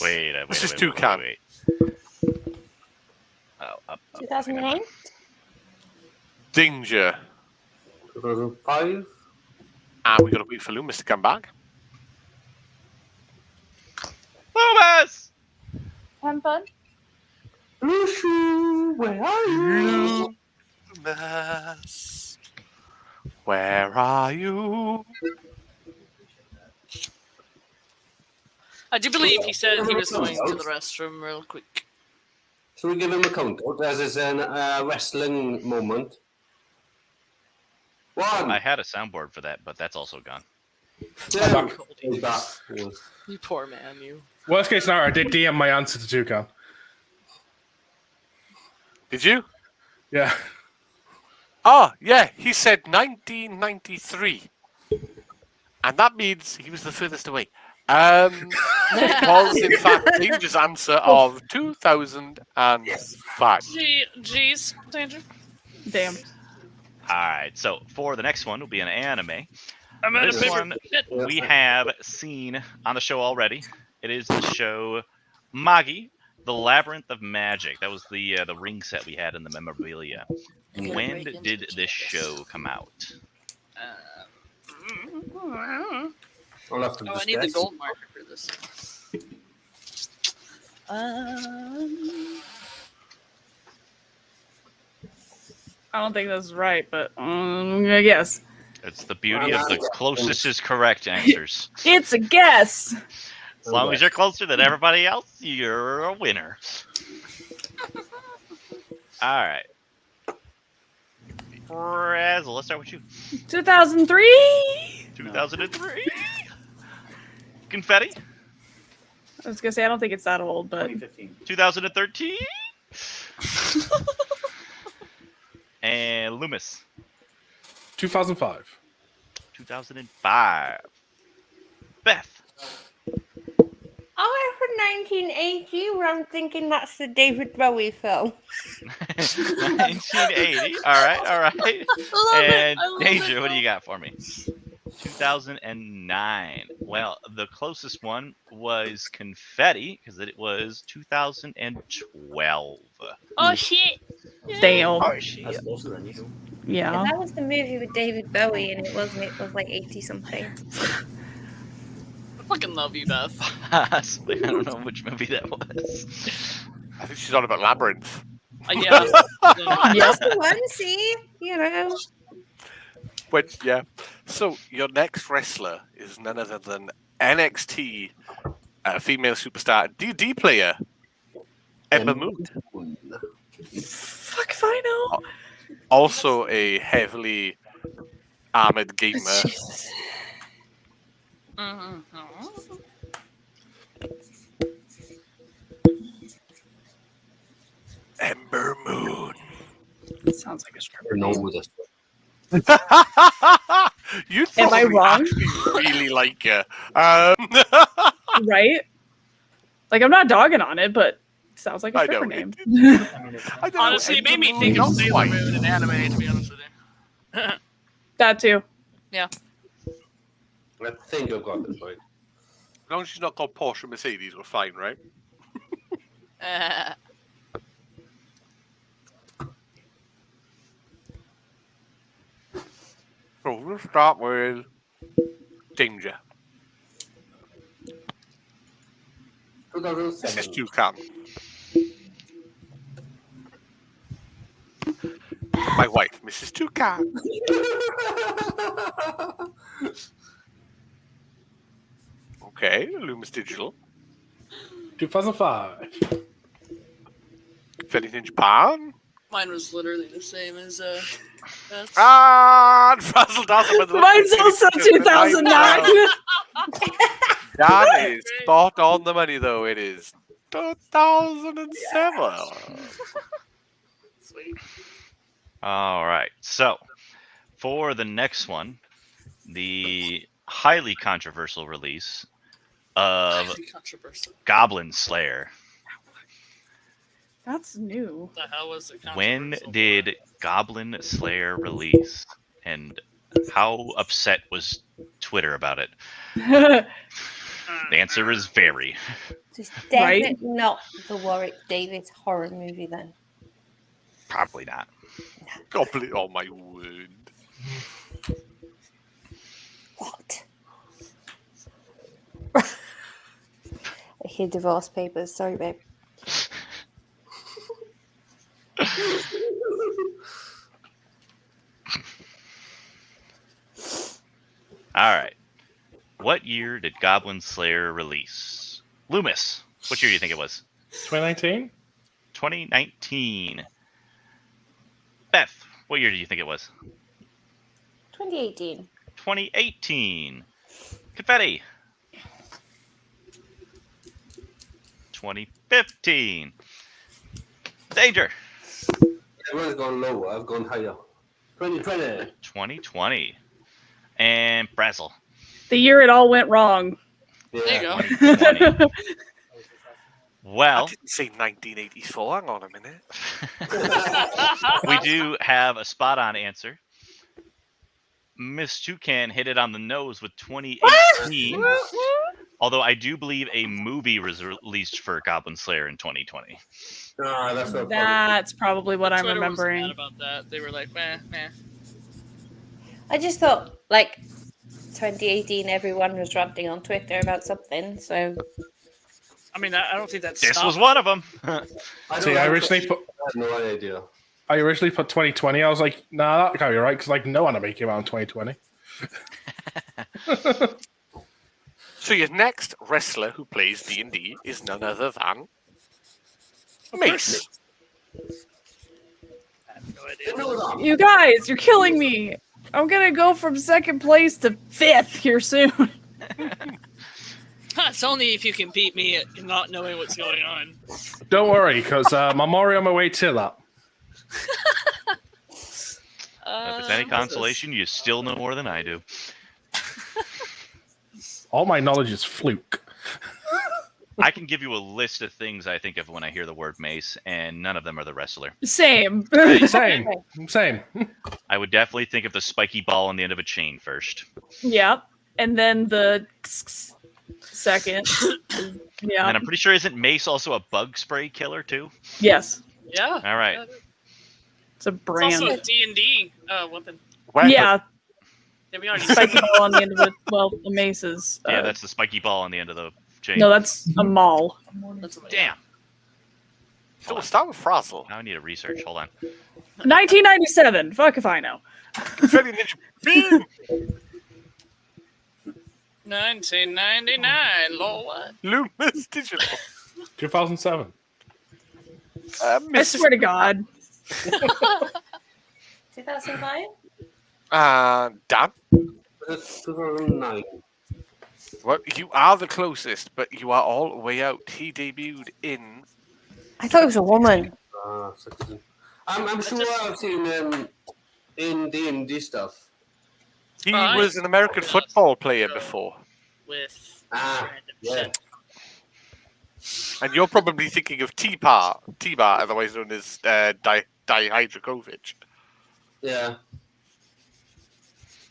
Wait. This is Toucan. Oh, up. 2009? Danger. 2005. And we got to wait for Loomis to come back. Loomis! Having fun? Where are you? Loomis, where are you? I do believe he said he was going to the restroom real quick. So we give him a count out as it's a wrestling moment. 1. I had a soundboard for that, but that's also gone. 2. back. He's back. You poor man, you. Worst case scenario, I did DM my answer to Toucan. Did you? Yeah. Oh, yeah, he said 1993. And that means he was the furthest away. It was, in fact, Danger's answer of 2005. Jeez, Danger. Damn. Alright, so for the next one will be an anime. I'm out of This paper. one we have seen on the show already. It is the show Magi, The Labyrinth of Magic. That was the ring set we had in the memorabilia. When did this show come out? I'll have to Oh, I need the discuss. gold marker for this. I don't think that's right, but I guess. It's the beauty of the closest is correct answers. It's a guess. As long as you're closer than everybody else, you're a winner. Alright. Razzle, let's start with you. 2003? 2003. Confetti. I was going to say, I don't think it's that old, but 2015. 2013. And Loomis. 2005. 2005. Beth. I heard 1980 where I'm thinking that's the David Bowie film. 1980. All right. Love And it. I love Danger, it. what do you got for me? 2009. Well, the closest one was Confetti because it was 2012. Oh shit! Damn. Oh shit! That's closer than you. Yeah. That was the movie with David Bowie, and it wasn't. It was like 80 something. I fucking love you, Beth. Possibly. I don't know which movie that was. I think she's on about Labyrinth. Yeah. That's the one. See, you know. Which, yeah. So, your next wrestler is none other than NXT female superstar D&D player, Ember Moon. Fuck if I know. Also a heavily armored gamer. Jesus. Mhm. Ember Moon. Sounds like a stripper. Or no with us. You'd Am I probably wrong? actually really like her. Right? Like, I'm not dogging on it, but it sounds like a I stripper know, name. I don't know, Honestly, it made me Ember think Moon, of not Sailor quite. Moon and anime, to be honest with you. That too. I think I've got this right. As long as she's not called Porsche Mercedes, we're fine, right? So we'll start with Danger. This is 2007. Toucan. My wife, Mrs. Toucan. Okay, Loomis Digital. 2005. If anything, Japan. Mine was literally the same as Beth's. And Frazzle Dazzle with the Mine's also 2009. That is spot on the money, though. It is 2007. Sweet. All right. So, for the next one, the highly controversial release of Highly controversial. Goblin Slayer. That's new. What the hell was it? When controversial did Goblin Slayer release? And how upset was Twitter about it? for? The answer is very. It's Right? definitely not the Warwick Davis horror movie then. Probably not. Goblin, oh my word. What? I hear divorce papers. Sorry, babe. All right. What year did Goblin Slayer release? Loomis, what year do you think it was? 2019? 2019. Beth, what year do you think it was? 2018. 2018. Confetti. 2015. Danger. Everyone's gone lower. I've gone higher. 2020. 2020. And Brazzle. The year it all went wrong. There you go. 2020. I Well, didn't say 1984. Hang on a minute. we do have a spot on answer. Miss Toucan hit it on the nose with 2018. Although I do believe a movie was released for Goblin Slayer in 2020. Ah, that's not That's probably what I'm Twitter was mad remembering. about that. They were like, meh. I just thought, like, 2018, everyone was ranting on Twitter about something. So I mean, I don't think that's. This was one of them. See, I originally put I had no idea. 2020. I was like, nah, that can't be right because like no anime came out in 2020. So your next wrestler who plays D&D is none other than Mace. I have no idea. You guys, you're killing me. I'm gonna go from second place to fifth here soon. It's only if you can beat me at not knowing what's going on. Don't worry, because I'm already on my way to that. If it's any consolation, you still know more than I do. All my knowledge is fluke. I can give you a list of things I think of when I hear the word mace, and none of them are the wrestler. Same. Same. I would definitely think of the spiky ball on the end of a chain first. Yep. And then the second. And Yeah. then I'm pretty sure isn't mace also a bug spray killer too? Yes. Yeah. All right. It's a It's brand. also a D&D weapon. Weapon. Yeah. Yeah, we already Spiky ball on the end of it. Well, the mace is. Yeah, that's the spiky ball on the end of the chain. No, that's a maul. That's what- Damn. So we'll start with Frazzle. Now I need to research. Hold on. 1997. Fuck if I know. Confetti Ninja Beam! 1999. Lol, what? Loomis Digital. 2007. I swear to God. 2005? Dan? 2009. Well, you are the closest, but you are all the way out. He debuted in... I thought it was a woman. 16. I'm sure I've seen him in D&D stuff. He Right. was an American football player before. With Ah, random yeah. shit. And you're probably thinking of T-Bar, otherwise known as Dihydrokovic. Yeah.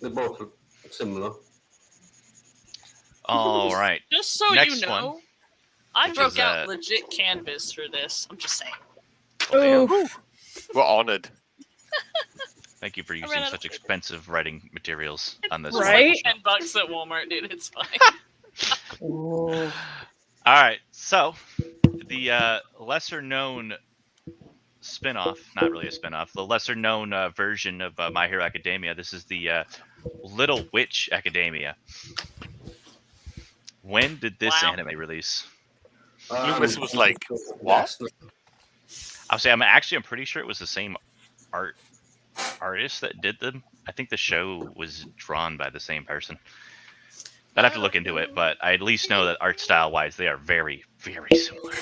They both look similar. All right. Just so Next you know, one, I which broke is, out legit canvas for this. I'm just saying. Ooh. We're honoured. Thank you for ran using out of such paper. expensive writing materials on this. Right? delightful show. $10 at Walmart, dude. It's fine. All right. So, the lesser-known spin-off, not really a spin-off, the lesser-known version of My Hero Academia. This is the Little Witch Academia. When did this Wow. anime release? Loomis was like, what? I'll say I'm pretty sure it was the same artist that did them. I think the show was drawn by the same person. I'd have to look into it, but I at least know that art style wise they are very, very similar.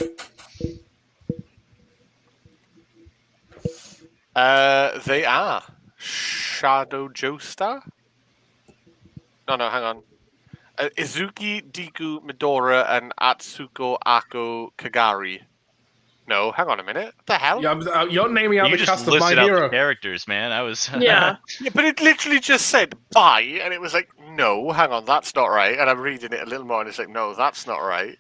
They are. Shadow Joestar? No, hang on. Izuki, Diku, Midora, and Atsuko Ako Kagari. No, hang on a minute. What the hell? Yeah, you're naming out You the just cast of My listed out Hero. the characters, man. I was Yeah. Yeah, but it literally just said bye, and it was like, no, hang on, that's not right. And I'm reading it a little more, and it's like, no, that's not right.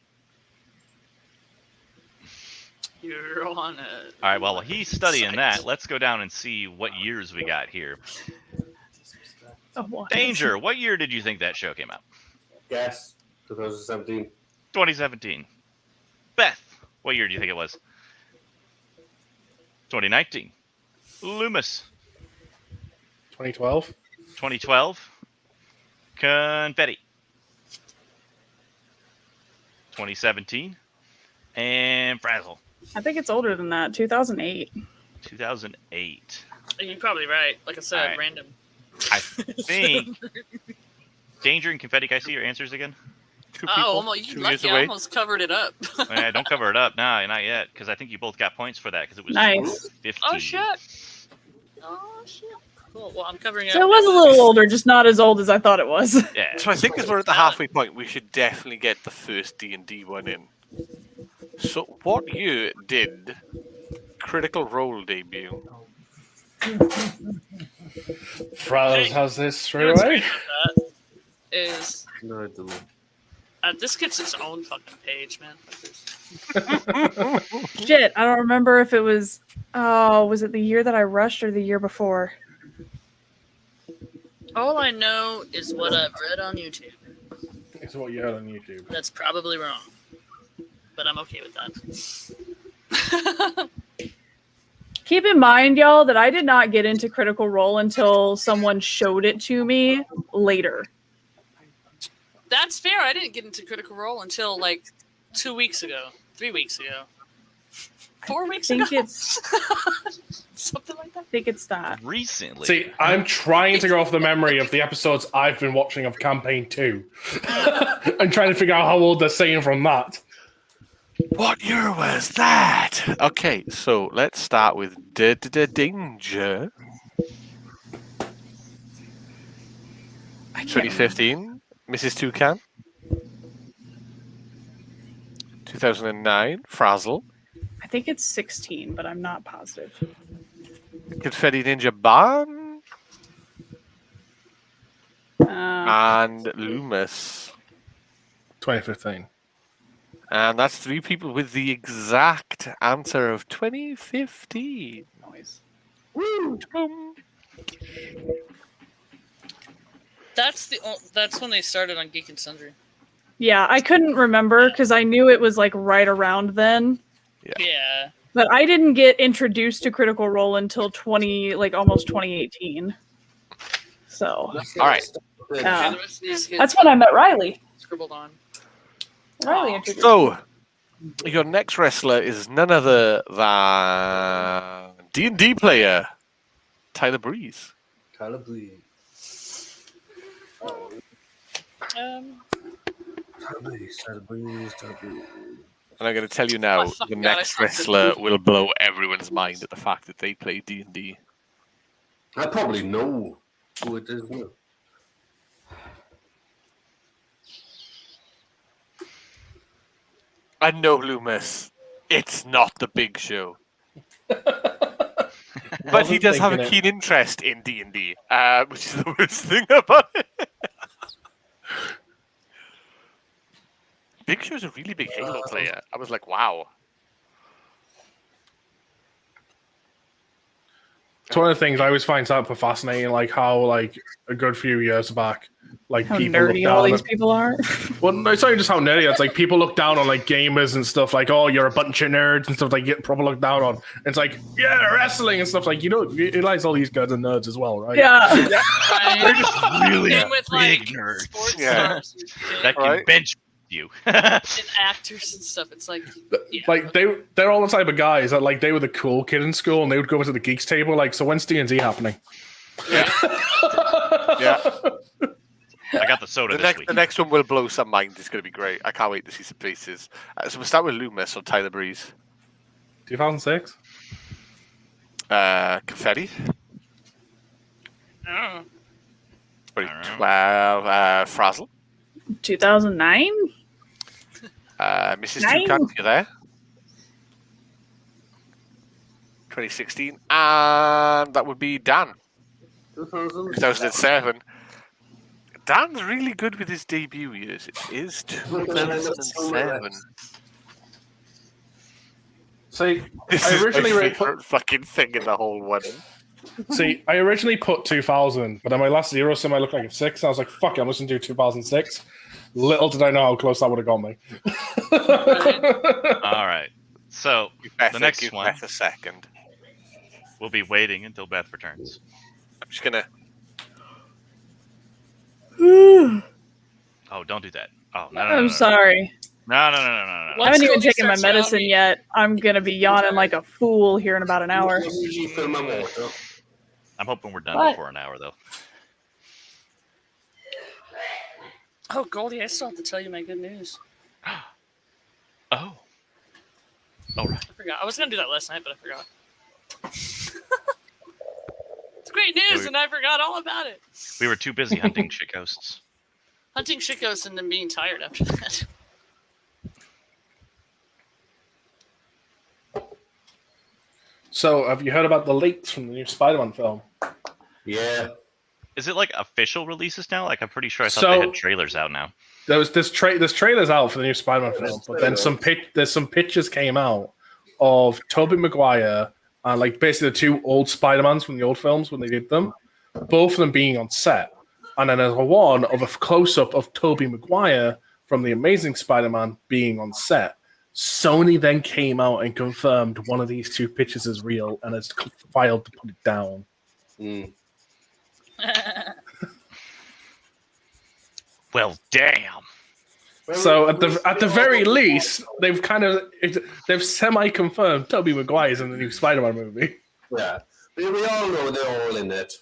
You're on it. All right. Well, he's studying that. Let's go down and see what years we got here. Oh, what? Danger. What year did you think that show came out? Yes, 2017. 2017. Beth. What year do you think it was? 2019. Loomis. 2012. 2012. Confetti. 2017. And Frazzle. I think it's older than that. 2008. 2008. You're probably right. Like I said, Alright. random. I think. Danger and Confetti, can I see your answers again? Two Oh, people, almost, you 2 lucky. years I away. almost covered it up. Yeah, don't cover it up. No, not yet. Because I think you both got points for that. Because it was Nice. 15. Oh shit. Oh shit. Cool. Well, I'm covering it. So it was a little older, just not as old as I thought it was. Yeah. So I think as we're at the halfway point, we should definitely get the first D&D one in. So what year did Critical Role debut? Fraz has this straight What's away. great about that is No, I don't know. this gets its own fucking page, man. Shit, I don't remember if it was. Oh, was it the year that I rushed or the year before? All I know is what I've read on YouTube. It's what you heard on YouTube. That's probably wrong, but I'm okay with that. Keep in mind, y'all, that I did not get into Critical Role until someone showed it to me later. That's fair. I didn't get into Critical Role until like 2 weeks ago, 3 weeks ago, 4 weeks I ago, think it's something like that. I think it's that. Recently. See, I'm trying to go off the memory of the episodes I've been watching of Campaign 2. I'm trying to figure out how old they're saying from that. What year was that? Okay, so let's start with Danger. 2015, Mrs. Toucan. 2009, Frazzle. I think it's 16, but I'm not positive. Confetti Ninja Ban. And Uh, Loomis. 2015. And that's 3 people with the exact answer of 2015. noise. Woo! That's when they started on Geek and Sundry. Yeah, I couldn't remember because I knew it was like right around then. Yeah. But I didn't get introduced to Critical Role until almost 2018. So All right. Yeah. The rest of these kids that's when I met Riley. scribbled on. Riley introduced me. So, your next wrestler is none other than D&D player, Tyler Breeze. Tyler Breeze. Tyler Breeze. And I'm going to tell you now, fucking the God, next I saw wrestler will blow everyone's mind at the fact that they play D&D. I probably know who it is now. I know, Loomis. It's not the Big Show. But he does have a keen interest in D&D, which is the worst thing about it. Big Show's a really big Halo player. I was like, wow. It's one of the things I always find super fascinating, like how like a good few years back, like How people look nerdy all down these at, people are. well, it's not even just how nerdy. It's like people look down on like gamers and stuff. Like, oh, you're a bunch of nerds and stuff. Like, get proper looked down on. And it's like, yeah, wrestling and stuff. Like, you realize all these guys are nerds as well, right? Yeah. They're just really Same with big like nerds sports Yeah. stars and shit, that can Right. bench you. and actors and stuff. It's like, yeah. Like they're all the type of guys that like they were the cool kid in school and they would go into the geeks table. Like, so when's D&D happening? Yeah. I got the soda this week. The next one will blow some minds. It's going to be great. I can't wait to see some faces. So we'll start with Loomis on Tyler Breeze. 2006. Confetti. Oh. 2012. Frazzle. 2009? Mrs. Nine. Toucan, you there? 2016. And that would be Dan. 2007. Dan's really good with his debut years. It is 2007. See, This I is originally my wrote- favorite fucking thing in the whole one. See, I originally put 2000, but on my last zero sim, I looked like a 6. I was like, fuck it, I'm just going to do 2006. Little did I know how close that would have got me. All right. So the next one, Beth a second. we'll be waiting until Beth returns. I'm just gonna. Oh, don't do that. Oh, no. I'm sorry. No. I Once haven't even Cody taken my starts medicine yawning- yet. I'm going to be yawning like a fool here in about an hour. I'm hoping we're done What? before an hour, though. Oh, Goldie, I still have to tell you my good news. Oh. All right. I forgot. I was going to do that last night, but I forgot. It's great news, and I forgot all about it. We were too busy hunting shit ghosts. Hunting shit ghosts and then being tired after that. So, have you heard about the leaks from the new Spider-Man film? Yeah. Is it like official releases now? Like I'm pretty sure I thought So- they had trailers out now. There's trailers out for the new Spider-Man film, but then there's some pictures came out of Tobey Maguire and like basically the 2 old Spider-Mans from the old films when they did them, both of them being on set. And then there's one of a close-up of Tobey Maguire from The Amazing Spider-Man being on set. Sony then came out and confirmed one of these 2 pictures is real and has filed to put it down. Well, damn. So at the very least, they've semi-confirmed Tobey Maguire's in the new Spider-Man movie. Yeah. We all know they're all in it.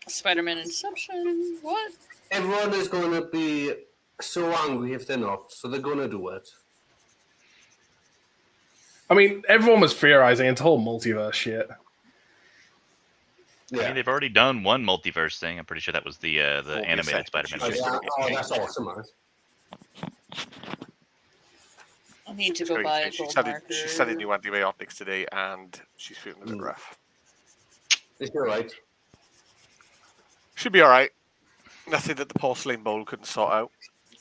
Spider-Man Inception. What? Everyone is going to be so angry if they're not, so they're going to do it. I mean, everyone was theorizing into whole multiverse shit. I mean, they've already done one multiverse thing. I'm pretty sure that was the animated second. Spider-Man. Oh, yeah. Oh, that's awesome, man. I need to go buy a gold marker. She started new antibiotics today, and she's feeling a bit rough. It's all right. Should be all right. Nothing that the porcelain bowl couldn't sort out.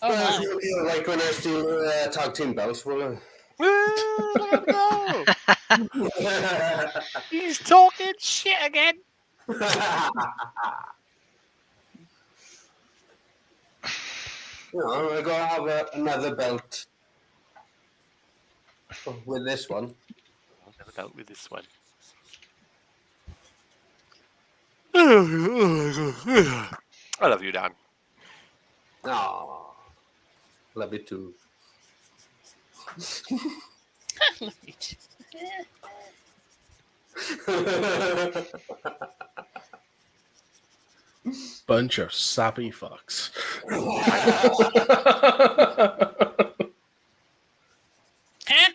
Oh, Well, nice. it'll be like when I steal tag team belts, will No! He's talking shit again. You know, I gotta have another belt with this one. Another belt with this one. I love you, Dan. Aww. Love you too. Bunch of sappy fucks. Huh?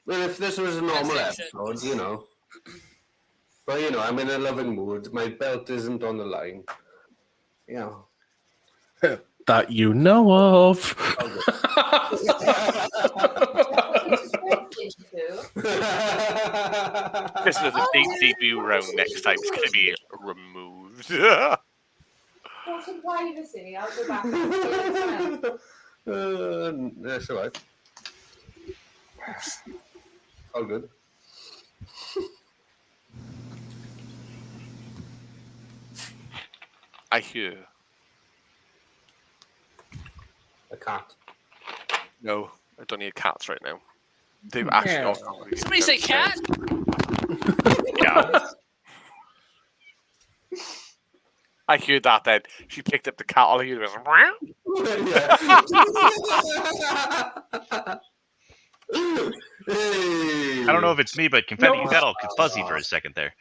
Well, if this was a normal That's it. episode, you know. But, you know, I'm in a loving mood. My belt isn't on the line. You know. That you know of. This is the debut round next time. It's going to be removed. For some privacy, I'll go back. That's all right. All good. I hear. A cat. No, I don't need cats right now. They've actually. Somebody say cat? Yeah. I hear that then. She picked up the cat. All I hear was. Hey. I don't know if it's me, but confetti No. got all fuzzy for a second there.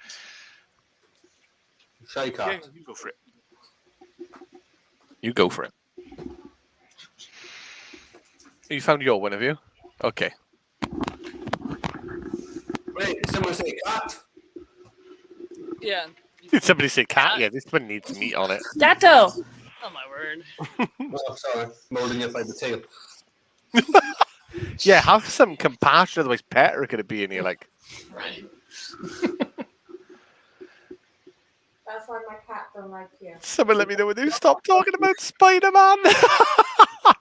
Shy Yeah, cat. you go for it. You go for it. You found your one, have you? Okay. Wait, someone say cat? Yeah. Did somebody say cat? Yeah, this one needs meat on it. Dato. Oh my word. Oh, sorry. Molding it by the tail. Yeah, have some compassion, otherwise Peter are going to be in here like. Right. That's why my cat don't like you. Someone let me know when you stop talking about Spider-Man.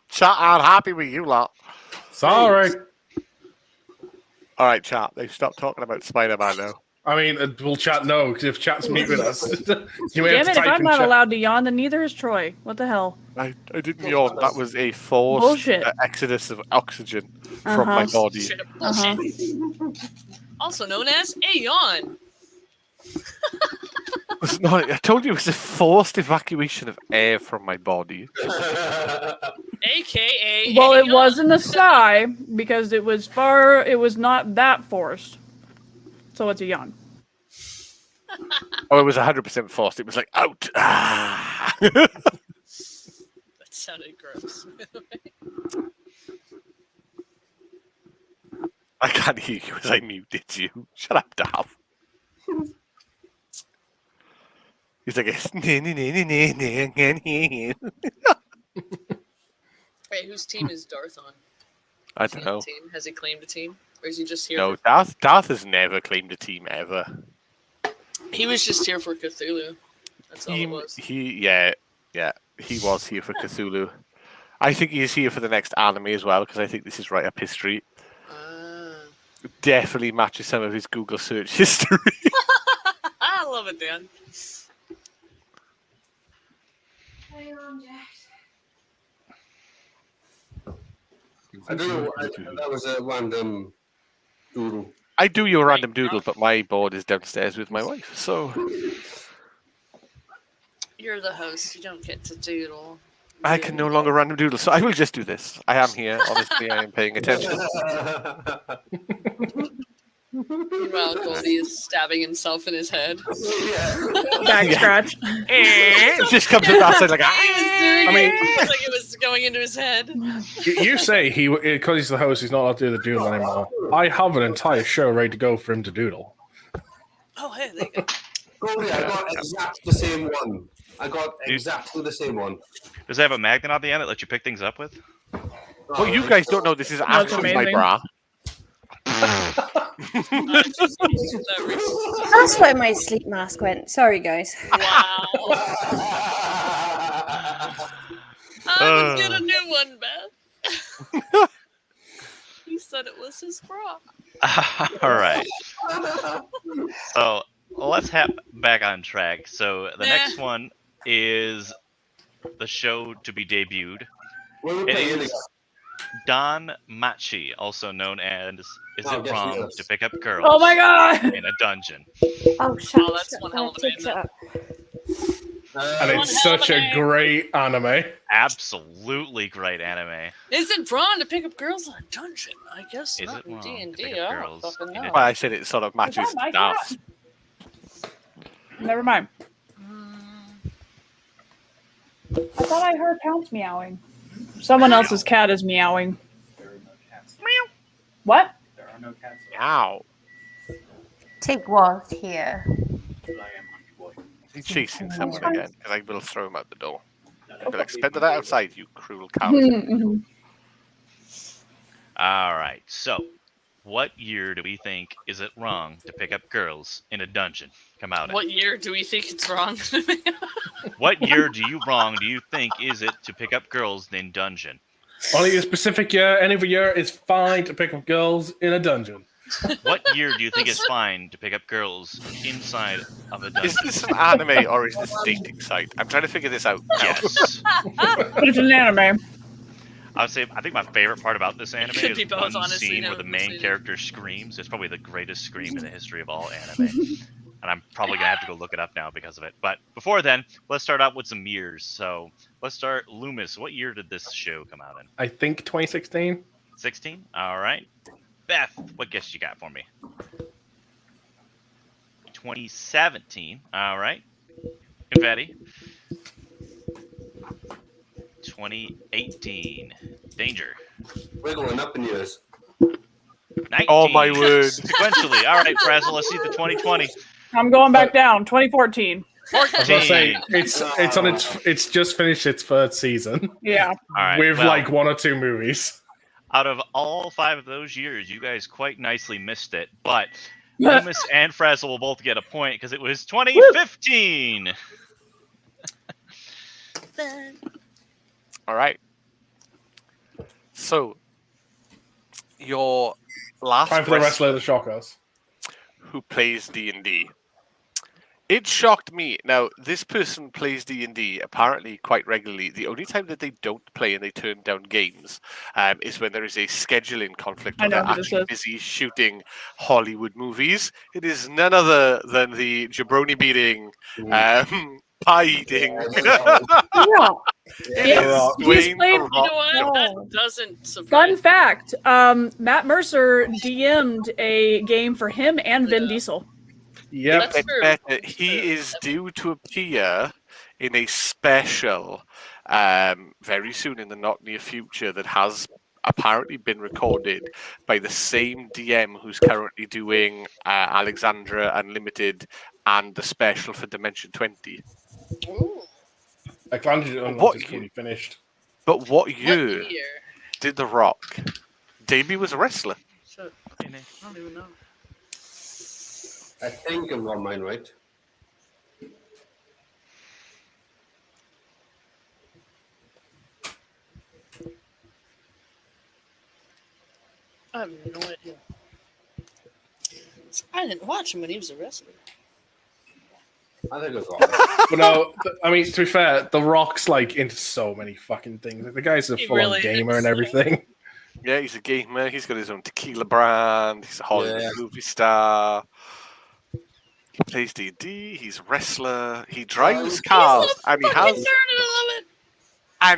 Chat, I'm happy with you lot. Sorry. All right, chat. They've stopped talking about Spider-Man now. I mean, we'll chat no, because if chat's muting us, you may Damn have it, to if type I'm in not chat. allowed to yawn, then neither is Troy. What the hell? I didn't yawn. That was a forced Bullshit. exodus of oxygen from my Uh-huh. body. Straight up bullshit. Also known as a yawn. It's not, I told you it was a forced evacuation of air from my body. AKA. Well, a it yawn. was in the sky because it was not that forced. So it's a yawn. Oh, it was 100% forced. It was like, out. Ah. That sounded gross. I can't hear you as I muted you. Shut up, Dav. He's like, Wait, whose team is Darth on? I Is he don't on know. a team? Has he claimed a team? Or is he just here No, for... Darth has never claimed a team ever. He was just here for Cthulhu. That's all it was. He was here for Cthulhu. I think he is here for the next anime as well, because I think this is right up his street. Definitely matches some of his Google search history. I love it, Dan. I don't know. That was a random doodle. I do your random doodle, but my board is downstairs with my wife, so You're the host. You don't get to doodle. I can no longer random doodle. So I will just do this. I am here. Honestly, I am paying attention. Meanwhile, Goldie is stabbing himself in his head. Back scratch. It just comes up that side like, I mean- it was like it was going into his head. You say he, because he's the host, he's not allowed to do the doodle anymore. I have an entire show ready to go for him to doodle. Oh, hey, there you go. Goldie, I got exactly the same one. I got exactly the same one. Does it have a magnet on the end that lets you pick things up with? Well, you guys don't know this is That's actually my amazing. bra. I just used that recently. That's where my sleep mask went. Sorry, guys. Wow. I would get a new one, Beth. He said it was his bra. All right. So let's hop back on track. So the next one is the show to be debuted. It is Don Machi, also known as Is Oh, It yes, Wrong yes. to Pick Up Girls Oh my god! in a Dungeon? Oh, shut Oh, that's up. one hell of an Take it anime. up. And One it's hell of such an a anime. great anime. Absolutely great anime. Is it wrong to pick up girls in a dungeon? I guess Is not it in wrong to D&D. pick I up don't girls fucking in a know. Well, I said it sort of matches Is that my Darth. Never mind. I thought I heard hounds meowing. Someone else's cat is meowing. There are no cats. What? There are no cats. Ow. Tig was here. But I am Hunky Boy. He's chasing someone again, because I will throw him out the door. No, I'll be like, leave spend me that be. outside, you cruel coward. Mhm. All right. So, what year do we think is it wrong to pick up girls in a dungeon? Come out. What year do we think it's wrong? What year do you think is it to pick up girls in dungeon? Only a specific year, any other year is fine to pick up girls in a dungeon. What year do you think is fine to pick up girls inside of a Is dungeon? this an anime or is this a dating site? I'm trying to figure this out now. Yes. It's an anime. I would say I think my favorite part about this anime could is be both, one honestly, scene now where the that you main say that. character screams. It's probably the greatest scream in the history of all anime. And I'm probably gonna have to go look it up now because of it. But before then, let's start out with some years. So let's start. Loomis, what year did this show come out in? I think 2016. 16? All right. Beth, what guess you got for me? 2017. All right. Confetti. 2018. Danger. We're going up in years. 19. Oh my word. Sequentially. All right, Frazzle, let's see the 2020. I'm going back down. 2014. I was gonna say 14. it's just finished its third season Yeah. All right. with well, like 1 or 2 movies. out of all 5 of those years, you guys quite nicely missed it. But Loomis and Frazzle will both get a point because it was 2015. All right. So, your last Time for the wrestler wrestler that shock us. who plays D&D. It shocked me. Now, this person plays D&D apparently quite regularly. The only time that they don't play and they turn down games is when there is a scheduling conflict I or know they're who this actually is. busy shooting Hollywood movies. It is none other than the jabroni beating, pie eating. Yeah. Yeah. He's Dwayne played- The You know Rock what? Oh. That doesn't surprise Fun me. fact: Matt Mercer DM'd a game for him and Vin Yeah. Diesel. Yep. That's true. Better. He is due to appear in a special very soon in the not near future that has apparently been recorded by the same DM who's currently doing Alexandra Unlimited and the special for Dimension 20. Ooh. I planned it on What just you- fully finished. But what year What year? did The Rock debut as a wrestler? Shit. I don't even know. I think I've got mine right. I have no idea. I didn't watch him when he was a wrestler. I think I've got mine. But no, I mean, to be fair, The Rock's like into so many fucking things. Like, the guy's a He full-on really gamer is. and everything. Yeah, he's a gamer. He's got his own tequila brand. He's a Hollywood Yeah. movie star. He plays D&D. He's a wrestler. He drives cars, and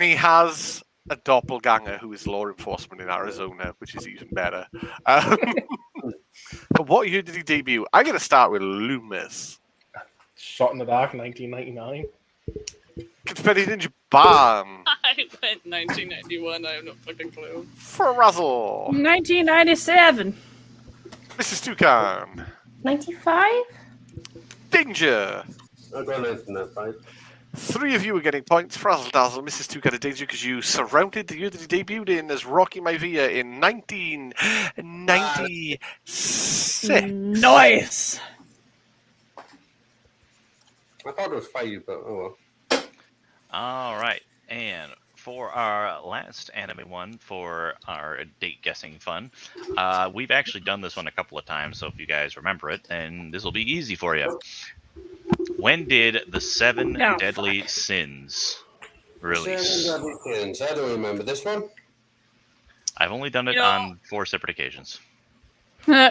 he has a doppelganger who is law enforcement in Arizona, which is even better. But what year did he debut? I'm going to start with Loomis. Shot in the Dark, 1999. Confetti Ninja Bam. I went 1991. I have no fucking clue. Frazzle. 1997. Mrs. Toucan. 95? Danger. I've got 1995. Three of you are getting points. Frazzle Dazzle misses two kind of danger because you surrounded the year that he debuted in as Rocky Maivia in 1996. Nice. I thought it was 5, but oh well. All right, and for our last anime one for our date guessing fun, we've actually done this one a couple of times, so if you guys remember it, then this will be easy for you. When did the Seven Oh, Deadly Sins release? Seven Deadly Sins. I don't remember this one. I've only done it You know- on 4 separate occasions. Oh,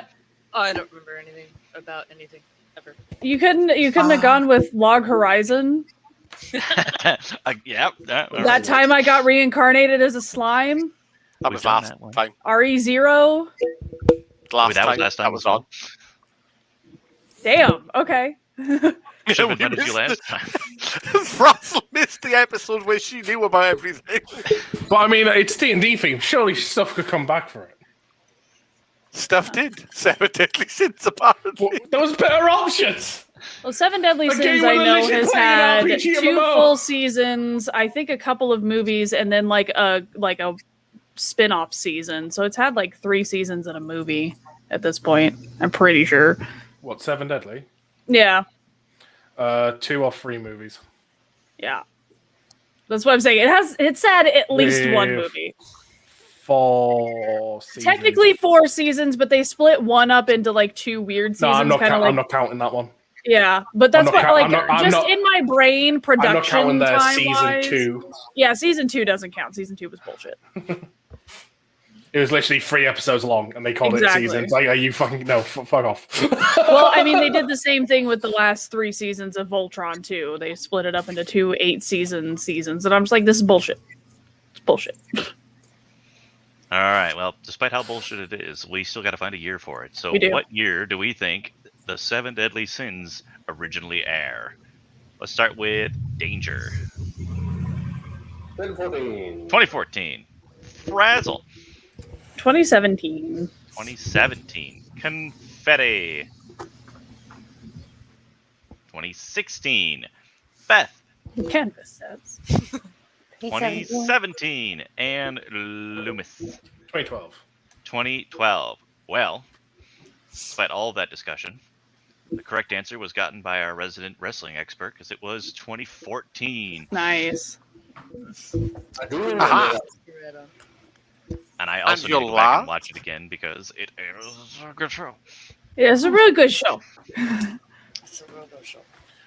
I don't remember anything about anything ever. You couldn't have gone with Log Horizon. Yep. That time I got reincarnated as a slime. That We've was done last that one. time. RE0. Last that was time. last time That was on. Damn. Okay. Should have We done it you last missed time. Frazzle missed the episode where she knew about everything. But I mean, it's D&D theme. Surely stuff could come back for it. Stuff did. Seven Deadly Sins, apparently. Well, there was better options. Well, Seven Deadly A game Sins, with I a know, lizard has playing an had RPG 2 MMO. full seasons, I think a couple of movies, and then like a spin-off season. So it's had like 3 seasons and a movie at this point. I'm pretty sure. What, Seven Deadly? Yeah. 2 or 3 movies. Yeah. That's what I'm saying. It's had at least one With movie. 4 seasons. Technically 4 seasons, but they split one up into like 2 weird No, seasons. I'm not, kinda I'm like, not counting that one. yeah, but that's not what count- like I'm not- I'm just not- in my brain I'm production not counting the time-wise- season 2. Yeah, season 2 doesn't count. Season 2 was bullshit. It was literally 3 episodes long, and they called Exactly. it seasons. Like, are you fucking... No, fuck off. Well, I mean, they did the same thing with the last 3 seasons of Voltron too. They split it up into 2 8-seasons, and I'm just like, this is bullshit. It's bullshit. All right. Well, despite how bullshit it is, we still got to find a year for it. So, We do. what year do we think the Seven Deadly Sins originally air? Let's start with Danger. 2014. 2014. Frazzle. 2017. 2017. Confetti. 2016. Beth. Canvas says. 2017. And Loomis. 2012. 2012. Well, despite all of that discussion, the correct answer was gotten by our resident wrestling expert because it was 2014. Nice. I do remember Aha. that. And I also need your to go back and last? watch it again because it is a good show. Yeah, it's a really good show. It's a real good show.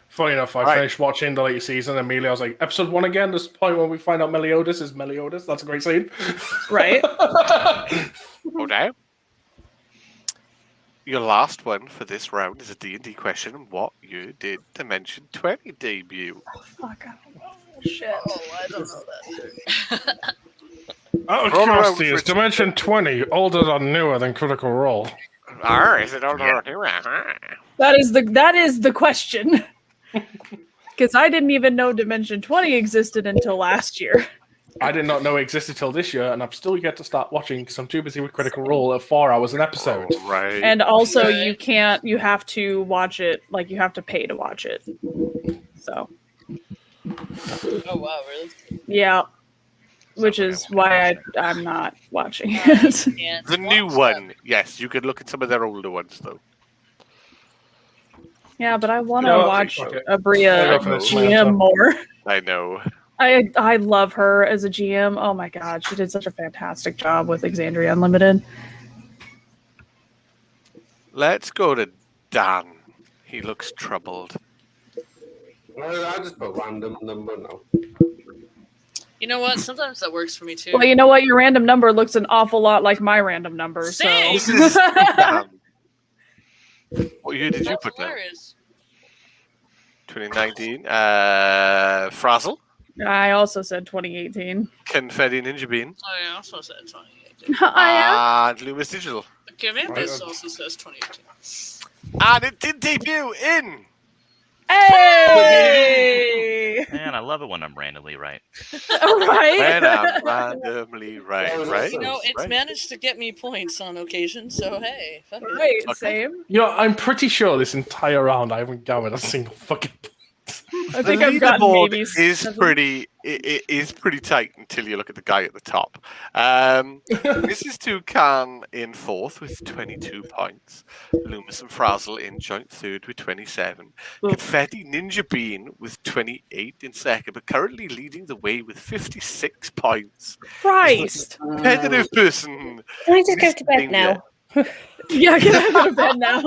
Funny enough, I Right. finished watching the latest season, and immediately I was like, episode 1 again, this point when we find out Meliodas is Meliodas. That's a great scene. Right? Oh, no. Your last one for this round is a D&D question. What year did Dimension 20 debut? Fuck, I don't know. Shit. Oh, I don't know that. Out of Roll around curiosity, for is it. Dimension 20 older or newer than Critical Role? Is it older or newer? That is the question. Because I didn't even know Dimension 20 existed until last year. I did not know it existed till this year, and I'm still yet to start watching because I'm too busy with Critical Role at 4 hours an episode. Oh, right. And also you have to watch it, like you have to pay to watch it. So, Oh wow, really? yeah. Which Sounds is like I why I'm not watching it. Can't The new watch one, yes, you could look at some of their older ones, though. Yeah, but I want to No, watch fuck it. Abria I'll go for this one, GM so. more. I know. I love her as a GM. Oh my god, she did such a fantastic job with Exandria Unlimited. Let's go to Dan. He looks troubled. I just put random number now. You know what? Sometimes that works for me too. Well, you know what? Your random number looks an awful lot like my random number. So Same. This is Dan. What year did you That's put down? hilarious. 2019. Frazzle. I also said 2018. Confetti Ninja Bean. Oh yeah, I also said 2018. I And Loomis Digital. Okay, maybe Right, this also says 2018. And it did debut in. Hey! Man, I love it when I'm randomly right. All When right. I'm randomly right, Oh, right? You know, it's Right. managed to get me points on occasion, so hey. Fuck it. Right, Okay. same. You know, I'm pretty sure this entire round I haven't gathered a single fucking. I think I've gotten leaderboard maybe is 7. pretty. It is pretty tight until you look at the guy at the top. Mrs. Toucan in fourth with 22 points. Loomis and Frazzle in joint third with 27. Confetti Ninja Bean with 28 in second, but currently leading the way with 56 points. Christ! Competitive person. Can I just go to bed now? Yeah, can I go to bed now?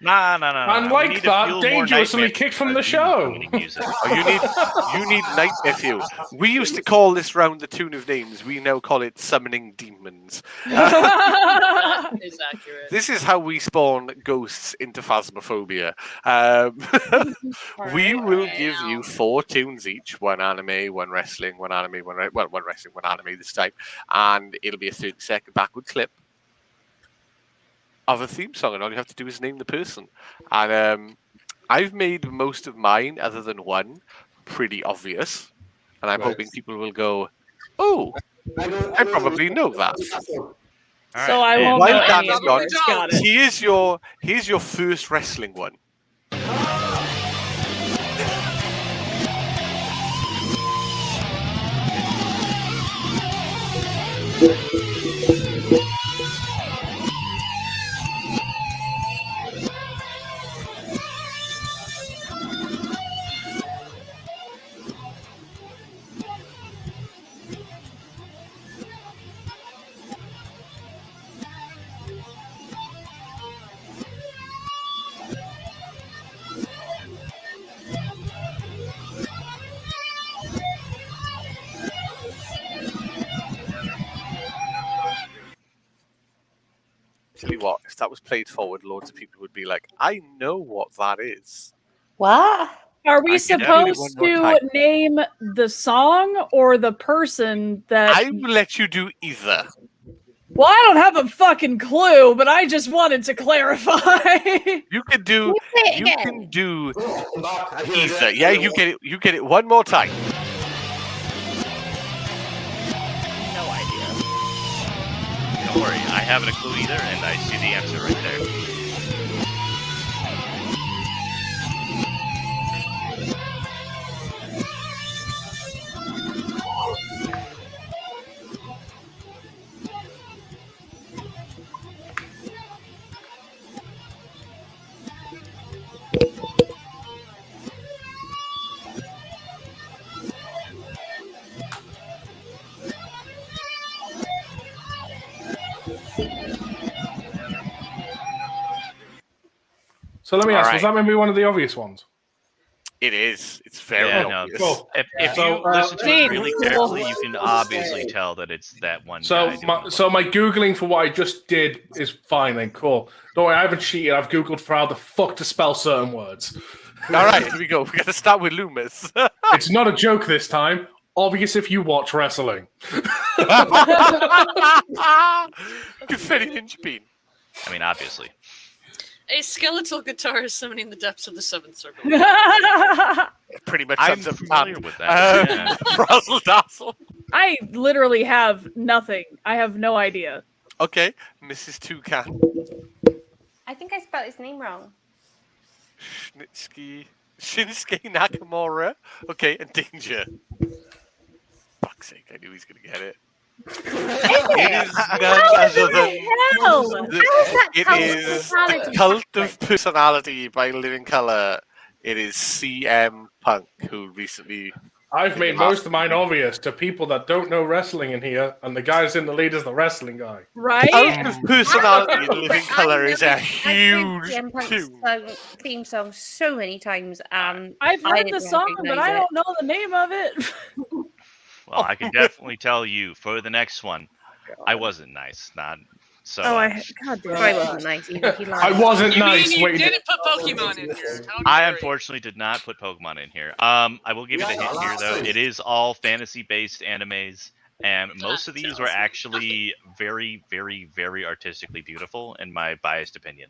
No. And We like need to that, fuel more dangerously nightmares kicked from with the show. demon music. Oh, you need nightmare fuel. We used to call this round the tune of names. We now call it summoning demons. That is accurate. This is how we spawn ghosts into phasmophobia. We will give you 4 tunes each: one anime, one wrestling, one anime, one wrestling, one anime this time, and it'll be a 30-second backward clip of a theme song, and all you have to do is name the person. And I've made most of mine, other than one, pretty obvious, and I'm hoping people will go, "Oh, I probably know that." All So right, I and won't While know Dan any is of gone, yours. Got it. here's your first wrestling one. Tell you what, if that was played forward, loads of people would be like, "I know what that is." What? Are we I can do it supposed one more to time. name the song or the person that? I will let you do either. Well, I don't have a fucking clue, but I just wanted to clarify. You can do. Say it You again. can do I hear either. that. Yeah, you get it. You get it one more time. No idea. don't worry, I haven't a clue either, and I see the answer right there. So let me ask, All was right. that maybe one of the obvious ones? It is. It's very Yeah, no, obvious. Cool. If So, you listen to Dean, it really carefully, you can obviously tell that it's that one So guy. doing my Googling for what I just did is fine then, cool. Don't worry, I haven't cheated. I've Googled for how the fuck to spell certain words. All right, here we go. We're gonna start with Loomis. It's not a joke this time. Obvious if you watch wrestling. Confetti Ninja Bean. I mean, obviously. A skeletal guitarist summoning the depths of the seventh circle. Pretty much I'm sums up familiar with that. Yeah. Razzle Dazzle. I literally have nothing. I have no idea. Okay, Mrs. Toucan. I think I spelled his name wrong. Shinsuke Nakamura. Okay, and Danger. Fuck's sake, I knew he was gonna get it. It is none other than Hell! it is the Cult of Personality by Living Color. It is CM Punk, who recently. I've made most of mine obvious to people that don't know wrestling in here, and the guy's in the lead is the wrestling guy. Right? Cult of Personality in Living But Color is a I've heard huge CM Punk's tune. theme song so many times. I've I heard the didn't song, but recognize I it. don't know the name of it. Well, I can definitely tell you for the next one, I wasn't nice. Not so. God damn Troy it. wasn't nice either. He I lied. wasn't You nice. mean you Wait, didn't put Pokemon in here? How I dare you. unfortunately did not put Pokemon in here. I will give you the hint here, though. It is all fantasy-based animes, and most of these were actually very, very, very artistically beautiful, in my biased opinion.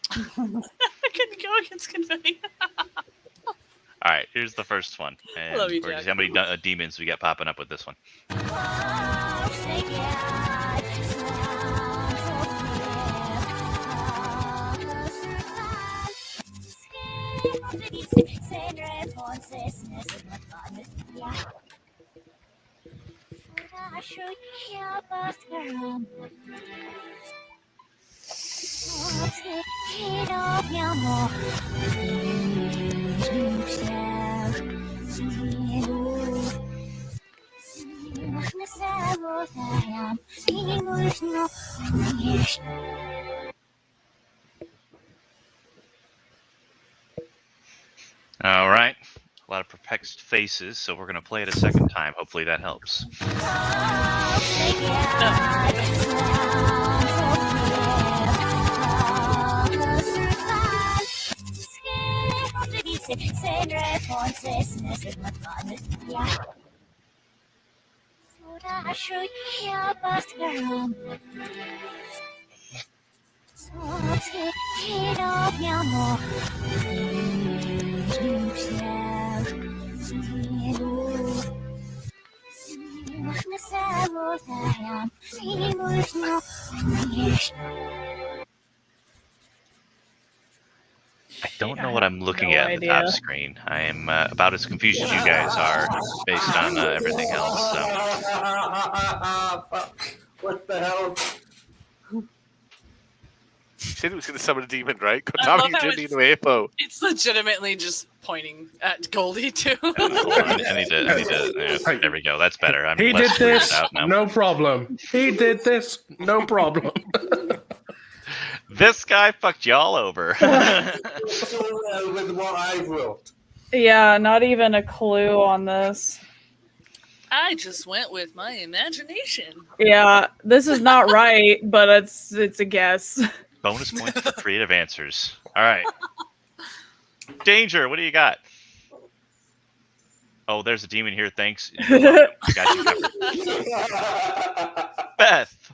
I couldn't go against Confetti. All right, here's the first one. And love you, we're Jack. just how many demons we got popping up with this one. All right. A lot of perplexed faces, so we're going to play it a second time. Hopefully that helps. I don't know what I'm looking at in the top screen. I am about as confused as you guys are based on everything else. So. What the hell? You said it was going to summon a demon, right? I Now love you how turn into a hippo. It's legitimately just pointing at Goldie too. I need to. There we go. That's better. I'm He less did weirded this, out now. no problem. He did this, no problem. This guy fucked y'all over. With what I wrote. Yeah, not even a clue on this. I just went with my imagination. Yeah, this is not right, but it's a guess. Bonus points for creative answers. All right. Danger, what do you got? Oh, there's a demon here. Thanks. I got you covered. Beth.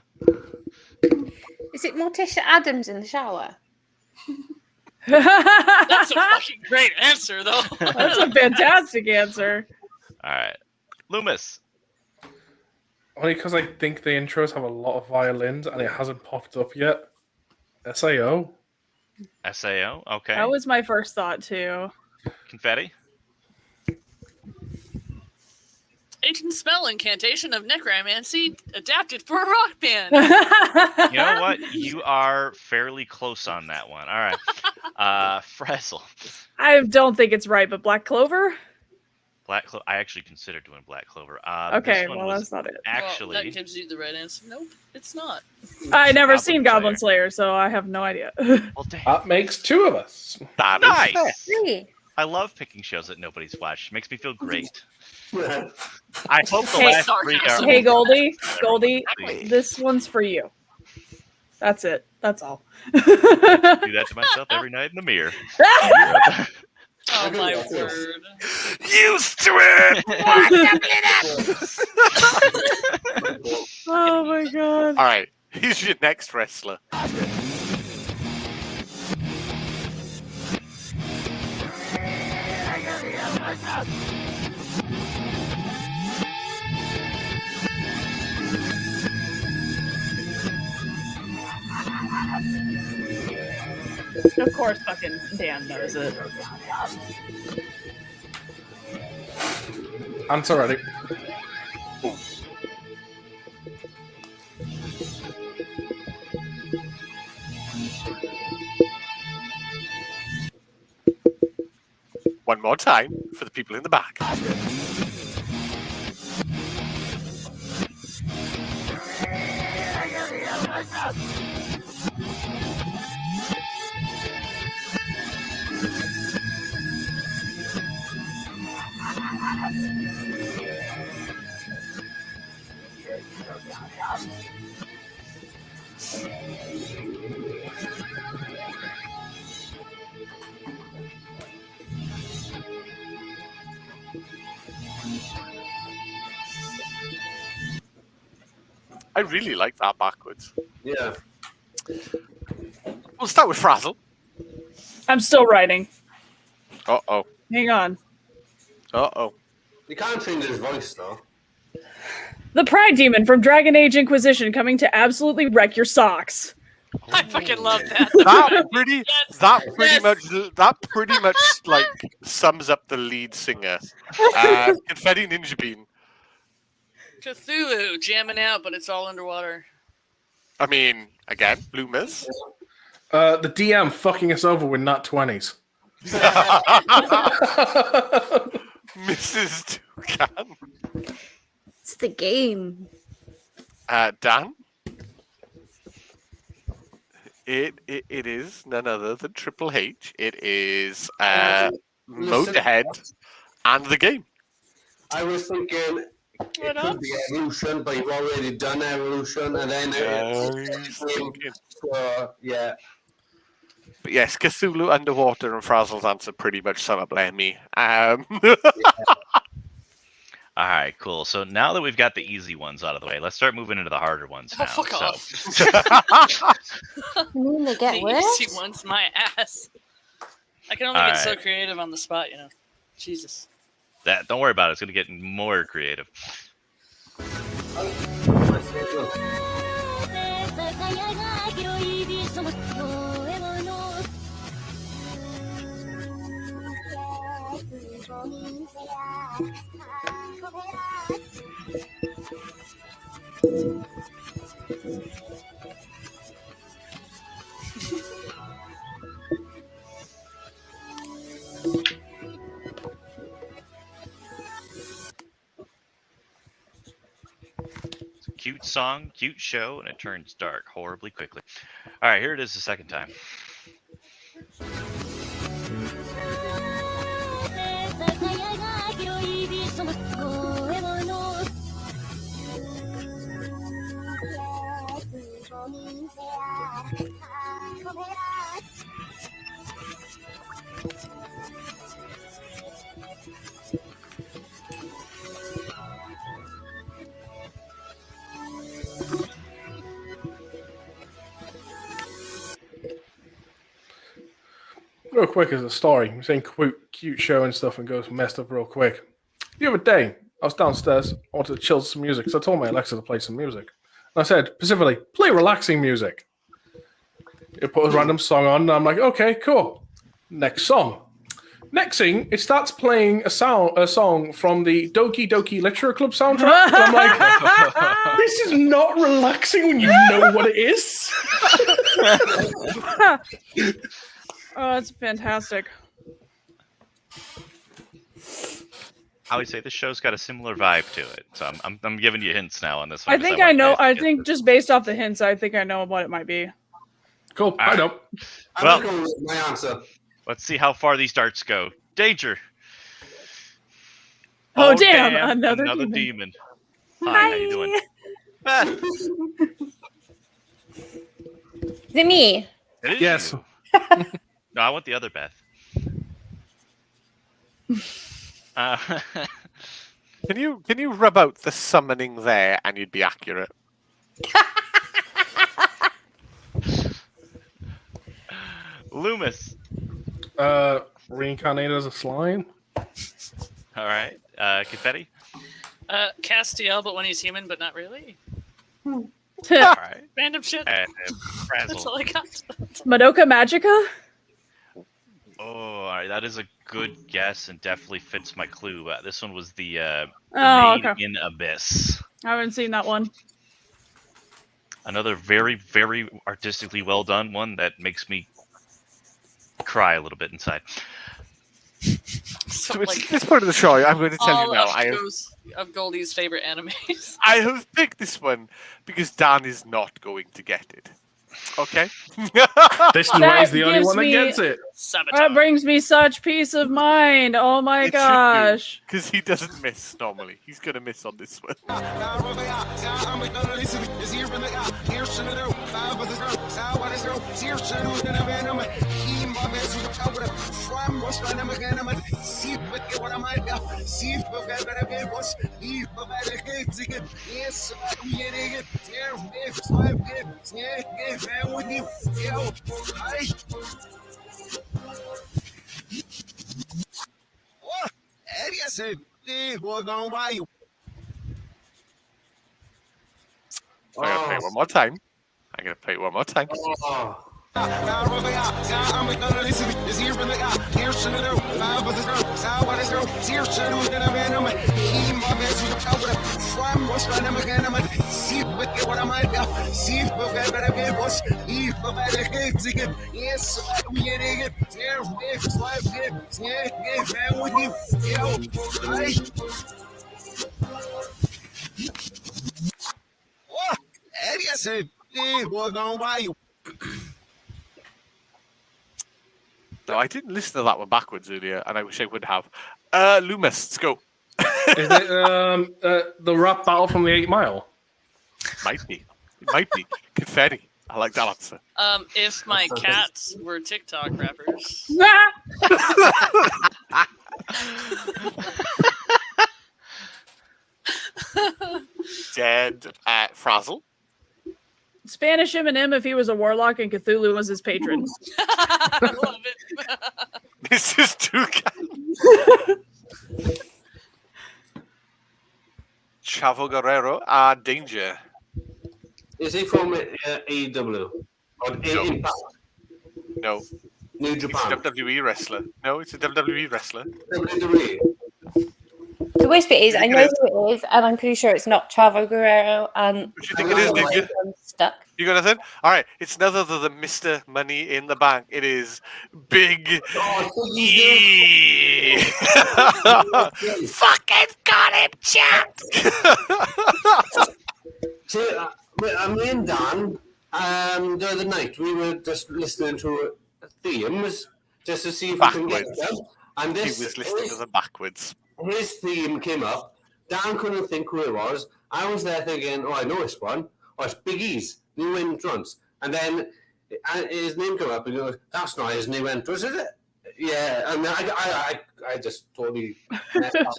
Is it Morticia Adams in the shower? That's a fucking great answer, though. That's a fantastic answer. All right. Loomis. Only because I think the intros have a lot of violins and it hasn't popped up yet. SAO. SAO. Okay. That was my first thought too. Confetti. Ancient spell incantation of necromancy adapted for a rock band. You know what? You are fairly close on that one. All right. Frazzle. I don't think it's right, but Black Clover? Black Clover. I actually considered doing Black Clover. Okay, this one well, was that's not it. Actually, Well, that gives you the right answer. Nope, it's not. I never Goblin seen Goblin Slayer, so I have no idea. well, damn. That makes two of us. That is fair. Nice. Really? I love picking shows that nobody's watched. It makes me feel great. I hope the Hey, last three are. Hey, Goldie, Please. this one's for you. That's it. That's all. Do that to myself every night in the mirror. Oh my word! Used to it! Oh my god. Alright, who's your next wrestler? Of course, fucking Dan knows it. Answer ready. One more time for the people in the back. I really like that backwards. Yeah. We'll start with Frazzle. I'm still writing. Uh-oh. Hang on. Uh-oh. You can't change his voice, though. The Pride Demon from Dragon Age Inquisition coming to absolutely wreck your socks. I fucking love that. That pretty Yes. that pretty much like sums up the lead singer. Confetti Ninja Bean. Cthulhu jamming out, but it's all underwater. I mean, again, bloomers. The DM fucking us over with nat 20s. Mrs. Toucan. It's the game. Dan. It is none other than Triple H. It is Motorhead and the game. I was thinking it could be Evolution, but you've already done Evolution, and then yeah. But yes, Cthulhu, Underwater, and Frazzle's answer pretty much sum up Lemmy. All right, cool. So now that we've got the easy ones out of the way, let's start moving into the harder ones now. Fuck off. You mean they get The worse? easy one's my ass. I can only get so creative on the spot, you know. Jesus. Don't worry about it. It's going to get more creative. It's a cute song, cute show, and it turns dark horribly quickly. All right, here it is the second time. Real quick as a story, I'm saying cute show and stuff and goes messed up real quick. The other day, I was downstairs, I wanted to chill some music, so I told my Alexa to play some music. And I said, specifically, play relaxing music. It put a random song on, and I'm like, okay, cool. Next song. Next thing, it starts playing a song from the Doki Doki Lecture Club soundtrack. And I'm like, this is not relaxing when you know what it is. Oh, that's fantastic. I would say this show's got a similar vibe to it, so I'm giving you hints now on this one. I think I know. I think just based off the hints, I think I know what it might be. Cool. I know. Well, my answer. Let's see how far these darts go. Danger. Oh damn! Another demon. Hi, how you doing? Is it me? It is Yes. you. No, I want the other Beth. Can you rub out the summoning there and you'd be accurate? Loomis. Reincarnated as a slime. All right. Confetti. Castiel, but when he's human, but not really. All right. Random shit. And That's all Frazzle. I got. Madoka Magica? Oh, all right. That is a good guess and definitely fits my clue. This one was the Oh, Maid okay. in Abyss. I haven't seen that one. Another very, very artistically well done one that makes me cry a little bit inside. So it's this part of the show, I'm going to tell you now. Of Goldie's favorite animes. I have picked this one because Dan is not going to get it. Okay? This way is the only gives one that me- gets it. Sabotage. That brings me such peace of mind. Oh my gosh. Because he doesn't miss normally. He's going to miss on this one. I'm going to play it one more time. I'm gonna play it one more time. Oh, No, I didn't listen to that one backwards earlier, and I wish I would have. Loomis, let's go. Is it the rap battle from the 8 Mile? Might be. It might be. Confetti. I like that answer. If my cats were TikTok rappers, Dead Frazzle. Spanish Eminem if he was a warlock and Cthulhu was his patron. I love it. This is too Chavo Guerrero and Danger. is he from AEW? Or Impact? No. New He's a Japan? WWE wrestler. No, it's a WWE wrestler. WWE? The worst bit is, I know who it is, and I'm pretty sure it's not Chavo Guerrero. And What do you think it is, Danger? I'm stuck. You got nothing? All right, it's none other than Mr. Money in the Bank. It is Big E. Fucking got him, chat. So, me and Dan, the other night, we were just listening to themes just to see if we can get Backwards. them. And He this, was listening to them backwards. his theme came up. Dan couldn't think who it was. I was there thinking, oh, I know this one. Oh, it's Big E's new entrance. And then his name came up and he goes, that's not his new entrance, is it? Yeah, and I just totally messed up.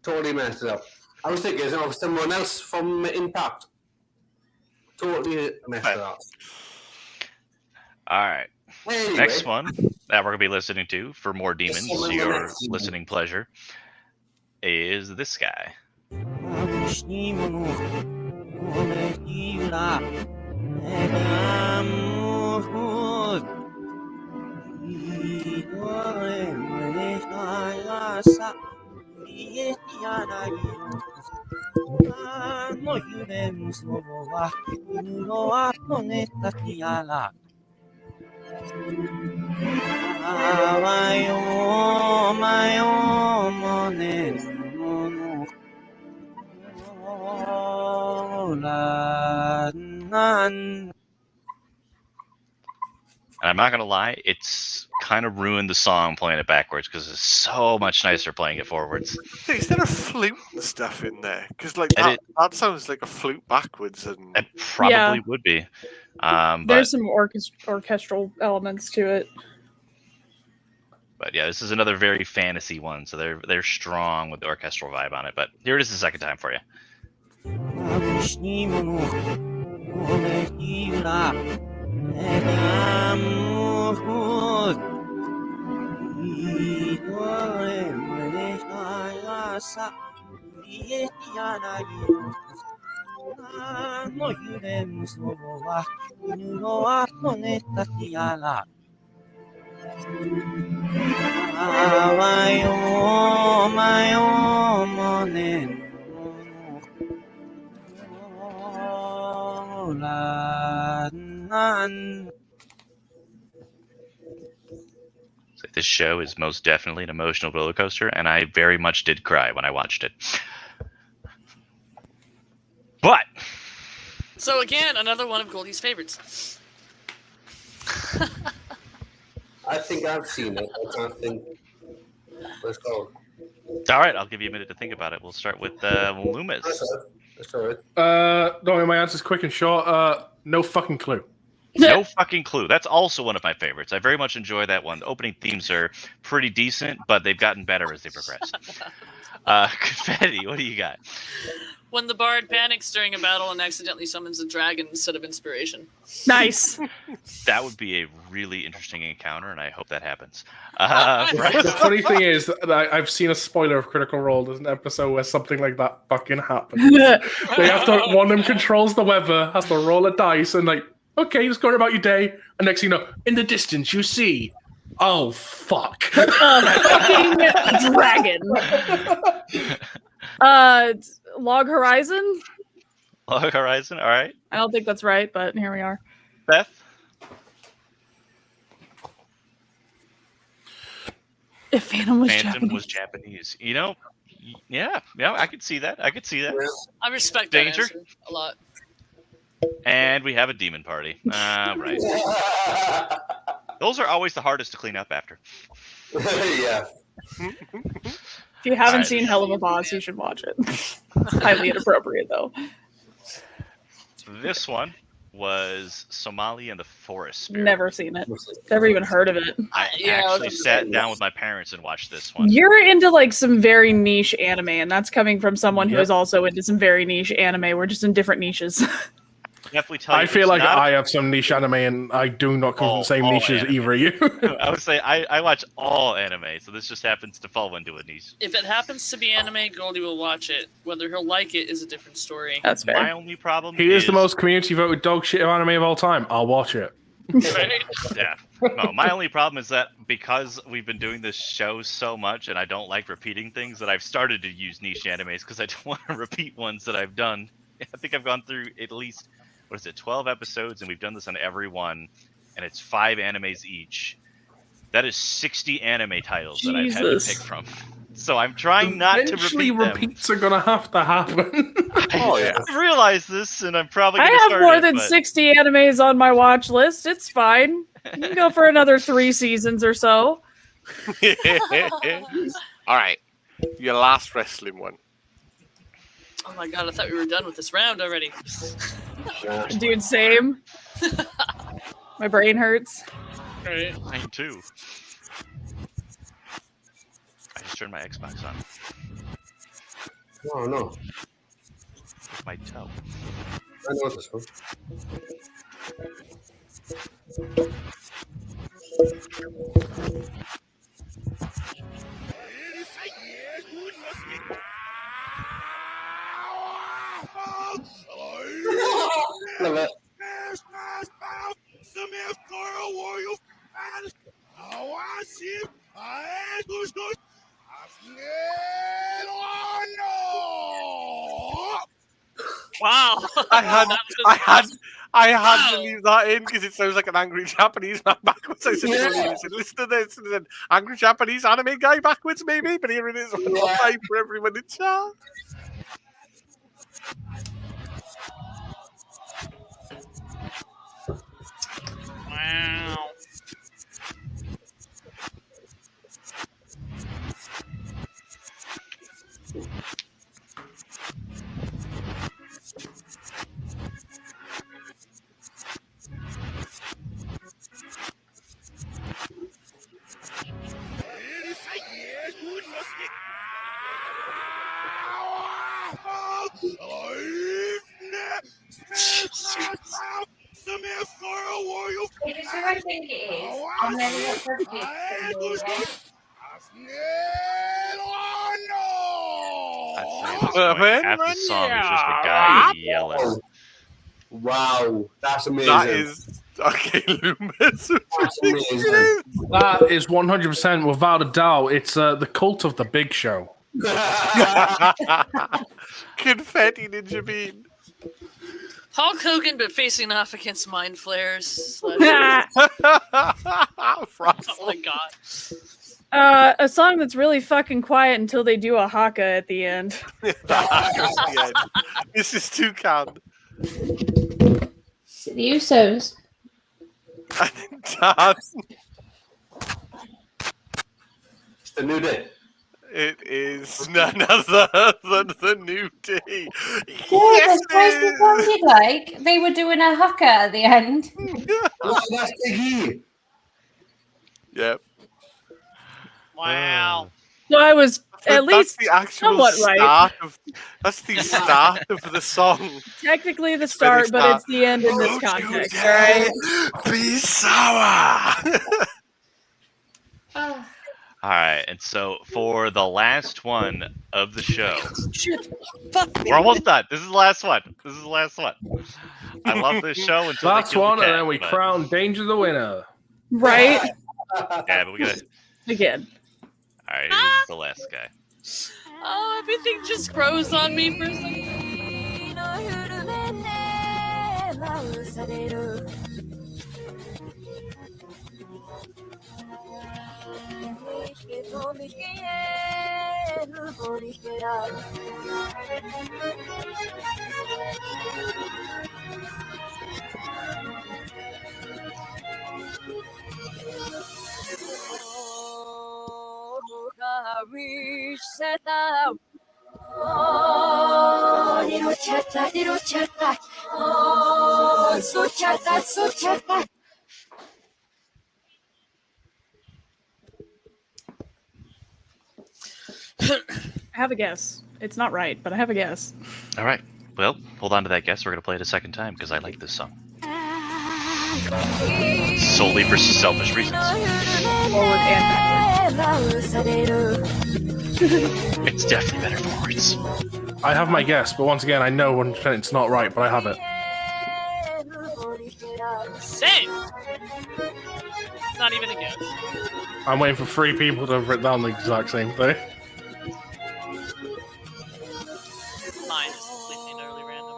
Totally messed it up. I was thinking of someone else from Impact. Totally messed it up. All right. Anyway, Next one that we're going to be listening to for more demons, someone your next to me. listening pleasure, is this guy. And I'm not going to lie, it's kind of ruined the song playing it backwards because it's so much nicer playing it forwards. Hey, is there a flute and stuff in there? Because like that sounds like a flute backwards. And It probably would be. But There's some orchestral elements to it. But yeah, this is another very fantasy one, so they're strong with the orchestral vibe on it. But here it is the second time for you. So this show is most definitely an emotional roller coaster, and I very much did cry when I watched it. But So again, another one of Goldie's favorites. I think I've seen it. I can't think. Let's go. all right, I'll give you a minute to think about it. We'll start with Loomis. That's all right. No, my answer's quick and short. No fucking clue. No fucking clue. That's also one of my favorites. I very much enjoy that one. The opening themes are pretty decent, but they've gotten better as they progress. Confetti, what do you got? When the bard panics during a battle and accidentally summons a dragon instead of inspiration. Nice. That would be a really interesting encounter, and I hope that happens. The funny thing is that I've seen a spoiler of Critical Role. There's an episode where something like that fucking happens. They have to, one of them controls the weather, has to roll a dice, and like, okay, just going about your day. And next thing you know, in the distance, you see, oh fuck, fucking dragon. Log Horizon. Log Horizon. All right, I don't think that's right, but here we are. Beth. If Phantom was Phantom Japanese. was Japanese. You know, yeah, I could see that. I could see that. I respect Danger. that answer a lot. And we have a demon party. Right. Those are always the hardest to clean up after. Yeah. If you haven't Alright. seen Hell of a Boss, you should watch it. Highly inappropriate, though. This one was Somali and the Forest Spirit. Never seen it. Never even heard of it. I Yeah, actually okay. sat down with my parents and watched this one. You're into like some very niche anime, and that's coming from someone who Yep. is also into some very niche anime. We're just in different niches. Definitely tell you I feel it's like not- I have some niche anime, and I do not come from the same all niche as anime. either of you. I would say I watch all anime, so this just happens to fall into a niche. If it happens to be anime, Goldie will watch it. Whether he'll like it is a different story. That's My fair. only problem He is the most community voted dog shit of anime of all time. I'll watch it. Right? Yeah. No, my only problem is that because we've been doing this show so much and I don't like repeating things, that I've started to use niche animes because I don't want to repeat ones that I've done. I think I've gone through at least, 12 episodes, and we've done this on every one, and it's 5 animes each. That is 60 anime titles that I've had to Jesus. pick from. So I'm trying not to Eventually, repeat them. repeats are gonna have to happen. Oh, yeah. I realize this, and I'm probably I going to have start more it, than but 60 animes on my watch list. It's fine. You can go for another 3 seasons or so. All right, your last wrestling one. Oh my god, I thought we were done with this round already. Dude, same. My brain hurts. Right. Mine too. I just turned my Xbox on Oh no, with my toe. I know this one. Love it. Wow. I had to leave that in because it sounds like an angry Japanese man backwards. I said, listen to this. And then angry Japanese anime guy backwards, maybe. But here it is one more time for everyone in chat. Wow. If it's who I think it is, and then it does I'd say this, like, half the song is just a guy yelling. Wow, that's amazing. That is okay, Loomis. That's amazing. That is 100% without a doubt. It's the cult of the Big Show. Confetti Ninja Bean. Hulk Hogan, but facing off against Mind Flares. Oh my god. A song that's really fucking quiet until they do a haka at the end. This is Toucan. The Usos. It's the new day. It is none other than the New Day. Yeah, Yes, the voice it sounded like they were doing a haka at the end. Oh, that's Iggy. Yep. Wow. So I was at least the actual somewhat right. start of. That's the start of the song. Technically the It's where they start, but start, it's the end in this "Won't you context, dare right? Be sour. Ah, All right, and so for the last one of the show, Shit. Fuck me. we're almost done. This is the last one. This is the last one. I love this show until Last they kill one, the cat, and then we but- crown Danger the winner. Right? Yeah, but we gotta. Again. All right, here's the last guy. Oh, everything just grows on me for a second. I have a guess. It's not right, but I have a guess. All right. Well, hold on to that guess. We're gonna play it a second time because I like this song solely for selfish reasons. Forward and backwards. It's definitely better forwards. I have my guess, but once again, I know when it's not right, but I have it. Same. It's not even a guess. I'm waiting for 3 people to have written down the exact same thing. Mine is completely and utterly random.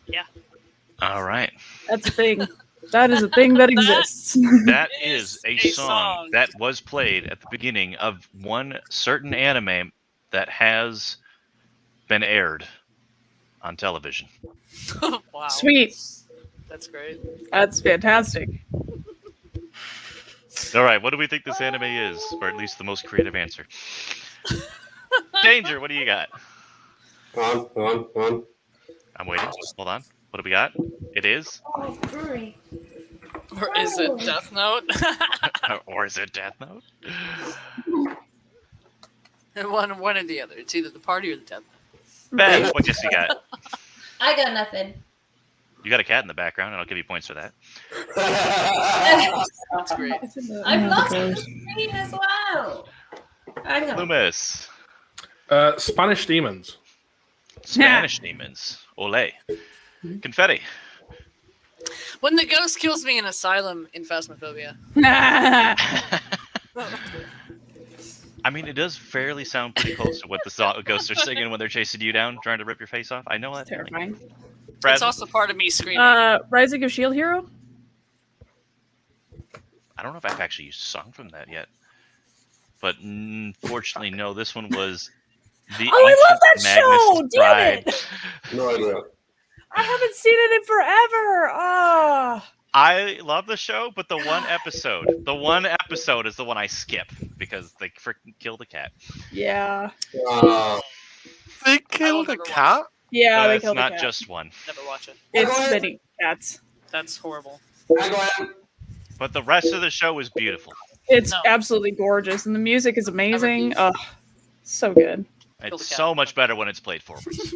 Yeah. All right. That's a thing. That is a thing that exists. That is a a song song. that was played at the beginning of one certain anime that has been aired on television. Wow. Sweet. That's great. That's fantastic. All right, what do we think this anime is? Or at least the most creative answer. Danger, what do you got? On. I'm waiting. Hold on. What do we got? It is? oh, brewery. Or is it Death Note? Or is it Death Note? one or the other. It's either the party or the Death Note. Ben, what guess you got? I got nothing. You got a cat in the background, and I'll give you points for that. That's great. I've lost the screen as well. Hang on. Loomis. Spanish Demons. Spanish Demons. Ole. Confetti. When the ghost kills me in Asylum in Phasmophobia. I mean, it does fairly sound pretty close to what the ghosts are singing when they're chasing you down, trying to rip your face off. I know that. feeling. Terrifying. Brad, It's also part of me screaming. Rising of Shield Hero? I don't know if I've actually used a song from that yet. But fortunately, no. This one was the Oh, I love Ancient that show! Magnus' Damn Bride. it! No idea. I haven't seen it in forever. Ah. I love the show, but the one episode is the one I skip because they freaking kill the cat. Yeah. They killed a never cat. Yeah, they it's killed not the cat. just one. Never watch it. It's many cats. That's horrible. I go ahead. But the rest of the show is beautiful. It's No. absolutely gorgeous, and the music is amazing. refuse. Oh, so good. Kill the It's cat. so much better when it's played forwards.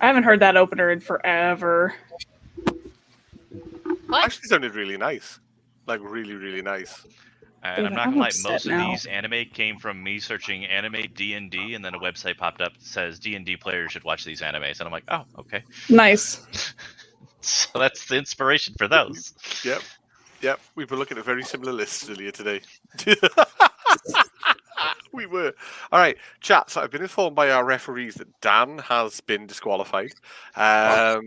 I haven't heard that opener in forever. What? Actually sounded really nice. Like really, really nice. And I'm Dude, not I'm gonna lie, upset most of now. these anime came from me searching anime D&D, and then a website popped up that says D&D players should watch these animes, and I'm like, oh, okay. Nice. So that's the inspiration for those. Yep, we were looking at very similar lists earlier today. We were. All right, chat. So I've been informed by our referees that Dan has been disqualified. Oh.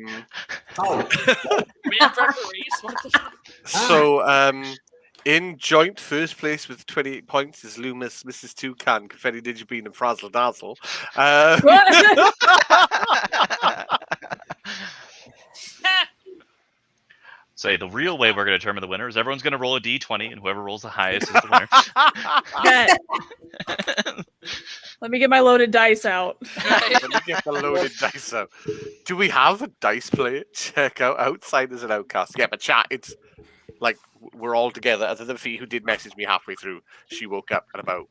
We have referees. What the fuck? So in joint first place with 28 points is Loomis, Mrs. Toucan, Confetti Digibean, and Frazzle Dazzle. Say the real way we're going to determine the winner is everyone's going to roll a d20, and whoever rolls the highest is the winner. Bet. Let Let me get my loaded dice out. Let me get the loaded dice out. Do we have a dice player? Check out Outsiders and Outcasts. Yeah, but chat, it's like we're all together. Other than Fee, who did message me halfway through, she woke up at about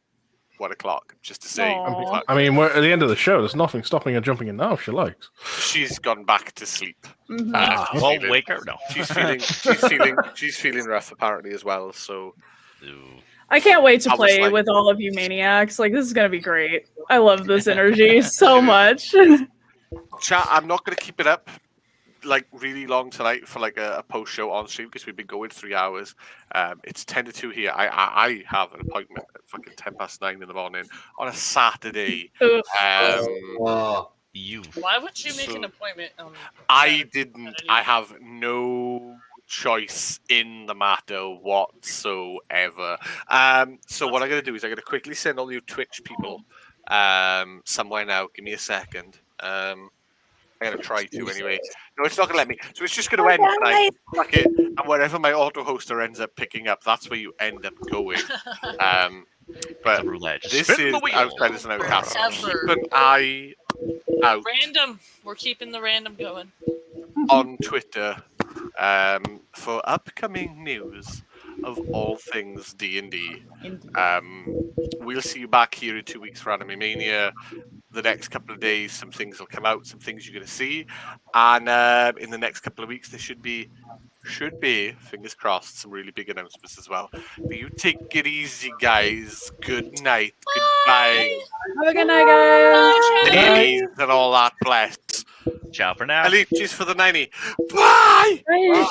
1 o'clock just to say, Aw. I mean, we're at the end of the show. There's nothing stopping her jumping in now if she likes. she's gone back to sleep. Mhm. She's Well, feeling- wake her. No. she's feeling rough apparently as well. So Ooh. I can't wait to I was play like- with all of you maniacs. Like, this is gonna be great. I love this energy so much. chat, I'm not going to keep it up like really long tonight for like a post show on stream because we've been going 3 hours. It's 10 to 2 here. I have an appointment at fucking 9:10 in the morning on a Saturday. Ugh. Oh, You. Why would you make So- an appointment? I didn't. I have no choice in the matter whatsoever. So what I'm going to do is I'm going to quickly send all you Twitch people somewhere now. Give me a second. I'm going to try to anyway. No, it's not going to let me. So it's just going to end tonight. Fuck it. And wherever my auto hoster ends up picking up, that's where you end up going. But The roulette. Just this spin is the wheel. Outsiders and Outcasts. Forever. Keep an eye out Random. We're keeping the random going. on Twitter for upcoming news of all things D&D. We'll see you back here in 2 weeks for Anime-Mania. The next couple of days, some things will come out, some things you're going to see. And in the next couple of weeks, there should be, fingers crossed, some really big announcements as well. But you take it easy, guys. Good night. Goodbye. Have a good night, guys. Ladies and all that bless. Ciao for now. Elite, cheers for the 90. Bye! Bye.